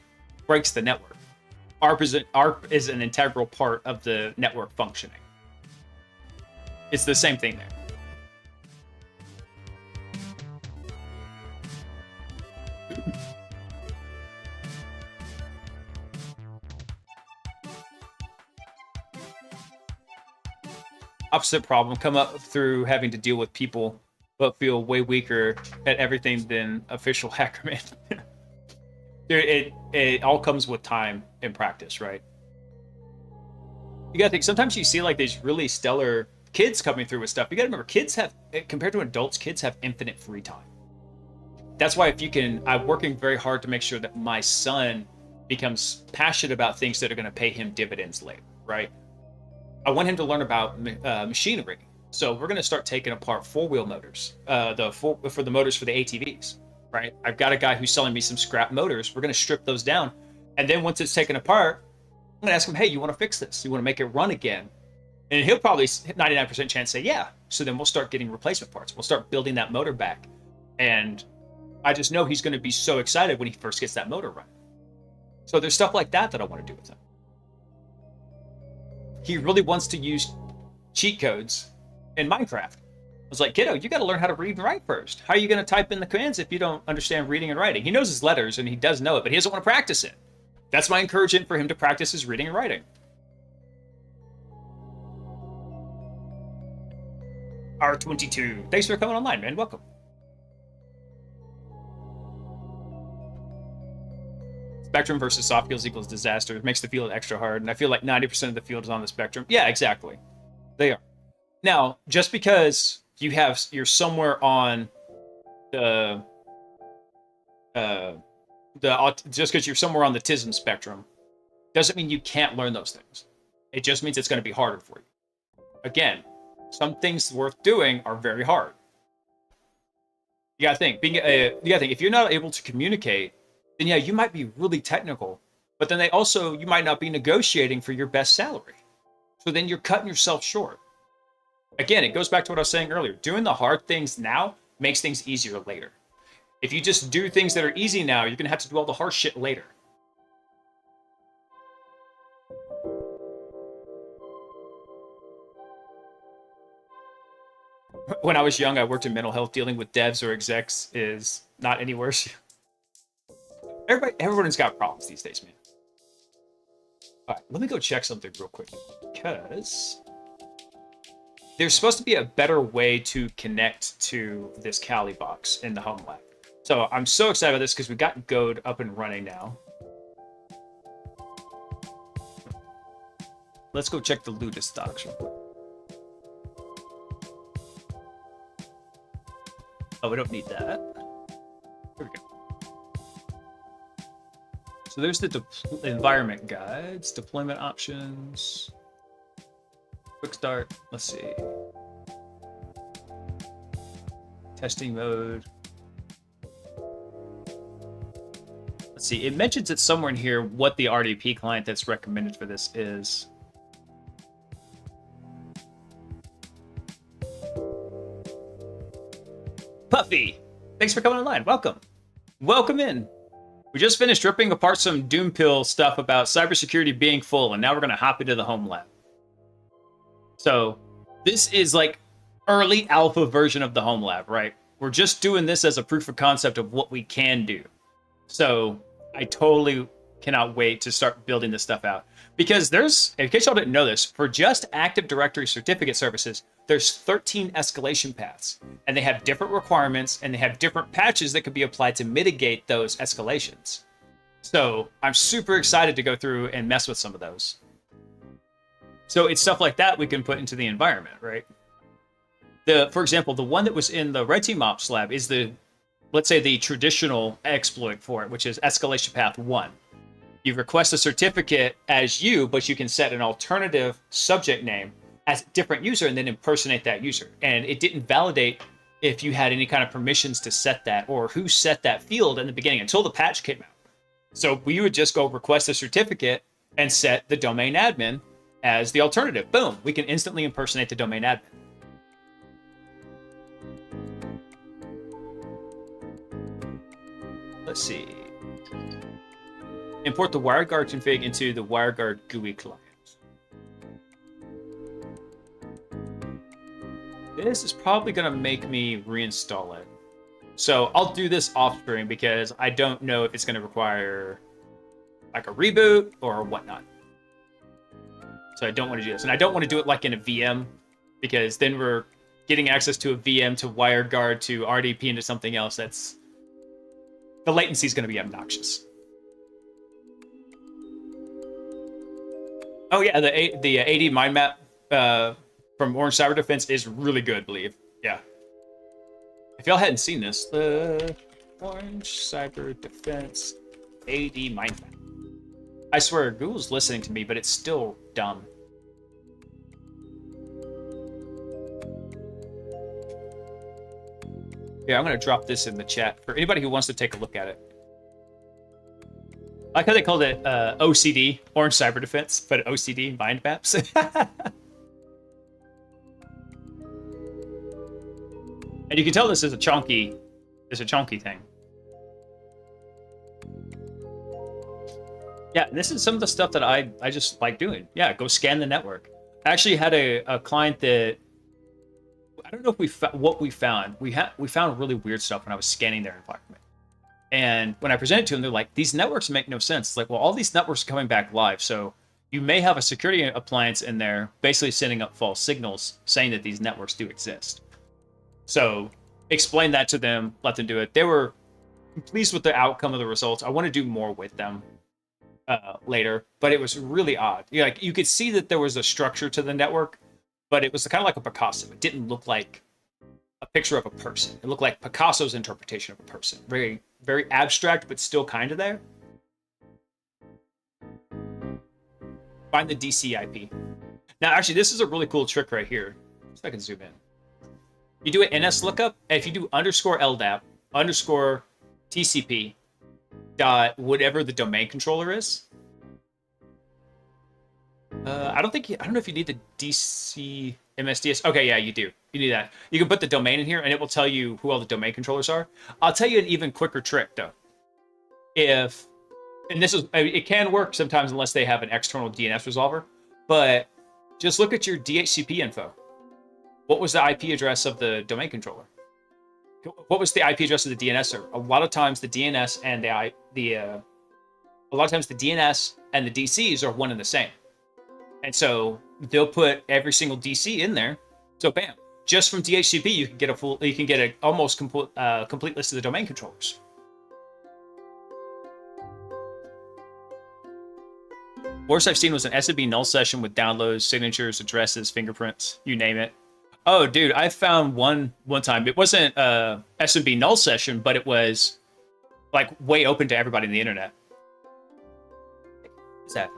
breaks the network. ARP is an integral part of the network functioning. It's the same thing there. Opposite problem come up through having to deal with people but feel way weaker at everything than official hackerman. Dude, it all comes with time and practice, right? You gotta think, sometimes you see like these really stellar kids coming through with stuff. You gotta remember, kids have, compared to adults, kids have infinite free time. That's why I'm working very hard to make sure that my son becomes passionate about things that are gonna pay him dividends later, right? I want him to learn about machinery. So we're going to start taking apart four-wheel motors, for the motors for the ATVs, right? I've got a guy who's selling me some scrap motors. We're going to strip those down. And then once it's taken apart, I'm going to ask him, hey, you want to fix this? You want to make it run again? And he'll probably 99% chance say, yeah. So then we'll start getting replacement parts. We'll start building that motor back. And I just know he's going to be so excited when he first gets that motor running. So there's stuff like that I want to do with him. He really wants to use cheat codes in Minecraft. I was like, kiddo, you got to learn how to read and write first. How are you going to type in the commands if you don't understand reading and writing? He knows his letters and he does know it, but he doesn't want to practice it. That's my encouragement for him to practice his reading and writing. R22. Thanks for coming online, man. Welcome. Spectrum versus soft fields equals disaster. It makes the field extra hard, and I feel like 90% of the field is on the spectrum. Yeah, exactly. They are. Now, just because you're somewhere on just because you're somewhere on the TISM spectrum, doesn't mean you can't learn those things. It just means it's going to be harder for you. Again, some things worth doing are very hard. You gotta think. If you're not able to communicate, then yeah, you might be really technical, but then you might not be negotiating for your best salary. So then you're cutting yourself short. Again, it goes back to what I was saying earlier. Doing the hard things now makes things easier later. If you just do things that are easy now, you're going to have to do all the hard shit later. When I was young, I worked in mental health. Dealing with devs or execs is not any worse. Everyone's got problems these days, man. All right, let me go check something real quick, because there's supposed to be a better way to connect to this Kali box in the home lab. So I'm so excited about this because we got Goad up and running now. Let's go check the Ludus docs real quick. Oh, we don't need that. Here we go. So there's the environment guides, deployment options, quick start. Let's see. Testing mode. Let's see. It mentions it somewhere in here what the RDP client that's recommended for this is. Puffy, thanks for coming online. Welcome. Welcome in. We just finished ripping apart some Doom Pill stuff about cybersecurity being full, and now we're going to hop into the home lab. So this is like early alpha version of the home lab, right? We're just doing this as a proof of concept of what we can do. So I totally cannot wait to start building this stuff out. Because in case y'all didn't know this, for just Active Directory certificate services, there's 13 escalation paths, and they have different requirements, and they have different patches that could be applied to mitigate those escalations. So I'm super excited to go through and mess with some of those. So it's stuff like that we can put into the environment, right? For example, the one that was in the Red Team Ops lab is let's say the traditional exploit for it, which is escalation path 1. You request a certificate as you, but you can set an alternative subject name as a different user and then impersonate that user. And it didn't validate if you had any kind of permissions to set that or who set that field in the beginning until the patch came out. So we would just go request a certificate and set the domain admin as the alternative. Boom, we can instantly impersonate the domain admin. Let's see. Import the WireGuard config into the WireGuard GUI client. This is probably going to make me reinstall it. So I'll do this off screen because I don't know if it's going to require like a reboot or whatnot. So I don't want to do this. And I don't want to do it like in a VM because then we're getting access to a VM to WireGuard to RDP into something else. That's the latency is going to be obnoxious. Oh yeah, the AD mind map from Orange Cyber Defense is really good, I believe. Yeah. If y'all hadn't seen this, the Orange Cyber Defense AD mind map. I swear, Google's listening to me, but it's still dumb. Yeah, I'm going to drop this in the chat for anybody who wants to take a look at it. I like how they called it OCD, Orange Cyber Defense, but OCD, mind maps. And you can tell this is a chunky thing. Yeah, this is some of the stuff that I just like doing. Yeah, go scan the network. I actually had a client that, I don't know if what we found. We found really weird stuff when I was scanning their environment. And when I presented to them, they're like, these networks make no sense. It's like, well, all these networks are coming back live. So you may have a security appliance in there basically sending up false signals saying that these networks do exist. So explain that to them, let them do it. They were pleased with the outcome of the results. I want to do more with them later, but it was really odd. You could see that there was a structure to the network, but it was kind of like a Picasso. It didn't look like a picture of a person. It looked like Picasso's interpretation of a person. Very, very abstract, but still kind of there. Find the DC IP. Now, actually, this is a really cool trick right here. So I can zoom in. You do an NS lookup, and if you do underscore LDAP, underscore TCP, dot whatever the domain controller is. I don't know if you need the DC MSDS. Okay, yeah, you do. You need that. You can put the domain in here, and it will tell you who all the domain controllers are. I'll tell you an even quicker trick, though. And it can work sometimes unless they have an external DNS resolver, but just look at your DHCP info. What was the IP address of the domain controller? What was the IP address of the DNS server? A lot of times the DNS and the DNS and the DCs are one and the same. And so they'll put every single DC in there. So bam, just from DHCP you can get an almost complete list of the domain controllers. Worst I've seen was an SMB null session with downloads, signatures, addresses, fingerprints, you name it. Oh, dude, I found one time. It wasn't a SMB null session, but it was like way open to everybody on the internet. What's that?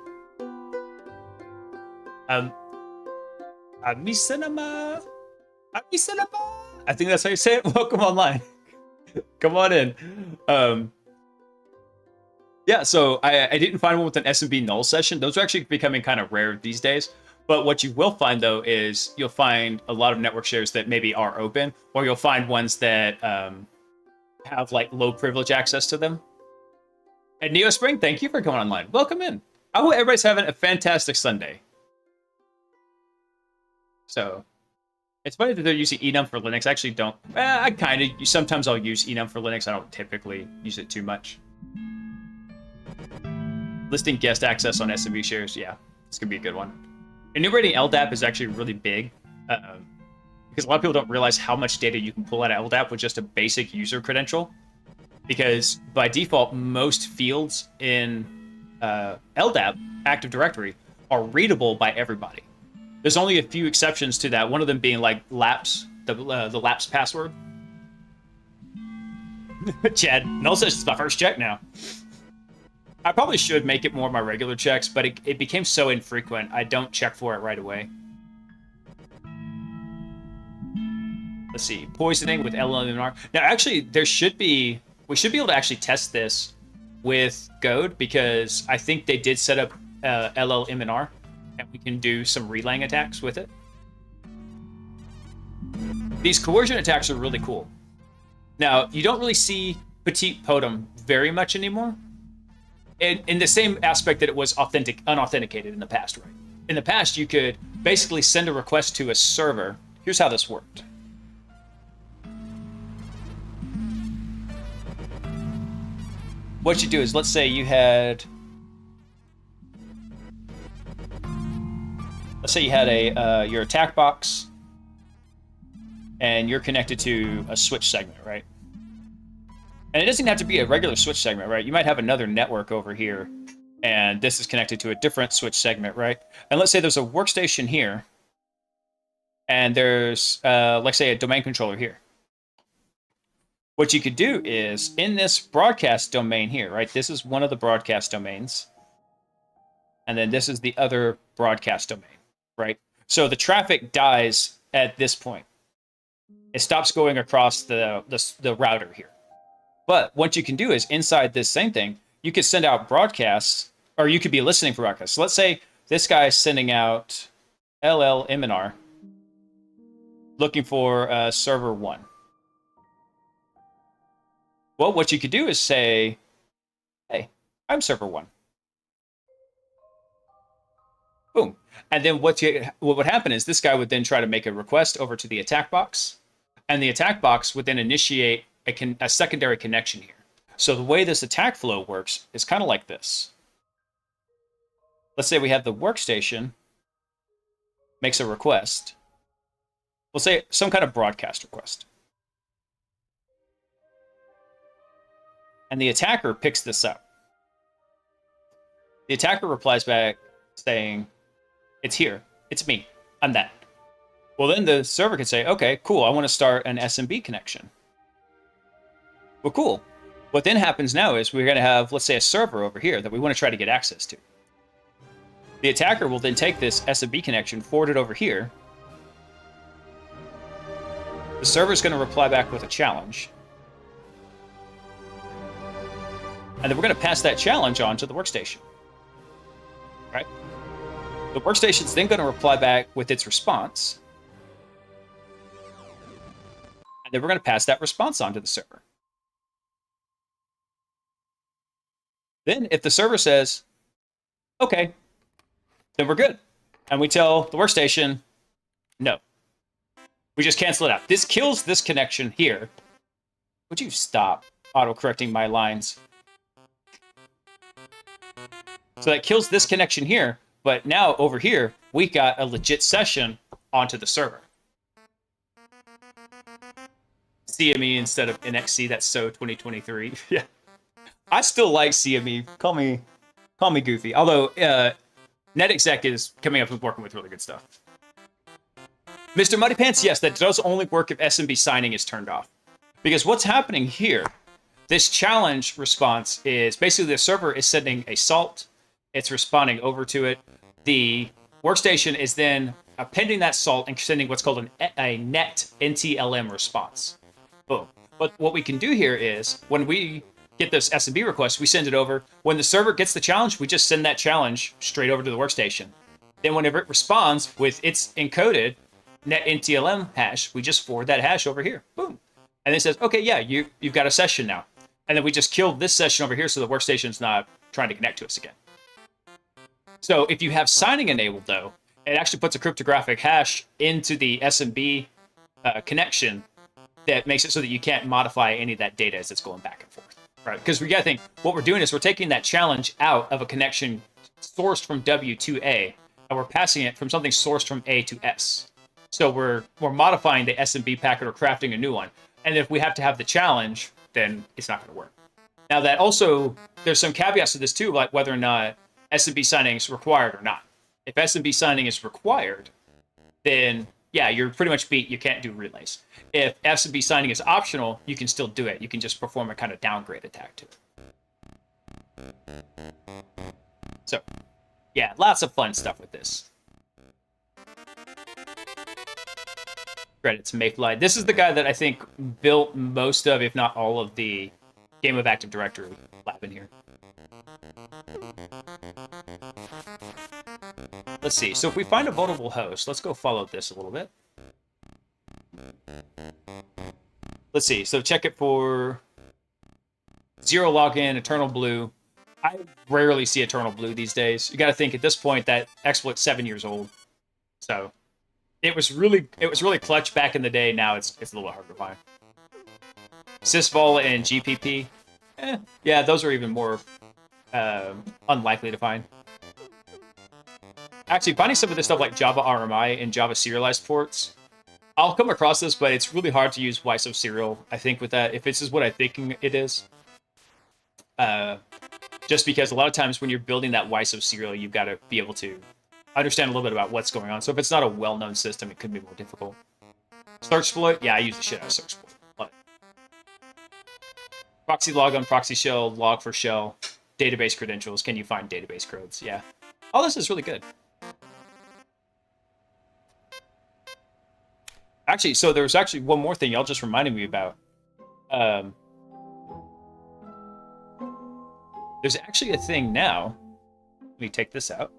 Ami Cinema. Ami Cinema. I think that's how you say it. Welcome online. Come on in. Yeah, so I didn't find one with an SMB null session. Those are actually becoming kind of rare these days. But what you will find, though, is you'll find a lot of network shares that maybe are open, or you'll find ones that have like low privilege access to them. And Neo Spring, thank you for coming online. Welcome in. I hope everybody's having a fantastic Sunday. So it's funny that they're using enum for Linux. I actually don't. Sometimes I'll use enum for Linux. I don't typically use it too much. Listing guest access on SMB shares. Yeah, it's going to be a good one. Enumerating LDAP is actually really big because a lot of people don't realize how much data you can pull out of LDAP with just a basic user credential. Because by default, most fields in LDAP, Active Directory, are readable by everybody. There's only a few exceptions to that, one of them being like lapse, the lapse password. Chad, null session's my first check now. I probably should make it more of my regular checks, but it became so infrequent, I don't check for it right away. Let's see, poisoning with LLMR. Now, actually, we should be able to actually test this with Goad, because I think they did set up LLMNR, and we can do some relaying attacks with it. These coercion attacks are really cool. Now, you don't really see Petit Totem very much anymore, in the same aspect that it was unauthenticated in the past, right? In the past, you could basically send a request to a server. Here's how this worked. What you do is, let's say you had... Let's say you had your attack box, and you're connected to a switch segment, right? And it doesn't have to be a regular switch segment, right? You might have another network over here, and this is connected to a different switch segment, right? And let's say there's a workstation here, and there's, let's say, a domain controller here. What you could do is, in this broadcast domain here, right? This is one of the broadcast domains, and then this is the other broadcast domain, right? So the traffic dies at this point. It stops going across the router here. But what you can do is, inside this same thing, you could send out broadcasts, or you could be listening for broadcasts. So let's say this guy is sending out LLMNR, looking for server 1. Well, what you could do is say, hey, I'm server 1. Boom. And then what would happen is, this guy would then try to make a request over to the attack box, and the attack box would then initiate a secondary connection here. So the way this attack flow works is kind of like this. Let's say we have the workstation makes a request. We'll say some kind of broadcast request. And the attacker picks this up. The attacker replies back saying, it's here. It's me. I'm that. Well, then the server could say, okay, cool. I want to start an SMB connection. Well, cool. What then happens now is we're going to have, let's say, a server over here that we want to try to get access to. The attacker will then take this SMB connection, forward it over here. The server is going to reply back with a challenge. And then we're going to pass that challenge on to the workstation. Right? The workstation's then going to reply back with its response. And then we're going to pass that response on to the server. Then, if the server says, okay, then we're good. And we tell the workstation, no. We just cancel it out. This kills this connection here. Would you stop auto-correcting my lines? So that kills this connection here, but now over here, we got a legit session onto the server. CME instead of NXC, that's so 2023. Yeah. I still like CME. Call me goofy. Although NetExec is coming up with working with really good stuff. Mr. Muddy Pants, yes, that does only work if SMB signing is turned off. Because what's happening here, this challenge response is basically the server is sending a salt. It's responding over to it. The workstation is then appending that salt and sending what's called a net NTLM response. Boom. But what we can do here is, when we get this SMB request, we send it over. When the server gets the challenge, we just send that challenge straight over to the workstation. Then whenever it responds with its encoded net NTLM hash, we just forward that hash over here. Boom. And it says, okay, yeah, you've got a session now. And then we just killed this session over here so the workstation's not trying to connect to us again. So if you have signing enabled, though, it actually puts a cryptographic hash into the SMB connection that makes it so that you can't modify any of that data as it's going back and forth, right? Because we got to think, what we're doing is we're taking that challenge out of a connection sourced from W to A, and we're passing it from something sourced from A to S. So we're modifying the SMB packet or crafting a new one. And if we have to have the challenge, then it's not going to work. Now that also, there's some caveats to this too, like whether or not SMB signing is required or not. If SMB signing is required, then yeah, you're pretty much beat. You can't do relays. If SMB signing is optional, you can still do it. You can just perform a kind of downgrade attack to it. So, yeah, lots of fun stuff with this. Credits Mayfly. This is the guy that I think built most of, if not all of, the Game of Active Directory lab in here. Let's see. So if we find a vulnerable host, let's go follow this a little bit. Let's see. So check it for zero login, Eternal Blue. I rarely see Eternal Blue these days. You got to think at this point that exploit's 7 years old. So it was really clutch back in the day. Now it's a little harder to find. Sysvol and GPP. Yeah, those are even more unlikely to find. Actually, finding some of this stuff like Java RMI and Java serialized ports, I'll come across this, but it's really hard to use WISO serial, I think, with that, if this is what I'm thinking it is. Just because a lot of times when you're building that WISO serial, you've got to be able to understand a little bit about what's going on. So if it's not a well-known system, it could be more difficult. Searchsploit? Yeah, I use the shit out of Searchsploit. Love it. Proxy log on proxy shell, log for shell, database credentials. Can you find database codes? Yeah. All this is really good. Actually, so there's actually one more thing y'all just reminded me about. There's actually a thing now. Let me take this out.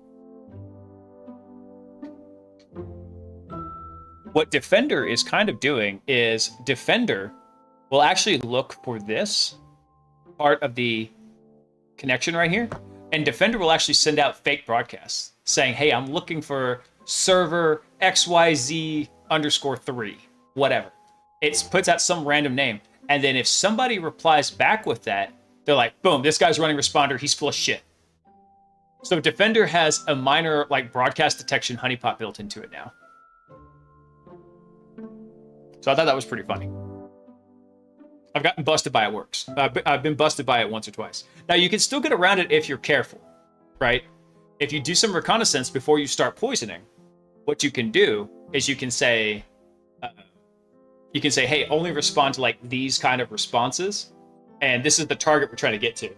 What Defender is kind of doing is Defender will actually look for this part of the connection right here, and Defender will actually send out fake broadcasts saying, hey, I'm looking for server XYZ_3, whatever. It puts out some random name. And then if somebody replies back with that, they're like, boom, this guy's running responder. He's full of shit. So Defender has a minor like broadcast detection honeypot built into it now. So I thought that was pretty funny. I've gotten busted by it works. I've been busted by it once or twice. Now you can still get around it if you're careful, right? If you do some reconnaissance before you start poisoning, what you can do is you can say, hey, only respond to like these kind of responses, and this is the target we're trying to get to.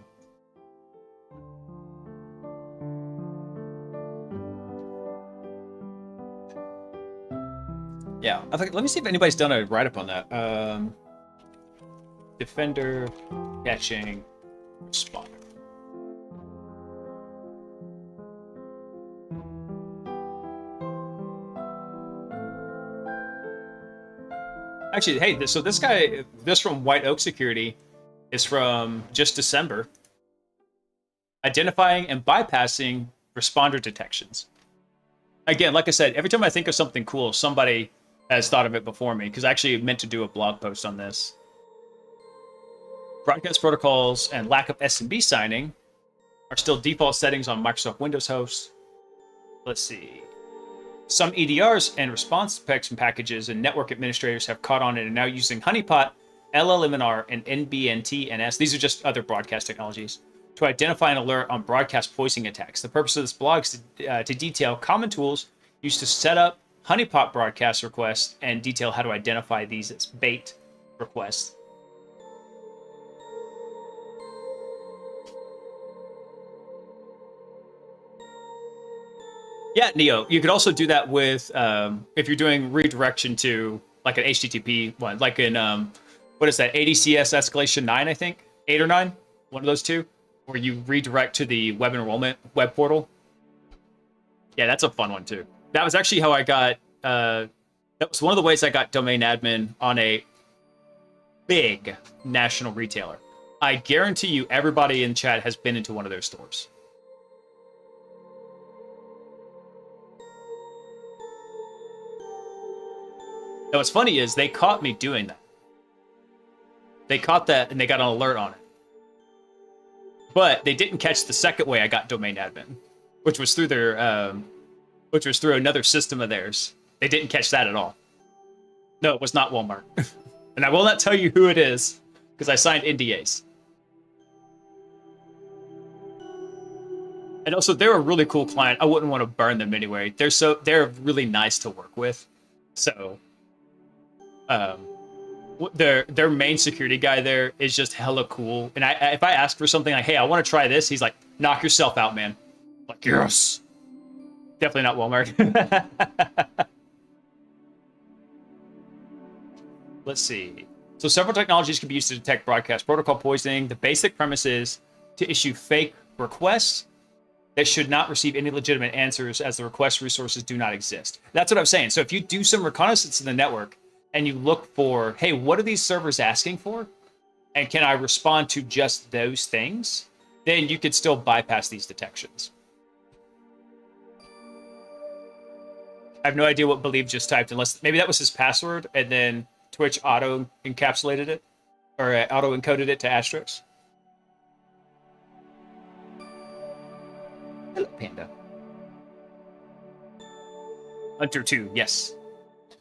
Yeah, I think. Let me see if anybody's done a write-up on that. Defender, catching, responder. Actually, hey, so this guy, this from White Oak Security, is from just December. Identifying and bypassing responder detections. Again, like I said, every time I think of something cool, somebody has thought of it before me, because I actually meant to do a blog post on this. Broadcast protocols and lack of SMB signing are still default settings on Microsoft Windows hosts. Let's see. Some EDRs and response protection packages and network administrators have caught on and are now using Honeypot, LLMNR, and NBNT-NS. These are just other broadcast technologies to identify and alert on broadcast poisoning attacks. The purpose of this blog is to detail common tools used to set up Honeypot broadcast requests and detail how to identify these as bait requests. Yeah, Neo. You could also do that with if you're doing redirection to like an HTTP one, like in what is that? ADCS escalation 9, I think, 8 or 9, one of those two, where you redirect to the web enrollment web portal. Yeah, that's a fun one too. That was actually how I got. That was one of the ways I got domain admin on a big national retailer. I guarantee you, everybody in chat has been into one of their stores. Now, what's funny is they caught me doing that. They caught that and they got an alert on it. But they didn't catch the second way I got domain admin, which was through their, which was through another system of theirs. They didn't catch that at all. No, it was not Walmart. And I will not tell you who it is because I signed NDAs. And also, they're a really cool client. I wouldn't want to burn them anyway. They're really nice to work with. So, their main security guy there is just hella cool. And if I ask for something like, hey, I want to try this, he's like, knock yourself out, man. I'm like, yes. Definitely not Walmart. Let's see. So several technologies can be used to detect broadcast protocol poisoning. The basic premise is to issue fake requests that should not receive any legitimate answers as the request resources do not exist. That's what I'm saying. So if you do some reconnaissance in the network and you look for, hey, what are these servers asking for? And can I respond to just those things? Then you could still bypass these detections. I have no idea what Believe just typed, unless maybe that was his password and then Twitch auto encapsulated it or auto encoded it to asterisks. Hello, Panda. Hunter 2, yes.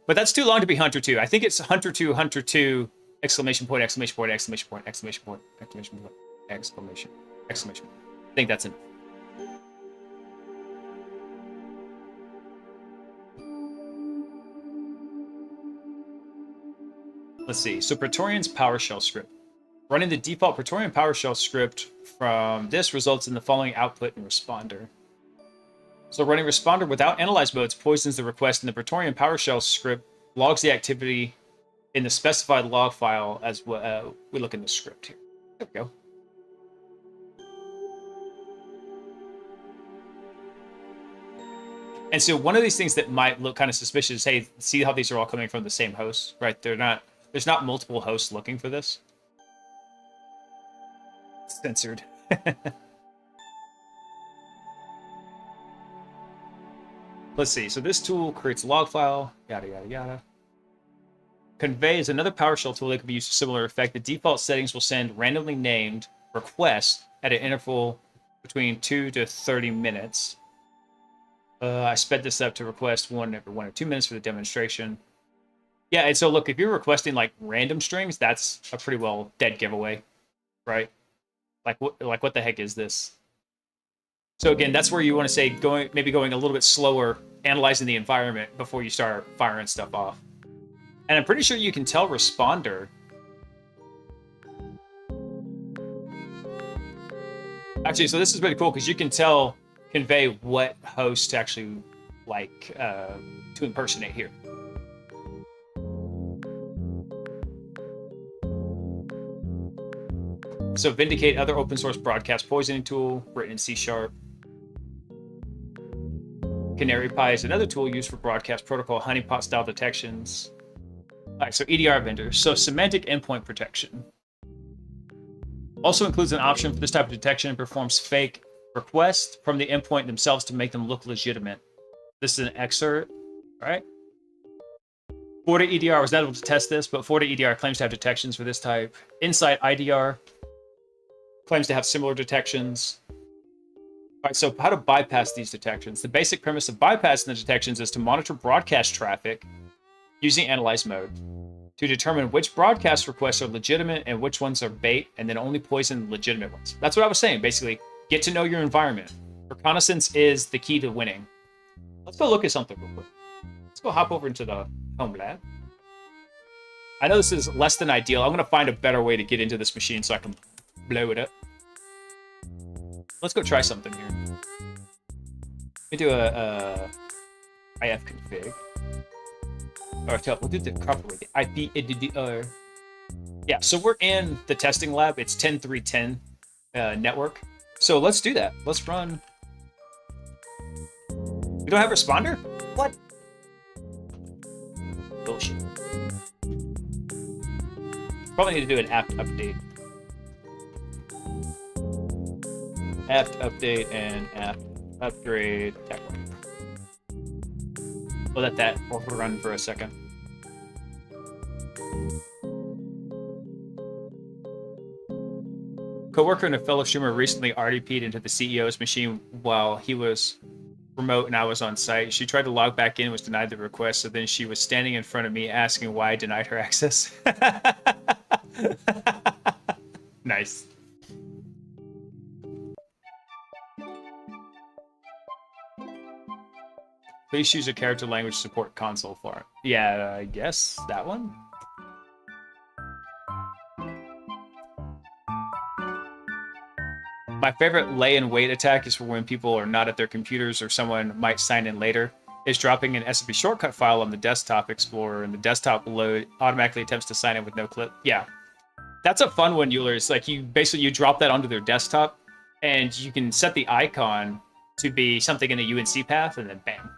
But that's too long to be Hunter 2. I think it's Hunter 2, Hunter 2, exclamation point, exclamation point, exclamation point, exclamation point, exclamation point, exclamation, exclamation point. I think that's it. Let's see. So Praetorian's PowerShell script. Running the default Praetorian PowerShell script from this results in the following output and responder. So running responder without analyze modes poisons the request, and the Praetorian PowerShell script logs the activity in the specified log file as we look in the script here. There we go. And so one of these things that might look kind of suspicious is, hey, see how these are all coming from the same host, right? There's not multiple hosts looking for this. Censored. Let's see. So this tool creates a log file, yada, yada, yada. Convey is another PowerShell tool that can be used to similar effect. The default settings will send randomly named requests at an interval between 2 to 30 minutes. I sped this up to request one every 1 or 2 minutes for the demonstration. Yeah, and so look, if you're requesting like random strings, that's a pretty well dead giveaway, right? Like what the heck is this? So again, that's where you want to say maybe going a little bit slower, analyzing the environment before you start firing stuff off. And I'm pretty sure you can tell responder. Actually, so this is pretty cool because you can tell convey what host to actually like to impersonate here. So Vindicate, other open source broadcast poisoning tool written in C#. Canary Pie is another tool used for broadcast protocol honeypot style detections. All right, so EDR vendors. So semantic endpoint protection also includes an option for this type of detection and performs fake requests from the endpoint themselves to make them look legitimate. This is an excerpt, right? Forta EDR was not able to test this, but Forta EDR claims to have detections for this type. Insight IDR claims to have similar detections. All right, so how to bypass these detections? The basic premise of bypassing the detections is to monitor broadcast traffic using analyze mode to determine which broadcast requests are legitimate and which ones are bait, and then only poison legitimate ones. That's what I was saying. Basically, get to know your environment. Reconnaissance is the key to winning. Let's go look at something real quick. Let's go hop over into the home lab. I know this is less than ideal. I'm going to find a better way to get into this machine so I can blow it up. Let's go try something here. Let me do a IF config. Or we'll do the proper way. The IP EDR. Yeah, so we're in the testing lab. It's 10.3.10 network. So let's do that. Let's run. We don't have responder? What? Bullshit. Probably need to do an apt update. Apt update and apt upgrade network. We'll let that overrun for a second. Coworker and a fellow streamer recently RDP'd into the CEO's machine while he was remote and I was on site. She tried to log back in and was denied the request, so then she was standing in front of me asking why I denied her access. Nice. Please choose a character language support console for it. Yeah, I guess that one. My favorite lay and wait attack is for when people are not at their computers or someone might sign in later. Is dropping an SMP shortcut file on the desktop explorer, and the desktop load automatically attempts to sign in with no clip. Yeah, that's a fun one, Euler. It's like you basically you drop that onto their desktop, and you can set the icon to be something in a UNC path, and then bam.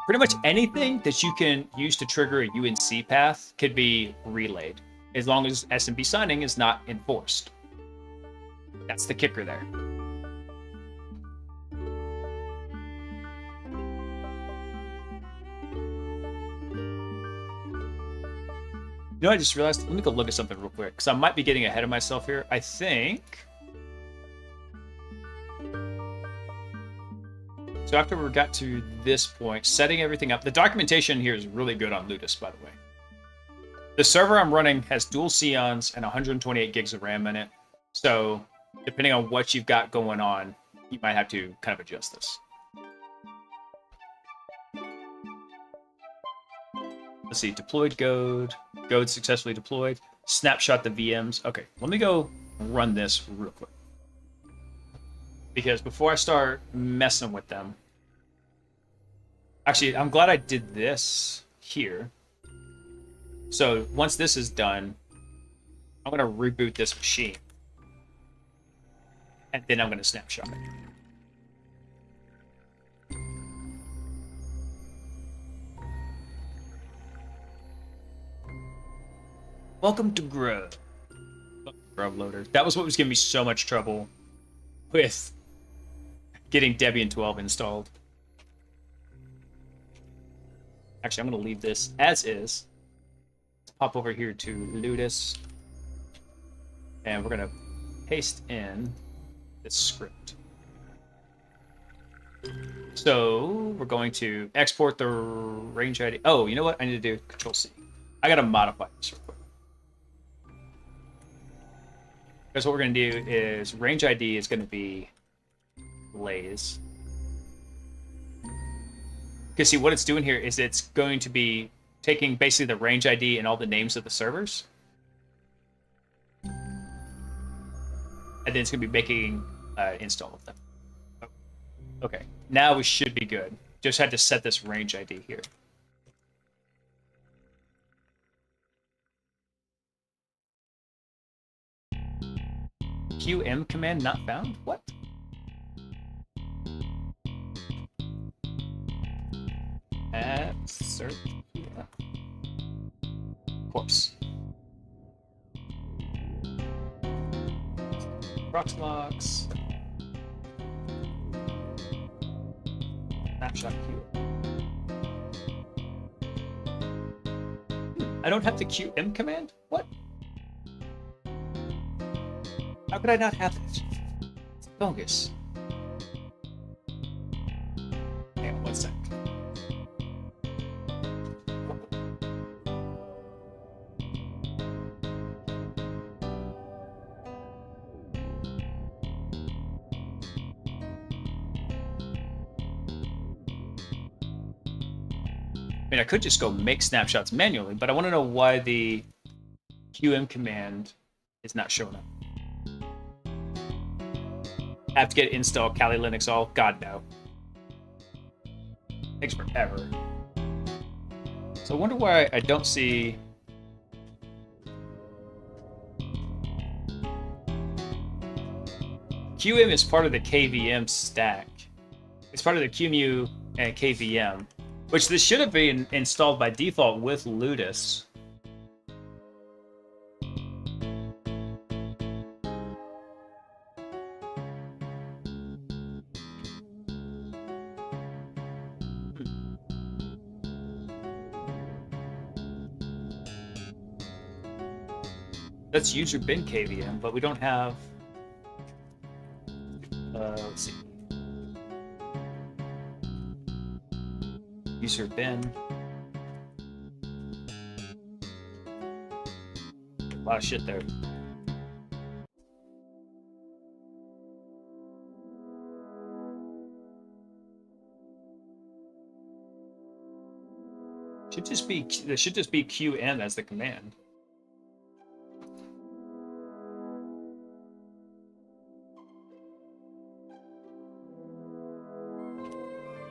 Pretty much anything that you can use to trigger a UNC path could be relayed, as long as SMP signing is not enforced. That's the kicker there. You know, I just realized, let me go look at something real quick, because I might be getting ahead of myself here. I think... So after we got to this point, setting everything up, the documentation here is really good on Ludus, by the way. The server I'm running has dual Xeons and 128 gigs of RAM in it. So depending on what you've got going on, you might have to kind of adjust this. Let's see, deployed Goad. Goad successfully deployed. Snapshot the VMs. Okay, let me go run this real quick. Because before I start messing with them... Actually, I'm glad I did this here. So once this is done, I'm going to reboot this machine. And then I'm going to snapshot it. Welcome to Grub. Grub loader. That was what was giving me so much trouble with getting Debian 12 installed. Actually, I'm going to leave this as is. Let's pop over here to Ludus. And we're going to paste in this script. So we're going to export the range ID. Oh, you know what? I need to do Control-C. I got to modify this real quick. Because what we're going to do is range ID is going to be Blaze. Because see, what it's doing here is it's going to be taking basically the range ID and all the names of the servers. And then it's going to be making an install of them. Okay, now we should be good. Just had to set this range ID here. QM command not found? What? Search. Yeah. Of course. Proxmox. Snapshot Q. I don't have the QM command? What? How could I not have it? It's bogus. Hang on, 1 sec. I mean, I could just go make snapshots manually, but I want to know why the QM command is not showing up. I have to get install Kali Linux all? God, no. Takes forever. So I wonder why I don't see... QM is part of the KVM stack. It's part of the QEMU and KVM. Which this should have been installed by default with Ludus. That's user bin KVM, but we don't have... let's see. User bin. A lot of shit there. There should just be QN as the command.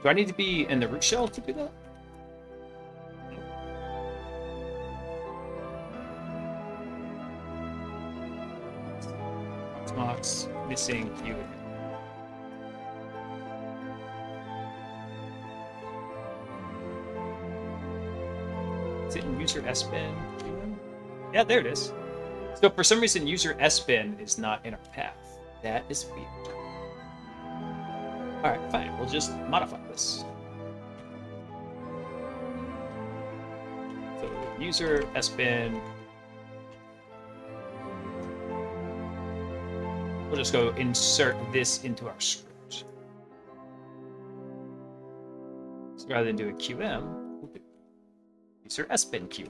Do I need to be in the root shell to do that? Box missing Q. Is it in user S bin? Yeah, there it is. So for some reason, user S bin is not in our path. That is weird. All right, fine. We'll just modify this. So user S bin. We'll just go insert this into our script. So rather than do a QM, we'll do user sbin QM.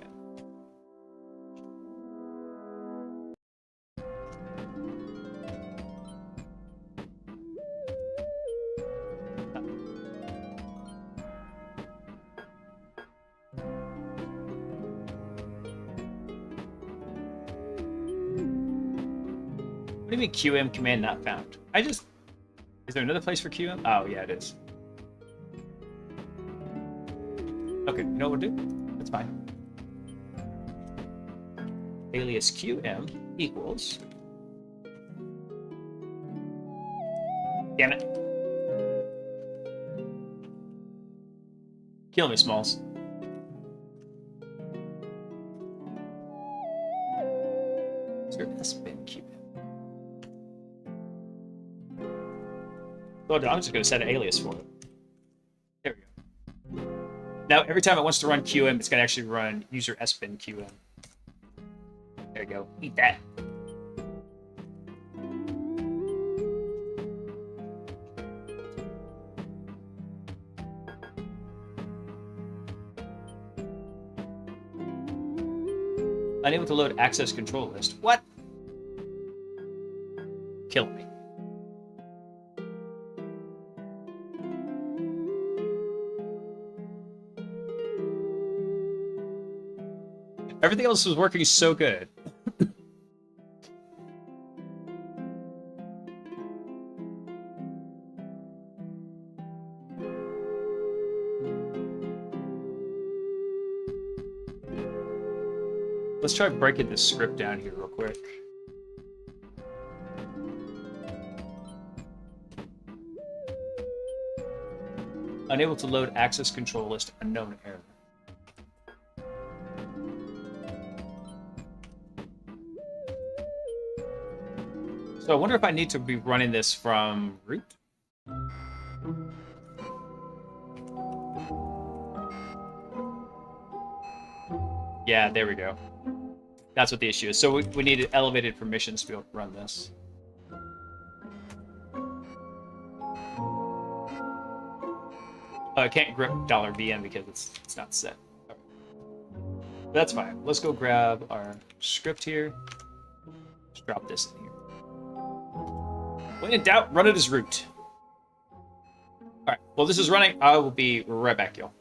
What do you mean QM command not found? Is there another place for QM? Oh, yeah, it is. Okay, you know what we'll do? That's fine. Alias QM equals. Damn it. Kill me, Smalls. Spin QM. Well, I'm just going to set an alias for it. There we go. Now, every time it wants to run QM, it's going to actually run user sbin QM. There you go. Eat that. Unable to load access control list. What? Kill me. Everything else was working so good. Let's try breaking this script down here real quick. Unable to load access control list, unknown error. So I wonder if I need to be running this from root. Yeah, there we go. That's what the issue is. So we needed elevated permissions to be able to run this. Oh, I can't grep $VM because it's not set. Right. That's fine. Let's go grab our script here. Just drop this in here. When in doubt, run it as root. Alright, well this is running. I will be right back, y'all.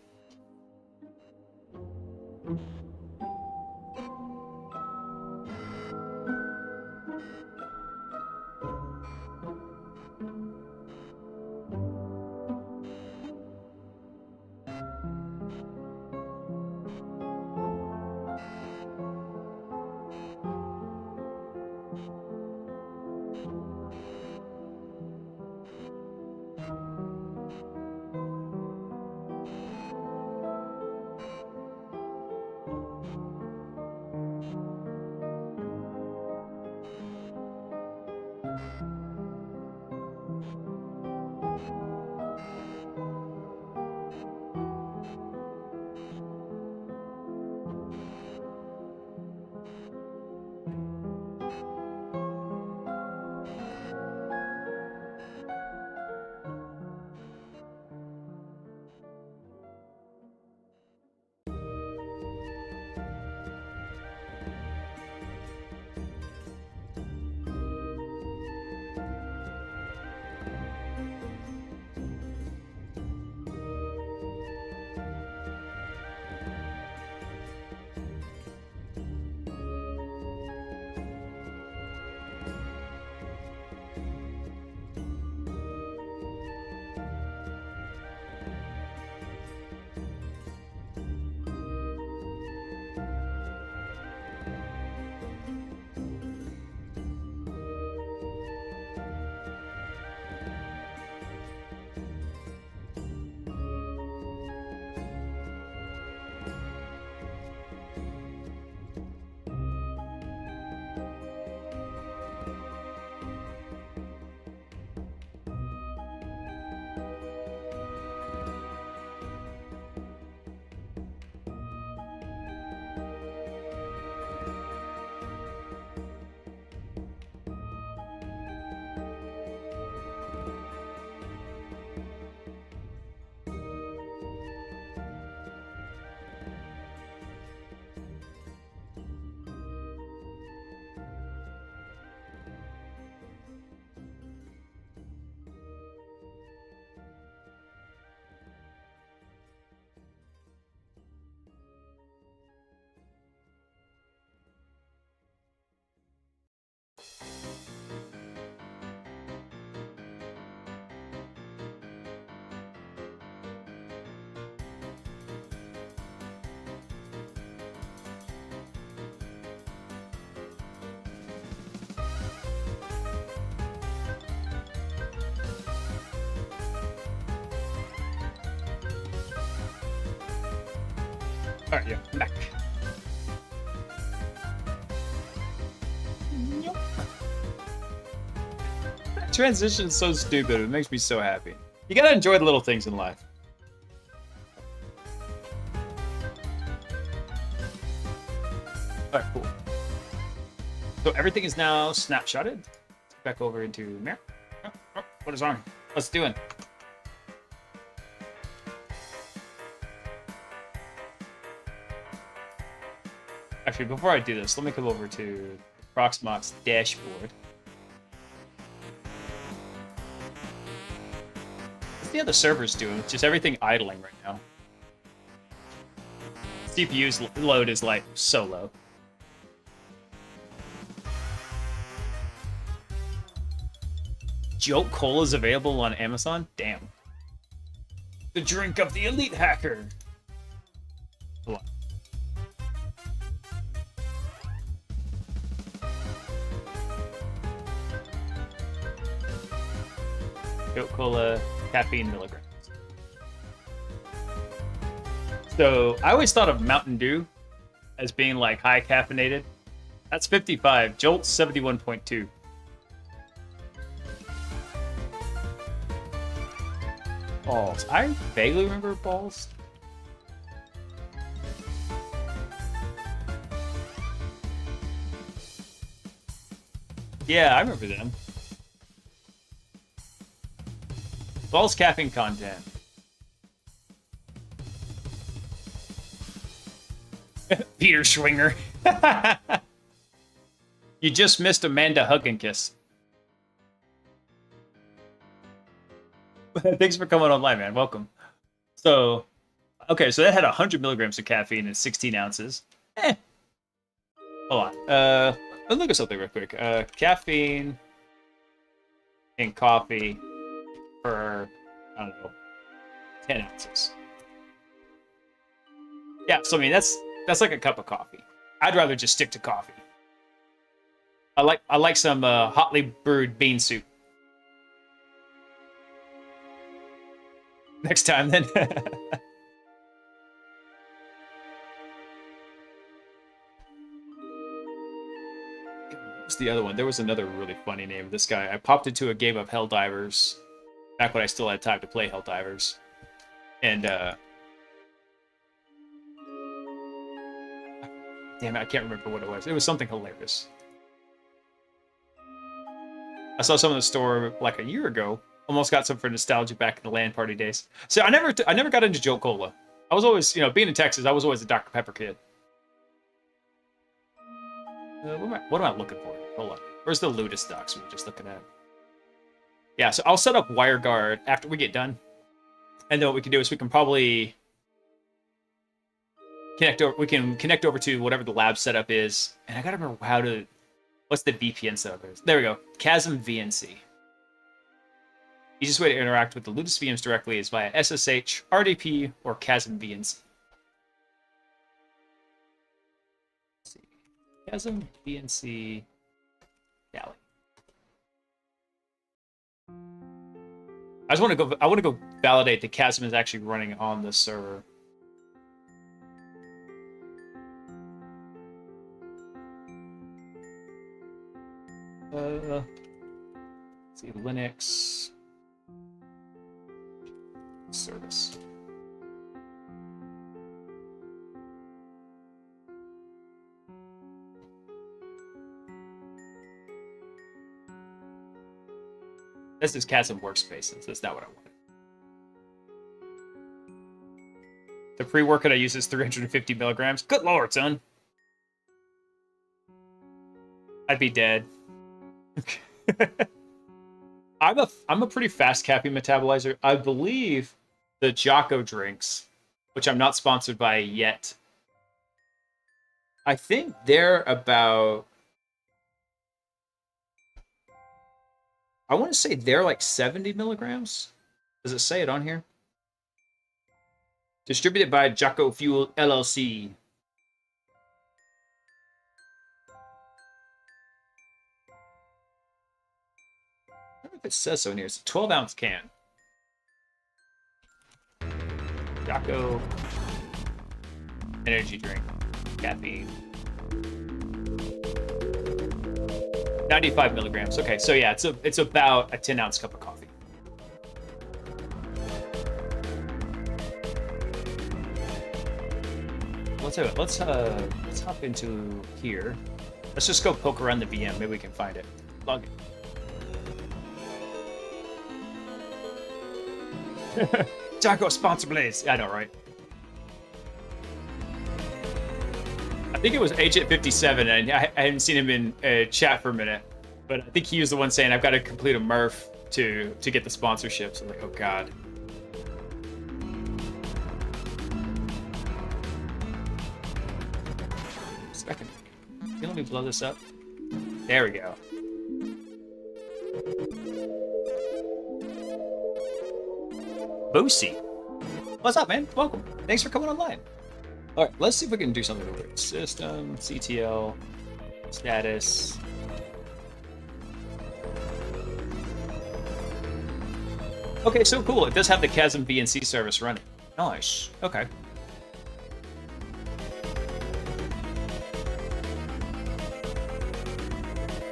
Alright, yeah, I'm back. That transition's so stupid. It makes me so happy. You gotta enjoy the little things in life. Alright, cool. So everything is now snapshotted. Back over into mirror. What is on? What's it doing? Actually, before I do this, let me come over to Proxmox dashboard. What's the other servers doing? Just everything idling right now. CPU's load is like so low. Jolt Cola is available on Amazon? Damn. The drink of the elite hacker. Hold on. Jolt Cola, caffeine milligrams. So I always thought of Mountain Dew as being like high caffeinated. That's 55. Jolt's 71.2. Balls. I vaguely remember balls. Yeah, I remember them. Balls caffeine content. Peter Schwinger. You just missed Amanda Hug and Kiss. Thanks for coming online, man. Welcome. So, okay, so that had 100 milligrams of caffeine and 16 ounces. Hold on. Let's look at something real quick. Caffeine in coffee for, I don't know, 10 ounces. Yeah, so I mean, that's like a cup of coffee. I'd rather just stick to coffee. I like some hotly brewed bean soup. Next time, then. What's the other one? There was another really funny name of this guy. I popped into a game of Helldivers back when I still had time to play Helldivers. And, damn it, I can't remember what it was. It was something hilarious. I saw some in the store like a year ago. Almost got some for nostalgia back in the LAN party days. So I never got into Jolt Cola. I was always, being in Texas, I was always a Dr. Pepper kid. What am I looking for? Hold on. Where's the Ludus docs we were just looking at? Yeah, so I'll set up WireGuard after we get done. And then what we can do is we can probably connect over to whatever the lab setup is. And I gotta remember what's the VPN setup is. There we go. Chasm VNC. Easiest way to interact with the Ludus VMs directly is via SSH, RDP, or Chasm VNC. Let's see. Chasm VNC Dally. I want to go validate that Chasm is actually running on the server. Let's see, Linux service. This is Chasm Workspaces. That's not what I wanted. The pre-workout I use is 350 milligrams. Good lord, son. I'd be dead. I'm a pretty fast caffeine metabolizer. I believe the Jocko drinks, which I'm not sponsored by yet, I think they're about, I want to say they're like 70 milligrams. Does it say it on here? Distributed by Jocko Fuel LLC. I don't know if it says so in here. It's a 12-ounce can. Jocko Energy drink. Caffeine. 95 milligrams. Okay, so yeah, it's about a 10-ounce cup of coffee. Let's do it. Let's hop into here. Let's just go poke around the VM. Maybe we can find it. Log it. Taco sponsor blaze. I know, right? I think it was Agent 57, and I hadn't seen him in chat for a minute, but I think he was the one saying I've got to complete a Murph to get the sponsorships. I'm like, oh god. Second. Let me blow this up. There we go. Boosie. What's up, man? Welcome. Thanks for coming online. All right, let's see if we can do something over it. System, CTL, status. Okay, so cool. It does have the Chasm VNC service running. Nice. Okay.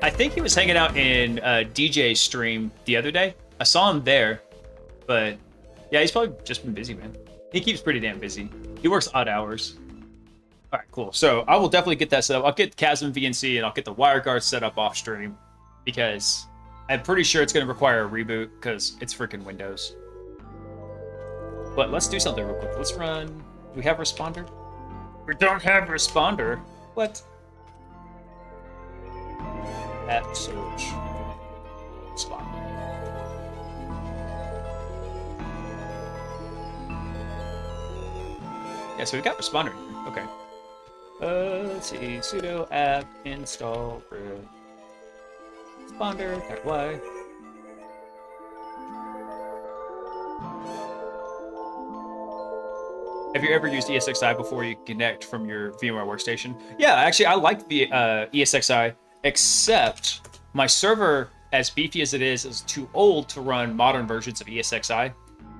I think he was hanging out in DJ's stream the other day. I saw him there, but yeah, he's probably just been busy, man. He keeps pretty damn busy. He works odd hours. All right, cool. So I will definitely get that set up. I'll get Chasm VNC and I'll get the WireGuard set up off stream because I'm pretty sure it's going to require a reboot because it's freaking Windows. But let's do something real quick. Let's run. Do we have Responder? We don't have Responder. What? App search. Spot. Yeah, so we got Responder. Okay. Let's see. Sudo app install root. Responder. Type Y. Have you ever used ESXi before you connect from your VMware workstation? Yeah, actually, I like the ESXi, except my server, as beefy as it is too old to run modern versions of ESXi.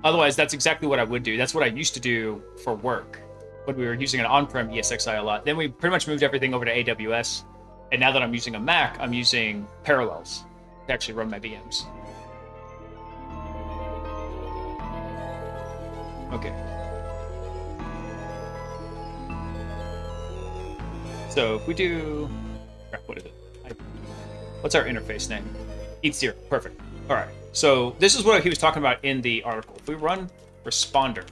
Otherwise, that's exactly what I would do. That's what I used to do for work when we were using an on-prem ESXi a lot. Then we pretty much moved everything over to AWS. And now that I'm using a Mac, I'm using Parallels to actually run my VMs. Okay. So if we do, what is it? What's our interface name? Eats0. Perfect. All right. So this is what he was talking about in the article. If we run Responder,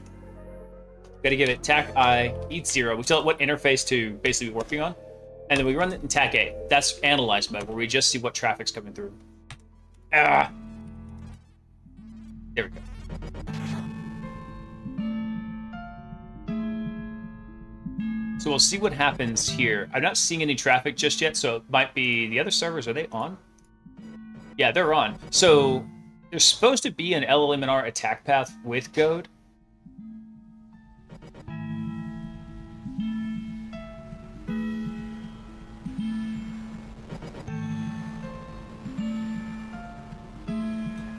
got to give it TAC I Eats0. We tell it what interface to basically be working on, and then we run it in TAC A. That's analyze mode, where we just see what traffic's coming through. There we go. So we'll see what happens here. I'm not seeing any traffic just yet, so it might be the other servers. Are they on? Yeah, they're on. So there's supposed to be an LLMNR attack path with Goad.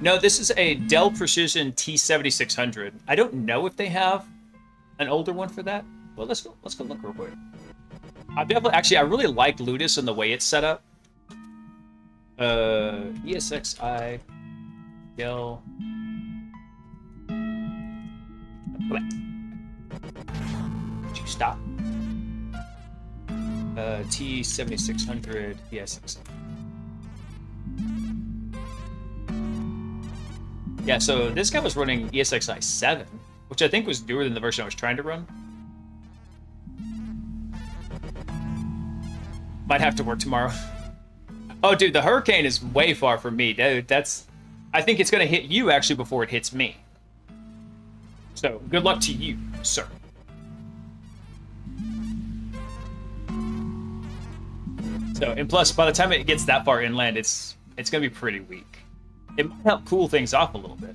No, this is a Dell Precision T7600. I don't know if they have an older one for that. Well, let's go look real quick. I really like Ludus and the way it's set up. ESXi Dell. Would you stop? T7600 ESXi. Yeah, so this guy was running ESXi 7, which I think was newer than the version I was trying to run. Might have to work tomorrow. Oh, dude, the hurricane is way far from me, dude. I think it's going to hit you, actually, before it hits me. So, good luck to you, sir. So, and plus, by the time it gets that far inland, it's going to be pretty weak. It might help cool things off a little bit.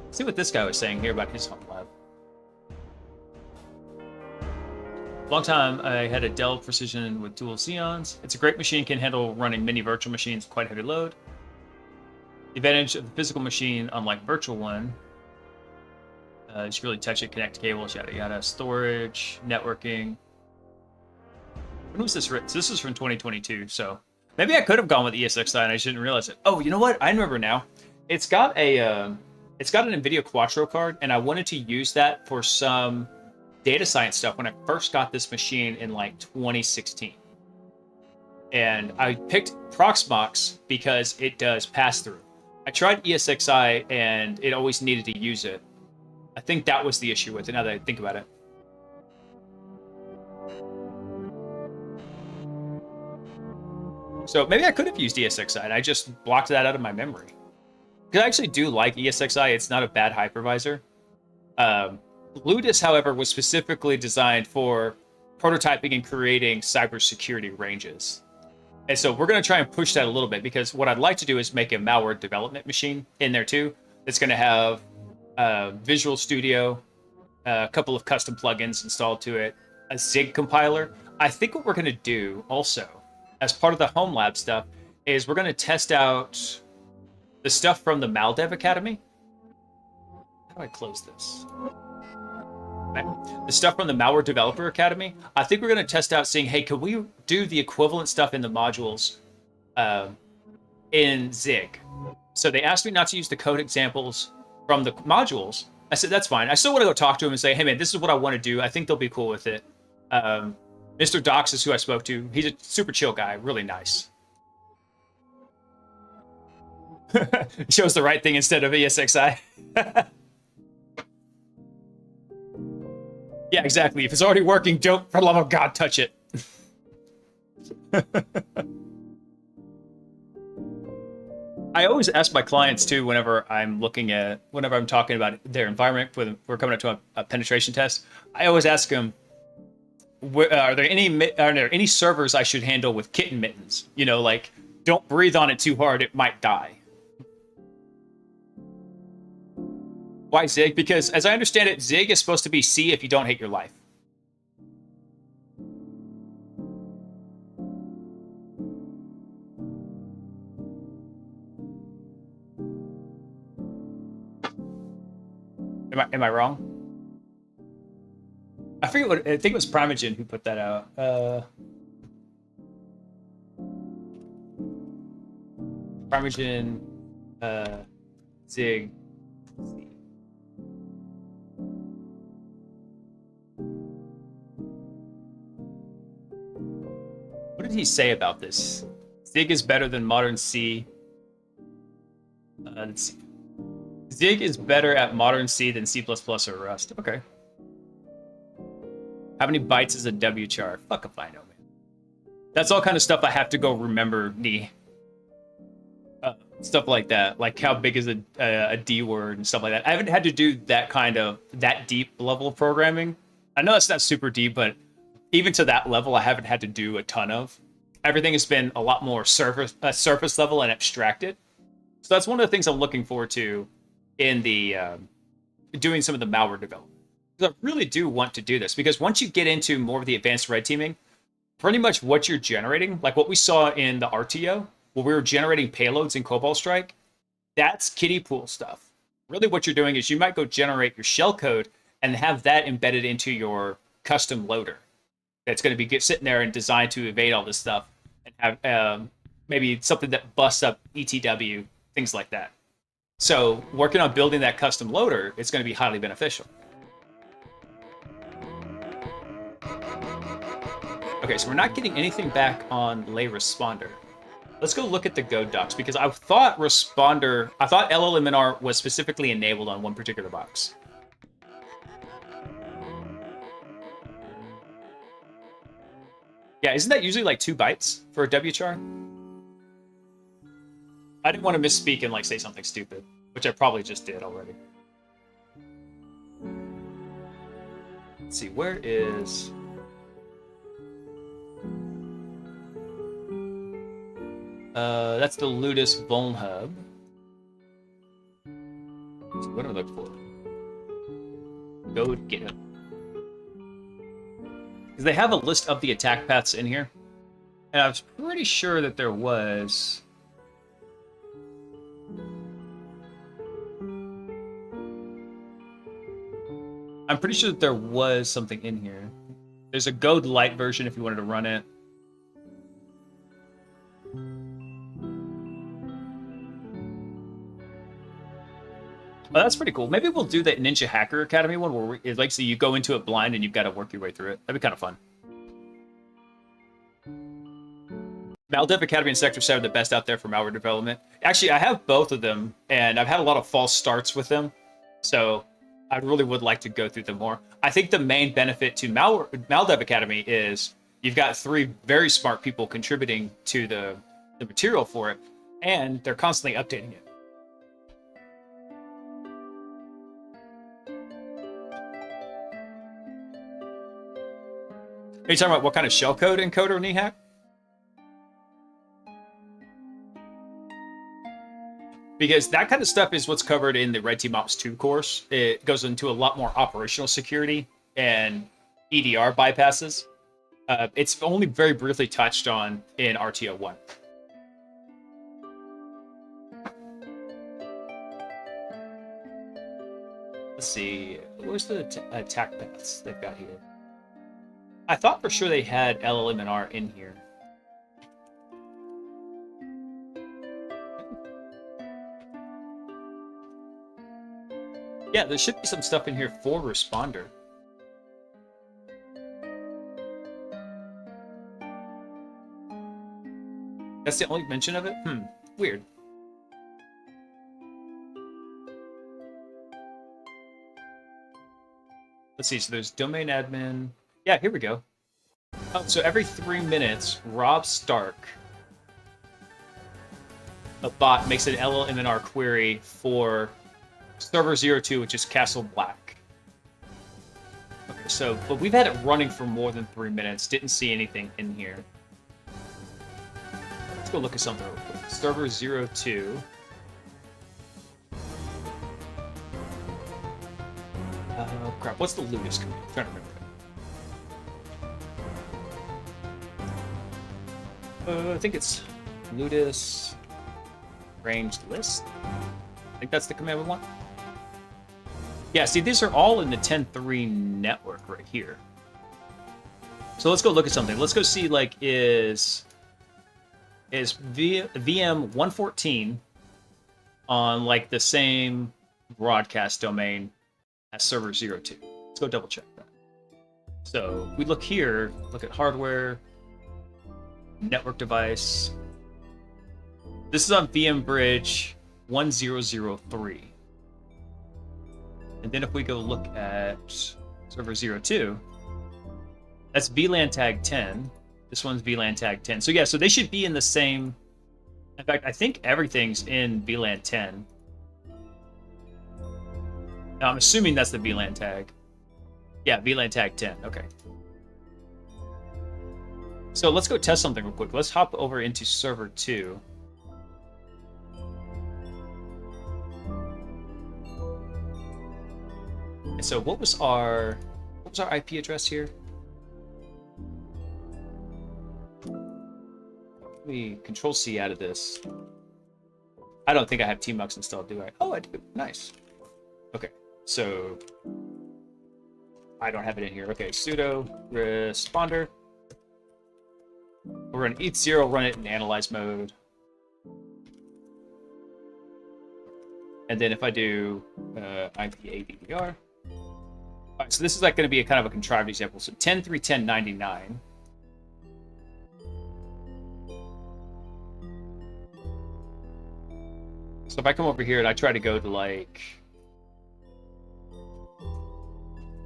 See what this guy was saying here about his home lab. Long time I had a Dell Precision with dual Xeons. It's a great machine, can handle running many virtual machines, quite heavy load. The advantage of the physical machine, unlike virtual one, you should really touch it, connect cables, yada yada. Storage, networking. When was this written? So this is from 2022, so maybe I could have gone with ESXi and I just didn't realize it. Oh, you know what? I remember now. It's got an NVIDIA Quattro card, and I wanted to use that for some data science stuff when I first got this machine in like 2016. And I picked Proxmox because it does pass-through. I tried ESXi and it always needed to use it. I think that was the issue with it, now that I think about it. So maybe I could have used ESXi, and I just blocked that out of my memory. Because I actually do like ESXi. It's not a bad hypervisor. Ludus, however, was specifically designed for prototyping and creating cybersecurity ranges. And so we're going to try and push that a little bit, because what I'd like to do is make a malware development machine in there too. That's going to have Visual Studio, a couple of custom plugins installed to it, a Zig compiler. I think what we're going to do also, as part of the Home Lab stuff, is we're going to test out the stuff from the MalDev Academy. How do I close this? The stuff from the Malware Developer Academy. I think we're going to test out seeing, hey, could we do the equivalent stuff in the modules in Zig? So they asked me not to use the code examples from the modules. I said, that's fine. I still want to go talk to him and say, hey, man, this is what I want to do. I think they'll be cool with it. Mr. Dox is who I spoke to. He's a super chill guy, really nice. Shows the right thing instead of ESXi. Yeah, exactly. If it's already working, don't, for the love of God, touch it. I always ask my clients too, whenever I'm talking about their environment, when we're coming up to a penetration test, I always ask them, are there any servers I should handle with kitten mittens? You know, like, don't breathe on it too hard, it might die. Why Zig? Because as I understand it, Zig is supposed to be C if you don't hate your life. Am I wrong? I think it was Primogen who put that out. Primogen, Zig. What did he say about this? Zig is better than modern C. Let's see. Zig is better at modern C than C++ or Rust. Okay. How many bytes is a wchar? Fuck if I know, man. That's all kind of stuff I have to go remember, stuff like that. Like how big is a D word and stuff like that. I haven't had to do that deep level of programming. I know it's not super deep, but even to that level, I haven't had to do a ton of. Everything has been a lot more surface level and abstracted. So that's one of the things I'm looking forward to in the doing some of the malware development. Because I really do want to do this, because once you get into more of the advanced red teaming, pretty much what you're generating, like what we saw in the RTO, where we were generating payloads in Cobalt Strike, that's kiddie pool stuff. Really what you're doing is you might go generate your shell code and have that embedded into your custom loader. That's going to be sitting there and designed to evade all this stuff and have maybe something that busts up ETW, things like that. So working on building that custom loader, it's going to be highly beneficial. Okay, so we're not getting anything back on lay responder. Let's go look at the Go docs, because I thought LLMNR was specifically enabled on one particular box. Yeah, isn't that usually like 2 bytes for a wchar? I didn't want to misspeak and like say something stupid, which I probably just did already. Let's see, where is... that's the Ludus Vuln Hub. So what do I look for? Go to GitHub. Because they have a list of the attack paths in here. And I was pretty sure that there was... I'm pretty sure that there was something in here. There's a Gold Light version if you wanted to run it. Oh, that's pretty cool. Maybe we'll do the Ninja Hacker Academy one where it's like, so you go into it blind and you've got to work your way through it. That'd be kind of fun. Maldev Academy and Sector 7 are the best out there for malware development. Actually, I have both of them, and I've had a lot of false starts with them. So I really would like to go through them more. I think the main benefit to Maldev Academy is you've got 3 very smart people contributing to the material for it, and they're constantly updating it. Are you talking about what kind of shellcode encoder in EHAC? Because that kind of stuff is what's covered in the Red Team Ops 2 course. It goes into a lot more operational security and EDR bypasses. It's only very briefly touched on in RTO 1. Let's see. Where's the attack paths they've got here? I thought for sure they had LLM&R in here. Yeah, there should be some stuff in here for Responder. That's the only mention of it? Weird. Let's see, so there's domain admin. Yeah, here we go. Oh, so every 3 minutes, Rob Stark, a bot, makes an LLM&R query for server 02, which is Castle Black. Okay, so, but we've had it running for more than 3 minutes. Didn't see anything in here. Let's go look at something real quick. Server 02. Oh, crap. What's the Ludus command? I'm trying to remember. I think it's Ludus ranged list. I think that's the command we want. Yeah, see, these are all in the 10.3 network right here. So let's go look at something. Let's go see, like, is VM 114 on, like, the same broadcast domain as server 02. Let's go double check that. So we look here, look at hardware, network device. This is on VM bridge 1003. And then if we go look at server 02, that's VLAN tag 10. This one's VLAN tag 10. So yeah, so they should be in the same. In fact, I think everything's in VLAN 10. Now, I'm assuming that's the VLAN tag. Yeah, VLAN tag 10. Okay. So let's go test something real quick. Let's hop over into server 2. And so what was our IP address here? Let me Control C out of this. I don't think I have tmux installed, do I? Oh, I do. Nice. Okay, so I don't have it in here. Okay, sudo responder. We're going to ETH0, run it in analyze mode. And then if I do IP-ADDR. All right, so this is like going to be a kind of a contrived example. So 10.3.10.99. So if I come over here and I try to go to like,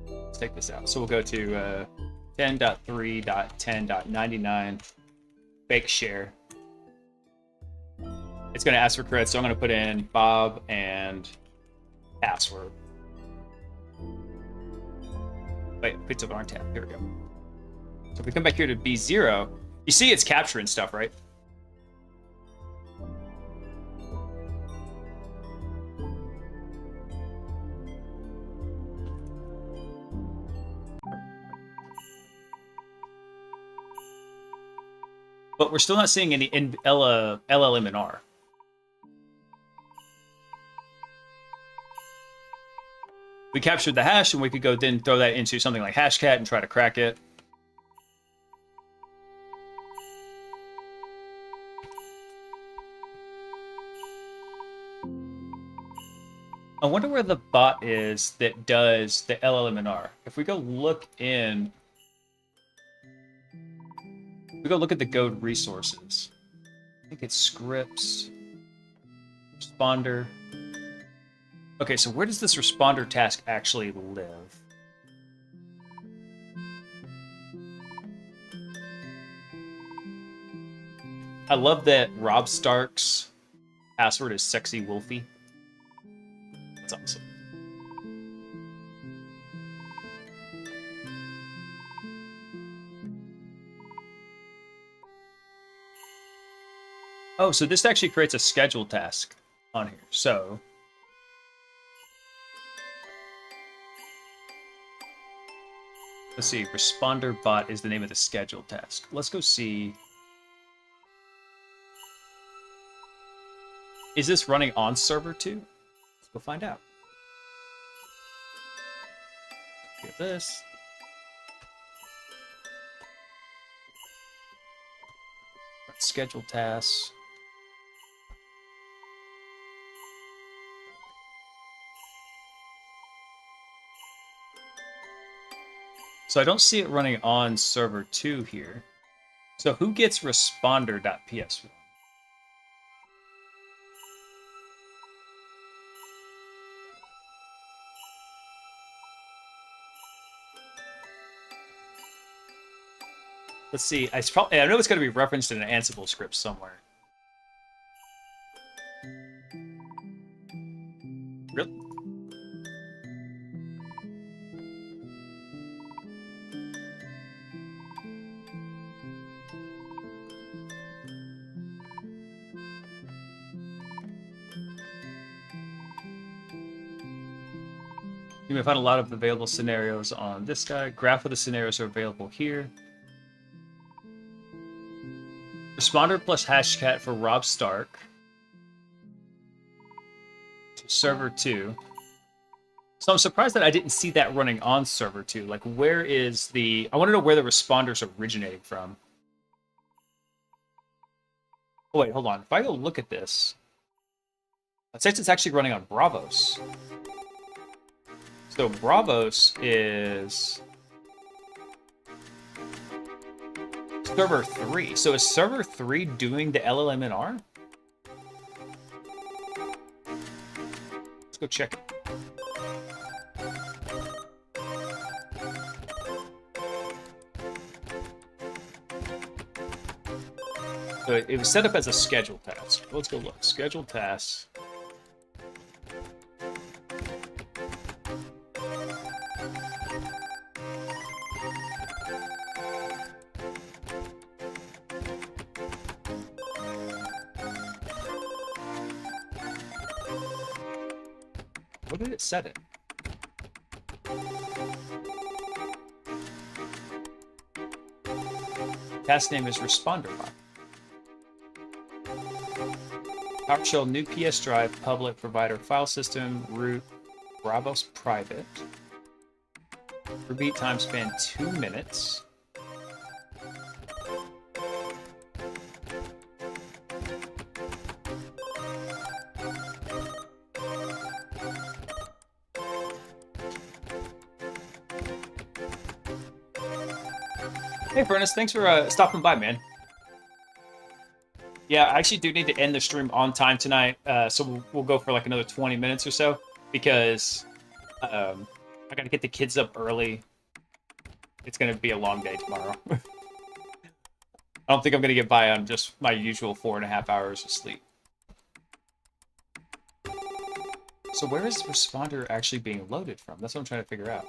let's take this out. So we'll go to 10.3.10.99 fake share. It's going to ask for credits, so I'm going to put in Bob and password. Wait, bits of aren't tab. Here we go. So if we come back here to B0, you see it's capturing stuff, right? But we're still not seeing any we captured the hash, and we could go then throw that into something like Hashcat and try to crack it. I wonder where the bot is that does the LLMNR. If we go look in, we go look at the Goad resources. I think it's scripts, responder. Okay, so where does this responder task actually live? I love that Rob Stark's password is Sexy Wolfie. That's awesome. Oh, so this actually creates a schedule task on here. So let's see. Responder bot is the name of the schedule task. Let's go see. Is this running on server 2? Let's go find out. Get this. Schedule tasks. So I don't see it running on server 2 here. So who gets responder.ps? Let's see. I know it's going to be referenced in an Ansible script somewhere. Really? You may find a lot of available scenarios on this guy. Graph of the scenarios are available here. Responder plus Hashcat for Rob Stark. To server 2. So I'm surprised that I didn't see that running on server 2. Like, where is the... I want to know where the responder's originating from. Oh, wait, hold on. If I go look at this... It says it's actually running on Bravos. So Bravos is... server 3. So is server 3 doing the LLMNR? Let's go check it. So it was set up as a schedule task. Let's go look. Schedule tasks. What did it set it? Task name is responder bot. PowerShell new PS drive public provider file system root Bravos private. Repeat time span 2 minutes. Hey, Furnace, thanks for stopping by, man. Yeah, I actually do need to end the stream on time tonight, so we'll go for like another 20 minutes or so, because I gotta get the kids up early. It's gonna be a long day tomorrow. I don't think I'm gonna get by on just my usual 4.5 hours of sleep. So where is responder actually being loaded from? That's what I'm trying to figure out.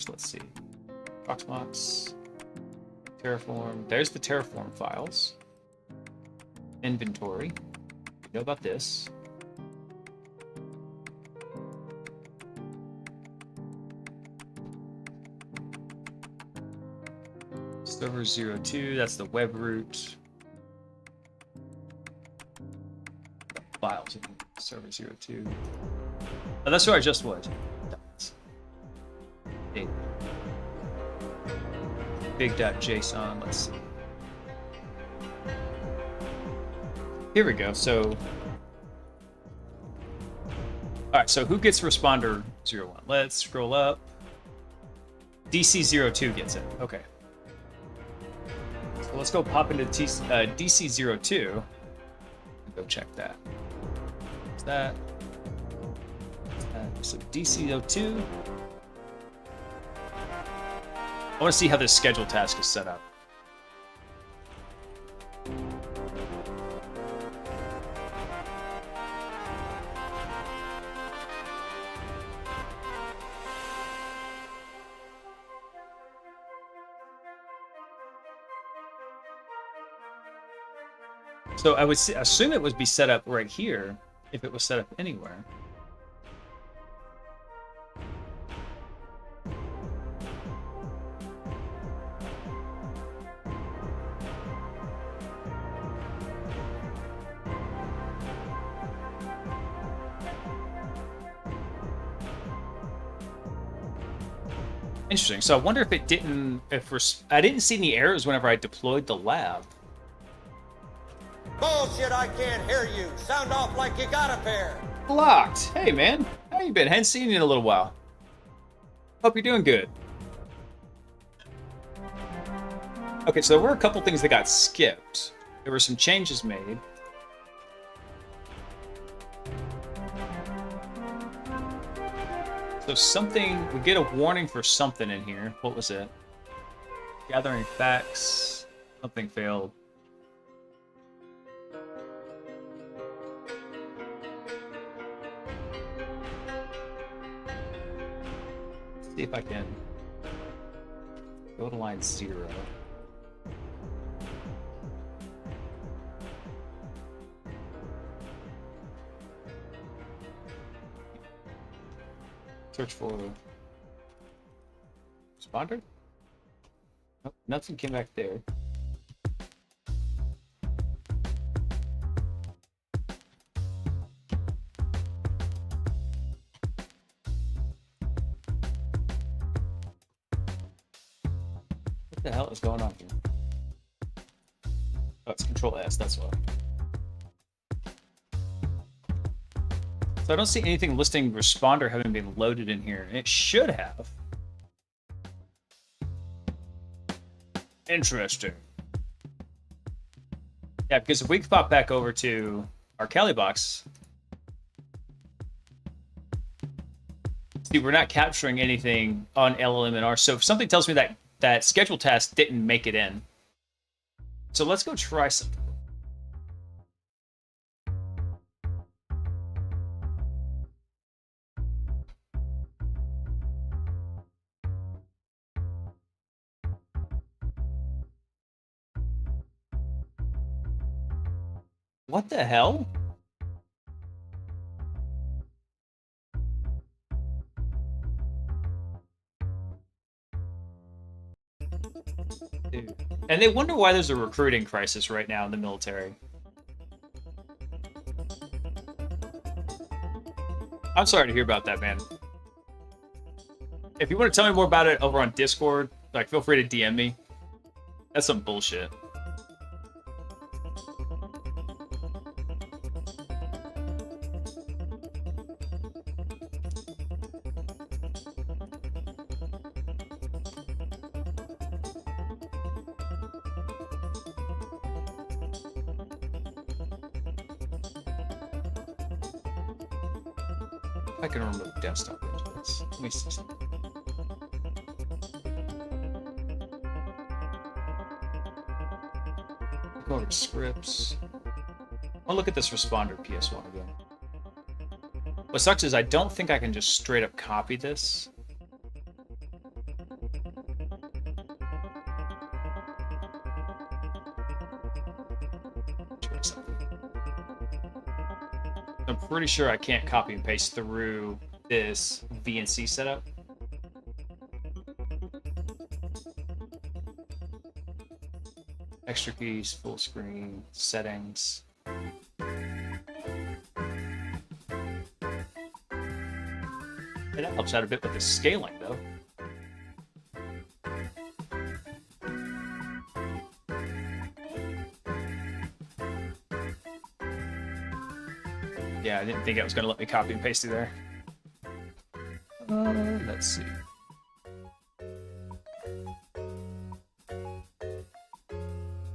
Let's see. Proxmox, Terraform. There's the Terraform files. Inventory. You know about this. Server 02, that's the web root. Files in server 02. Oh, that's where I just was. Big. Big.json, let's see. Here we go, so... Alright, so who gets responder 01? Let's scroll up. DC02 gets it, okay. So let's go pop into DC02 and go check that. What's that? So DC02. I want to see how this schedule task is set up. So I would assume it would be set up right here if it was set up anywhere. Interesting. So I wonder if it didn't, I didn't see any errors whenever I deployed the lab. Bullshit, I can't hear you. Sound off like you got a pair. Locked. Hey, man. How you been? Hadn't seen you in a little while. Hope you're doing good. Okay, so there were a couple things that got skipped. There were some changes made. So something, we get a warning for something in here. What was it? Gathering facts. Something failed. Let's see if I can go to line 0. Search for responder. Nope, nothing came back there. What the hell is going on here? Oh, it's Control S, that's why. So I don't see anything listing responder having been loaded in here. It should have. Interesting. Yeah, because if we pop back over to our Kali box, see, we're not capturing anything on LLM&R. So if something tells me that that schedule task didn't make it in. So let's go try something. What the hell? Dude. And they wonder why there's a recruiting crisis right now in the military. I'm sorry to hear about that, man. If you want to tell me more about it over on Discord, like, feel free to DM me. That's some bullshit. I can remove desktop images. Let me see something. Go over to scripts. I'll look at this responder PS1 again. What sucks is I don't think I can just straight up copy this. I'm pretty sure I can't copy and paste through this VNC setup. Extra keys, full screen, settings. And that helps out a bit with the scaling, though. Yeah, I didn't think it was going to let me copy and paste through there. Let's see.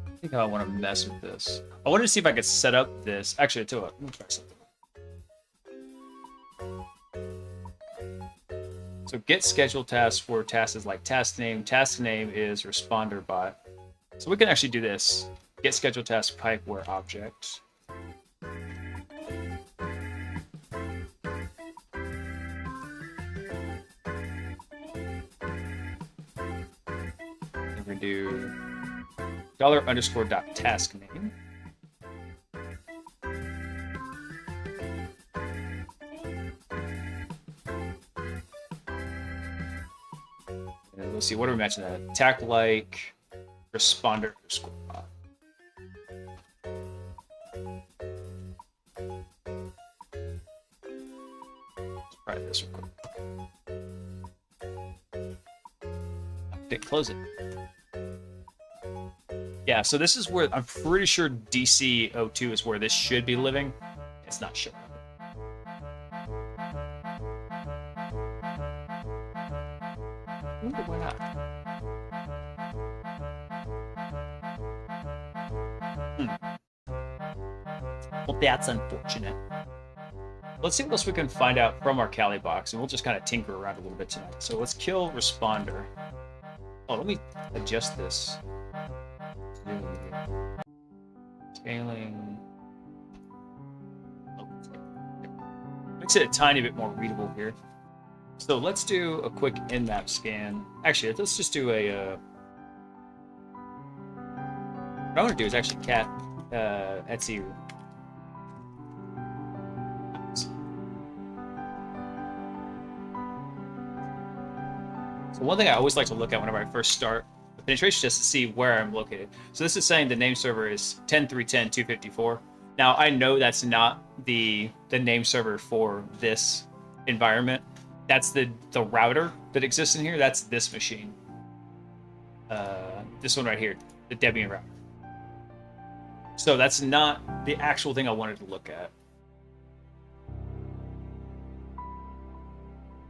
I think I want to mess with this. I wanted to see if I could set up this. Actually, I tell you what, let me try something. So get schedule tasks for tasks is like task name. Task name is responder bot. So we can actually do this. Get schedule task pipe where object. We're gonna do $_dot task name. And let's see, what do we matching that? Attack like responder underscore bot. Let's try this real quick. Okay, close it. Yeah, so this is where I'm pretty sure DC02 is where this should be living. It's not showing. Why not? Well, that's unfortunate. Let's see what else we can find out from our Kali box, and we'll just kind of tinker around a little bit tonight. So let's kill responder. Oh, let me adjust this. Scaling. Oh, makes it a tiny bit more readable here. So let's do a quick in-map scan. Actually, let's just do a. What I want to do is actually cat Etsy. So one thing I always like to look at whenever I first start the penetration just to see where I'm located. So this is saying the name server is 10.3.10.254. Now I know that's not the name server for this environment. That's the router that exists in here. That's this machine. This one right here, the Debian router. So that's not the actual thing I wanted to look at.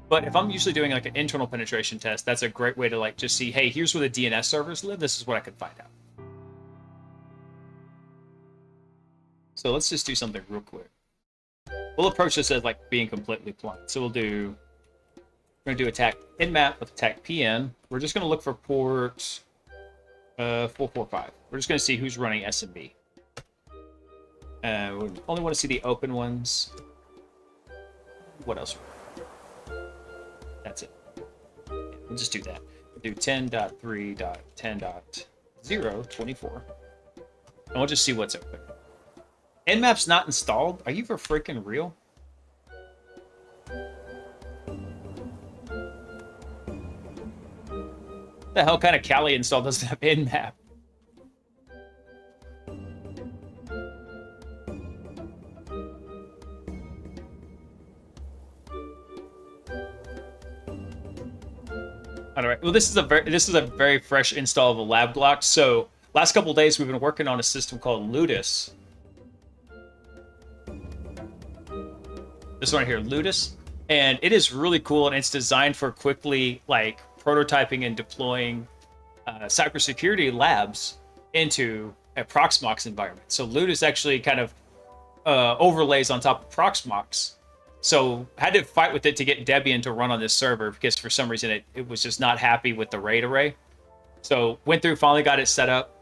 But if I'm usually doing like an internal penetration test, that's a great way to like just see, hey, here's where the DNS servers live. This is what I could find out. So let's just do something real quick. We'll approach this as like being completely blunt. So we're going to do attack nmap with attack pn. We're just going to look for port 445. We're just going to see who's running SMB. We only want to see the open ones. What else? That's it. Yeah, we'll just do that. We'll do 10.3.10.024. And we'll just see what's open. Nmap's not installed? Are you for freaking real? What the hell kind of Kali install doesn't have Nmap? All right. Well, this is a very fresh install of a lab block. So last couple of days we've been working on a system called Ludus. This one right here, Ludus, and it is really cool, and it's designed for quickly like prototyping and deploying cybersecurity labs into a Proxmox environment. So Ludus actually kind of overlays on top of Proxmox. So had to fight with it to get Debian to run on this server because for some reason it was just not happy with the RAID array. So went through, finally got it set up,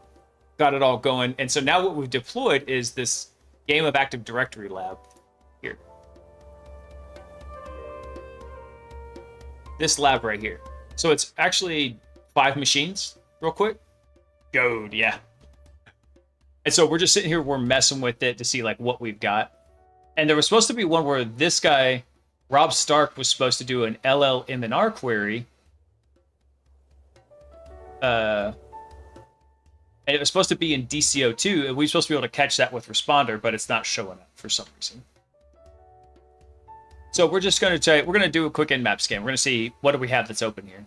got it all going. And so now what we've deployed is this Game of Active Directory lab here. This lab right here. So it's actually 5 machines real quick. Goad, yeah. And so we're just sitting here, we're messing with it to see like what we've got. And there was supposed to be one where this guy, Rob Stark, was supposed to do an LLMNR query. And And it was supposed to be in DCO2, and we were supposed to be able to catch that with Responder, but it's not showing up for some reason. So we're just going to try, we're going to do a quick Nmap scan. We're going to see what do we have that's open here.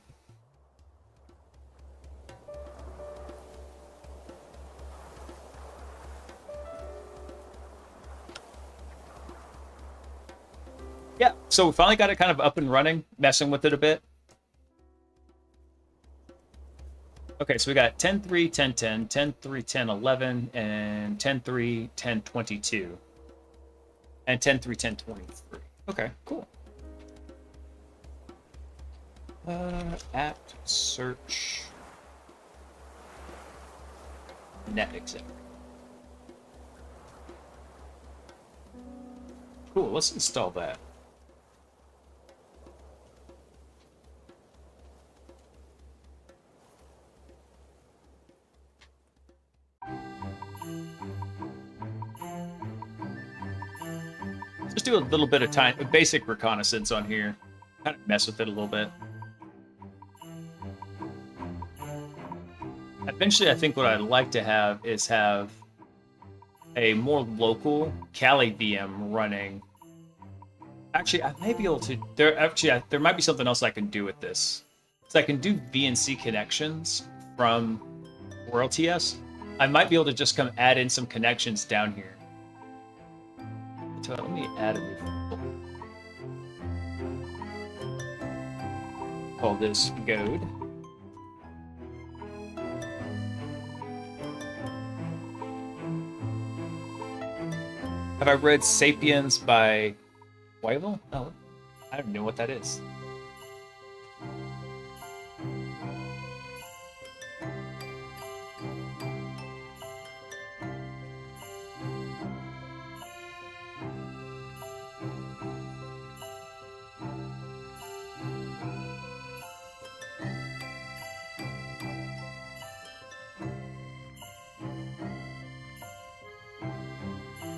Yeah, so we finally got it kind of up and running, messing with it a bit. Okay, so we got 10-3, 10-10, 10-3, 10-11, and 10-3, 10-22. And 10-3, 10-23. Okay, cool. Apt search net exec. Cool, let's install that. Just do a little bit of basic reconnaissance on here. Kind of mess with it a little bit. Eventually, I think what I'd like to have is have a more local Kali VM running. Actually, I may be able to. There might be something else I can do with this. So I can do VNC connections from RoyalTS. I might be able to just come add in some connections down here. So let me add a new file. Call this Goad. Have I read Sapiens by Weigel? Oh, I don't know what that is.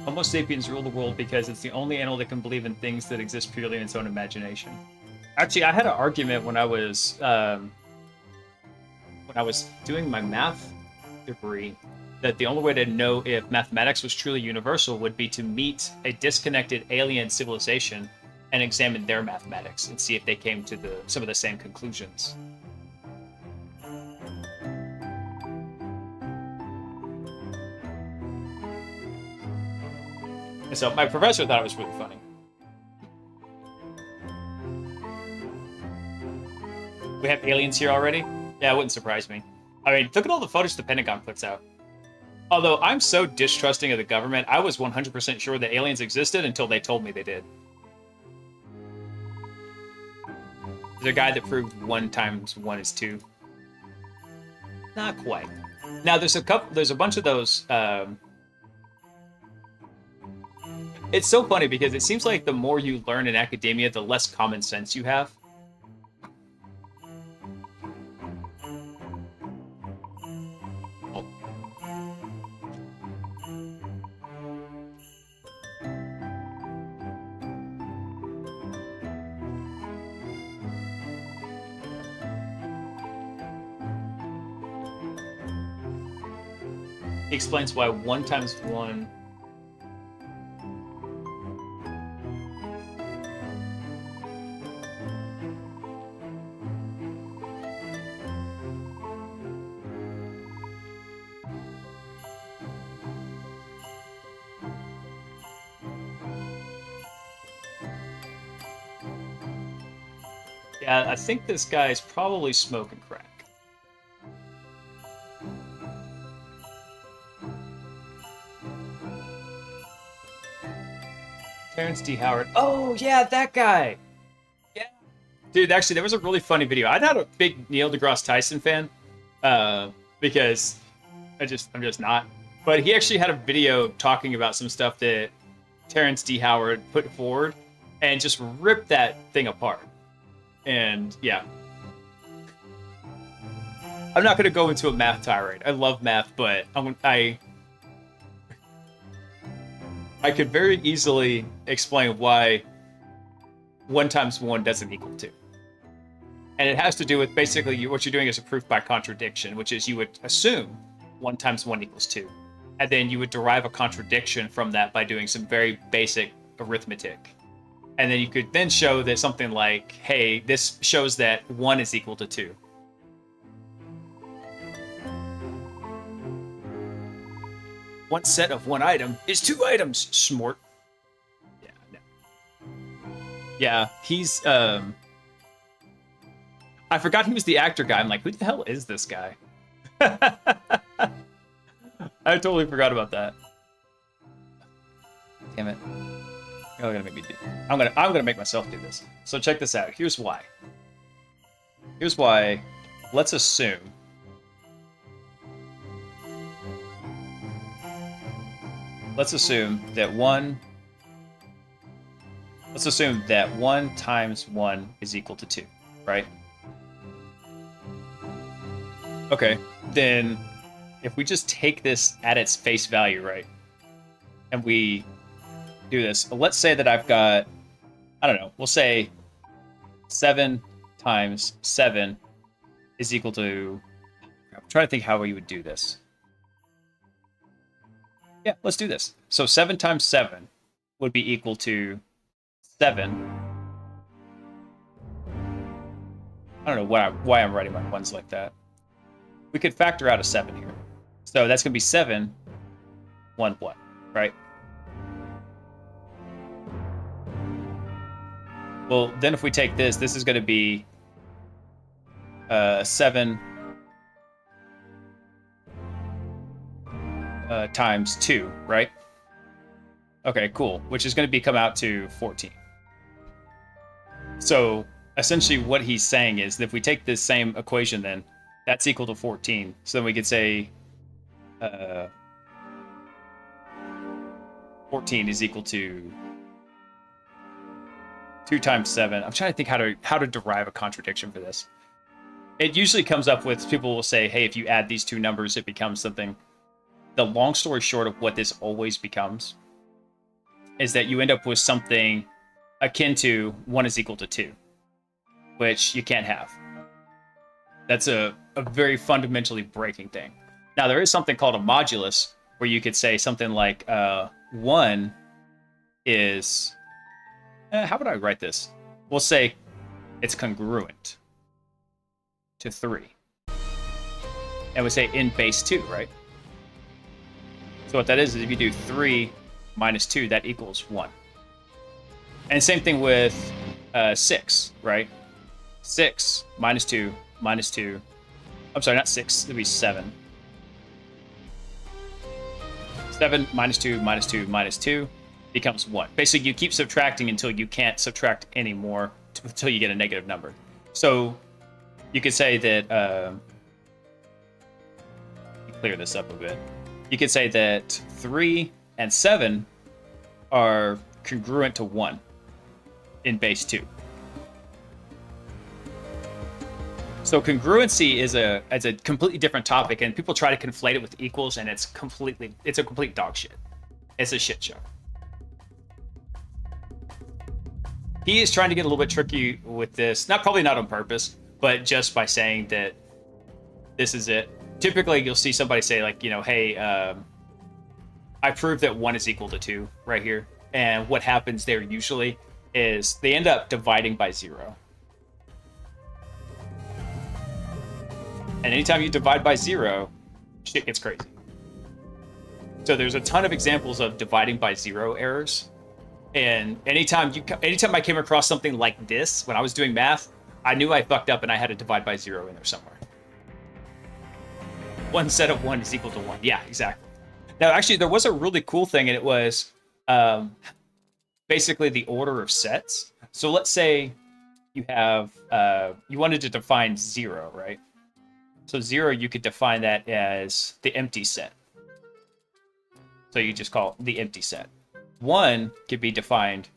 Homo sapiens rule the world because it's the only animal that can believe in things that exist purely in its own imagination. Actually, I had an argument when I was doing my math degree that the only way to know if mathematics was truly universal would be to meet a disconnected alien civilization and examine their mathematics and see if they came to some of the same conclusions. And so my professor thought it was really funny. We have aliens here already? Yeah, it wouldn't surprise me. I mean, look at all the footage the Pentagon puts out. Although I'm so distrusting of the government, I was 100% sure that aliens existed until they told me they did. There's a guy that proved 1 × 1 is 2. Not quite. Now there's a bunch of those. It's so funny because it seems like the more you learn in academia, the less common sense you have. Oh. He explains why 1 × 1... Yeah, I think this guy's probably smoking crack. Terrence D. Howard. Oh, yeah, that guy! Yeah. Dude, actually, there was a really funny video. I'm not a big Neil deGrasse Tyson fan, because I'm just not. But he actually had a video talking about some stuff that Terrence D. Howard put forward, and just ripped that thing apart. And yeah, I'm not going to go into a math tirade. I love math, but I could very easily explain why 1 × 1 doesn't equal 2. And it has to do with basically what you're doing is a proof by contradiction, which is you would assume 1 times 1 equals 2. And then you would derive a contradiction from that by doing some very basic arithmetic. And then you could then show that something like, hey, this shows that 1 is equal to 2. One set of one item is 2 items, smort. Yeah, no. Yeah, he's, I forgot he was the actor guy. I'm like, who the hell is this guy? I totally forgot about that. Damn it. You're gonna make me do. I'm gonna make myself do this. So check this out. Here's why. Here's why. Let's assume. Let's assume that 1 times 1 is equal to 2, right? Okay, then if we just take this at its face value, right? And we do this. Let's say that I've got, I don't know, we'll say 7 times 7 is equal to, I'm trying to think how we would do this. Yeah, let's do this. So 7 times 7 would be equal to 7. I don't know why I'm writing my ones like that. We could factor out a 7 here. So that's going to be 7, 1, 1, right? Well, then if we take this is going to be 7 times 2, right? Okay, cool. Which is going to come out to 14. So essentially what he's saying is that if we take this same equation, then that's equal to 14. So then we could say 14 is equal to 2 times 7. I'm trying to think how to derive a contradiction for this. It usually comes up with, people will say, hey, if you add these two numbers, it becomes something. The long story short of what this always becomes is that you end up with something akin to 1 is equal to 2, which you can't have. That's a very fundamentally breaking thing. Now, there is something called a modulus, where you could say something like 1 is... how would I write this? We'll say it's congruent to 3. And we say in base 2, right? So what that is if you do 3 minus 2, that equals 1. And same thing with 6, right? 6 minus 2 minus 2. I'm sorry, not 6. It'd be 7. 7 minus 2 minus 2 minus 2 becomes 1. Basically, you keep subtracting until you can't subtract anymore, until you get a negative number. So you could say that... clear this up a bit. You could say that 3 and 7 are congruent to 1 in base 2. So congruency is a completely different topic, and people try to conflate it with equals, and it's a complete dog shit. It's a shit show. He is trying to get a little bit tricky with this, probably not on purpose, but just by saying that this is it. Typically, you'll see somebody say, like, you know, hey, I proved that 1 is equal to 2 right here. And what happens there usually is they end up dividing by 0. And anytime you divide by 0, shit gets crazy. So there's a ton of examples of dividing by 0 errors. And anytime I came across something like this, when I was doing math, I knew I fucked up and I had to divide by 0 in there somewhere. 1 set of 1 is equal to 1. Yeah, exactly. Now, actually, there was a really cool thing, and it was basically the order of sets. So let's say you have, you wanted to define 0, right? So 0, you could define that as the empty set. So you just call it the empty set. 1 could be defined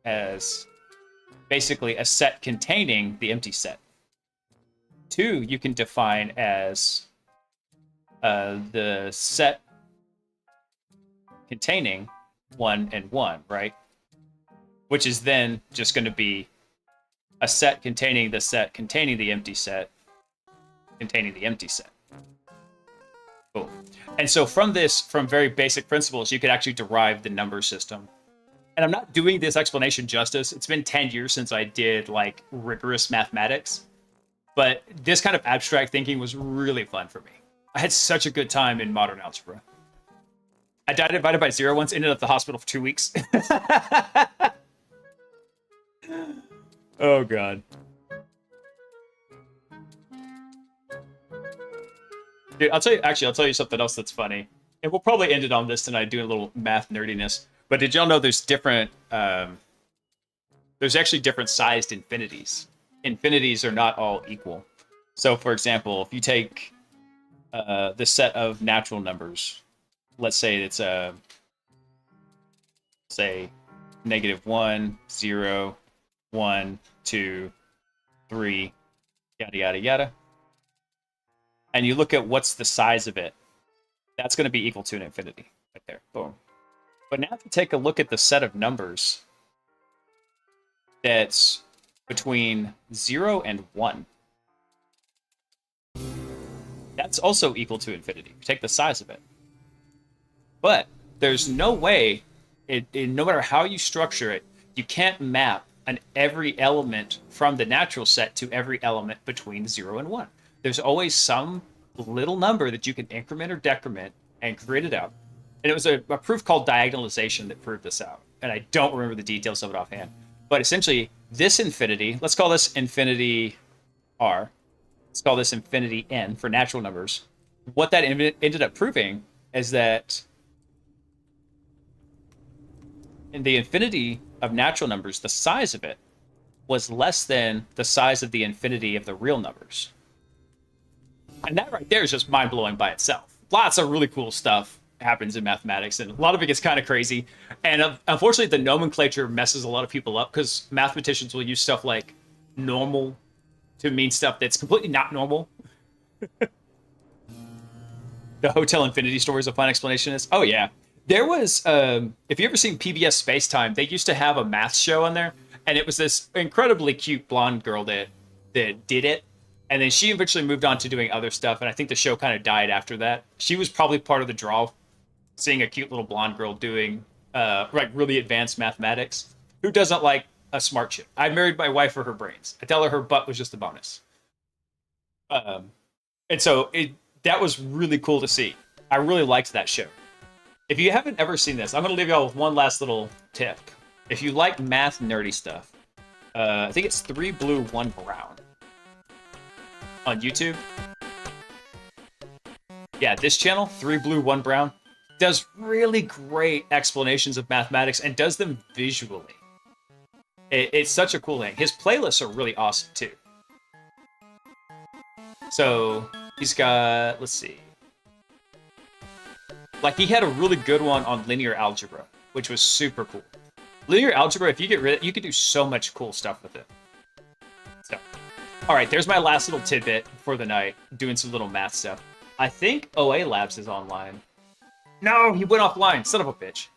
as basically a set containing the empty set. 2, you can define as the set containing 1 and 1, right? Which is then just going to be a set containing the set containing the empty set containing the empty set. Cool. And so from this, from very basic principles, you could actually derive the number system. And I'm not doing this explanation justice. It's been 10 years since I did like rigorous mathematics, but this kind of abstract thinking was really fun for me. I had such a good time in modern algebra. I died divided by zero once, ended up at the hospital for 2 weeks. Oh god. Dude, I'll tell you something else that's funny. And we'll probably end it on this tonight, doing a little math nerdiness. But did y'all know there's different there's actually different sized infinities. Infinities are not all equal. So for example, if you take the set of natural numbers, let's say it's say -1, 0, 1, 2, 3, yada yada yada. And you look at what's the size of it, that's going to be equal to an infinity right there. Boom. But now if you take a look at the set of numbers that's between 0 and 1, that's also equal to infinity. Take the size of it. But there's no way, no matter how you structure it, you can't map every element from the natural set to every element between 0 and 1. There's always some little number that you can increment or decrement and create it out. And it was a proof called diagonalization that proved this out. And I don't remember the details of it offhand. But essentially, this infinity, let's call this infinity r. Let's call this infinity n for natural numbers. What that ended up proving is that in the infinity of natural numbers, the size of it was less than the size of the infinity of the real numbers. And that right there is just mind-blowing by itself. Lots of really cool stuff happens in mathematics, and a lot of it gets kind of crazy. And unfortunately, the nomenclature messes a lot of people up because mathematicians will use stuff like normal to mean stuff that's completely not normal. The Hotel Infinity story is a fun explanation. Is oh yeah, there was if you ever seen PBS Spacetime, they used to have a math show on there, and it was this incredibly cute blonde girl that did it. And then she eventually moved on to doing other stuff, and I think the show kind of died after that. She was probably part of the draw, seeing a cute little blonde girl doing like really advanced mathematics. Who doesn't like a smart chick? I married my wife for her brains. I tell her butt was just a bonus. And so that was really cool to see. I really liked that show. If you haven't ever seen this, I'm going to leave y'all with one last little tip. If you like math nerdy stuff, I think it's 3 Blue, 1 Brown on YouTube. Yeah, this channel, 3 Blue, 1 Brown, does really great explanations of mathematics and does them visually. It's such a cool thing. His playlists are really awesome too. So he's got, let's see. Like he had a really good one on linear algebra, which was super cool. Linear algebra, if you get rid of it, you can do so much cool stuff with it. So, all right, there's my last little tidbit for the night, doing some little math stuff. I think OA Labs is online. No, he went offline, son of a bitch.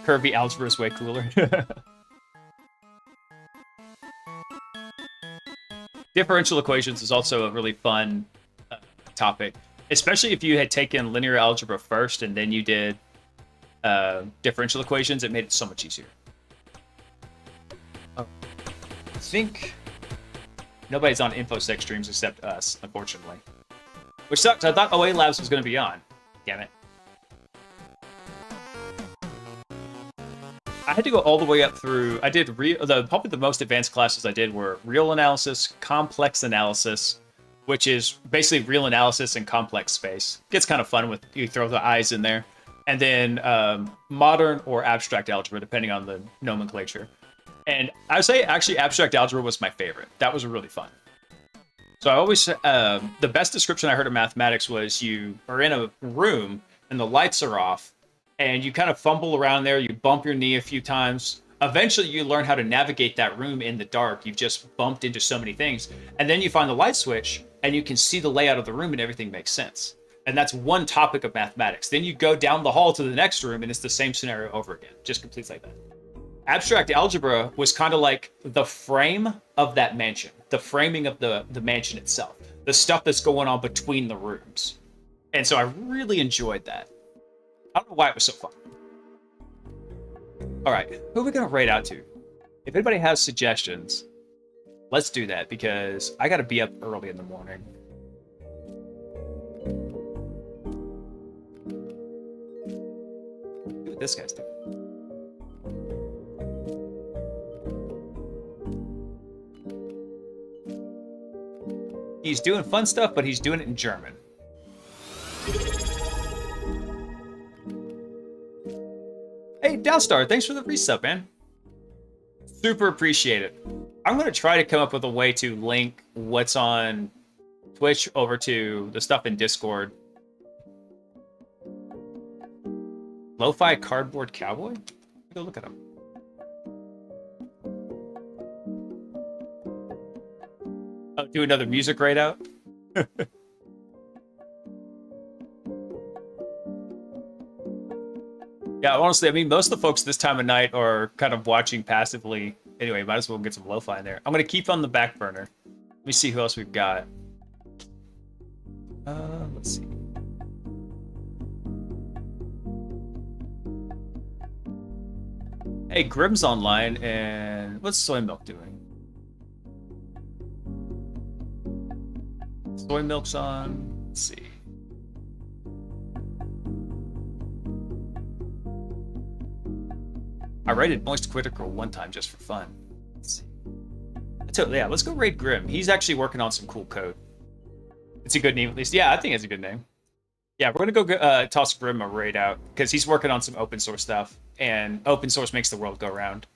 Curvy algebra is way cooler. Differential equations is also a really fun topic, especially if you had taken linear algebra first and then you did differential equations. It made it so much easier. I think nobody's on InfoSec streams except us, unfortunately. Which sucks. I thought OA Labs was going to be on. Damn it. I had to go all the way up through. I did probably the most advanced classes I did were real analysis, complex analysis, which is basically real analysis in complex space. Gets kind of fun with you throw the I's in there, and then modern or abstract algebra, depending on the nomenclature. And I would say actually abstract algebra was my favorite. That was really fun. So I always the best description I heard of mathematics was you are in a room and the lights are off. And you kind of fumble around there, you bump your knee a few times. Eventually, you learn how to navigate that room in the dark. You've just bumped into so many things. And then you find the light switch, and you can see the layout of the room, and everything makes sense. And that's one topic of mathematics. Then you go down the hall to the next room, and it's the same scenario over again. Just completes like that. Abstract algebra was kind of like the frame of that mansion. the framing of the mansion itself, the stuff that's going on between the rooms. And so I really enjoyed that. I don't know why it was so fun. All right, who are we gonna raid out to? If anybody has suggestions, let's do that because I gotta be up early in the morning. See what this guy's doing. He's doing fun stuff, but he's doing it in German. Hey, Dowstar, thanks for the resub, man. Super appreciate it. I'm going to try to come up with a way to link what's on Twitch over to the stuff in Discord. Lo-fi cardboard cowboy? Go look at him. Oh, do another music raid out? Yeah, honestly, I mean, most of the folks this time of night are kind of watching passively. Anyway, might as well get some lo-fi in there. I'm going to keep on the back burner. Let me see who else we've got. Let's see. Hey, Grim's online, and what's Soy Milk doing? Soy Milk's on. Let's see. I raided Moist Critical one time just for fun. Let's see. So, yeah, let's go raid Grim. He's actually working on some cool code. It's a good name, at least. Yeah, I think it's a good name. Yeah, we're going to go toss Grim a raid out because he's working on some open source stuff, and open source makes the world go round.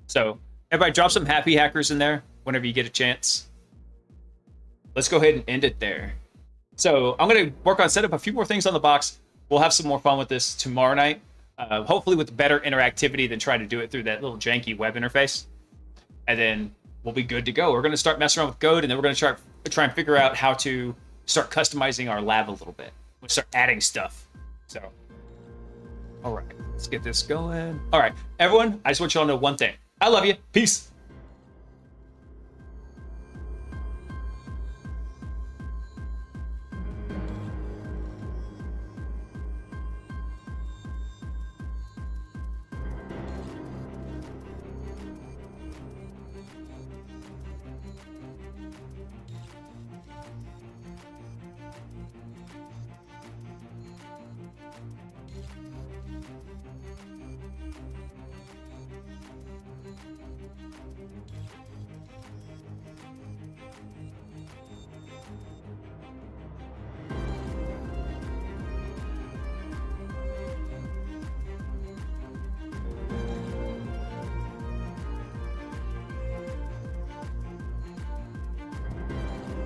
So, everybody drop some happy hackers in there whenever you get a chance. Let's go ahead and end it there. So, I'm going to work on setting up a few more things on the box. We'll have some more fun with this tomorrow night. Hopefully with better interactivity than trying to do it through that little janky web interface. And then we'll be good to go. We're going to start messing around with code, and then we're going to try and figure out how to start customizing our lab a little bit. We'll start adding stuff. So, all right, let's get this going. All right, everyone, I just want you all to know one thing. I love you. Peace.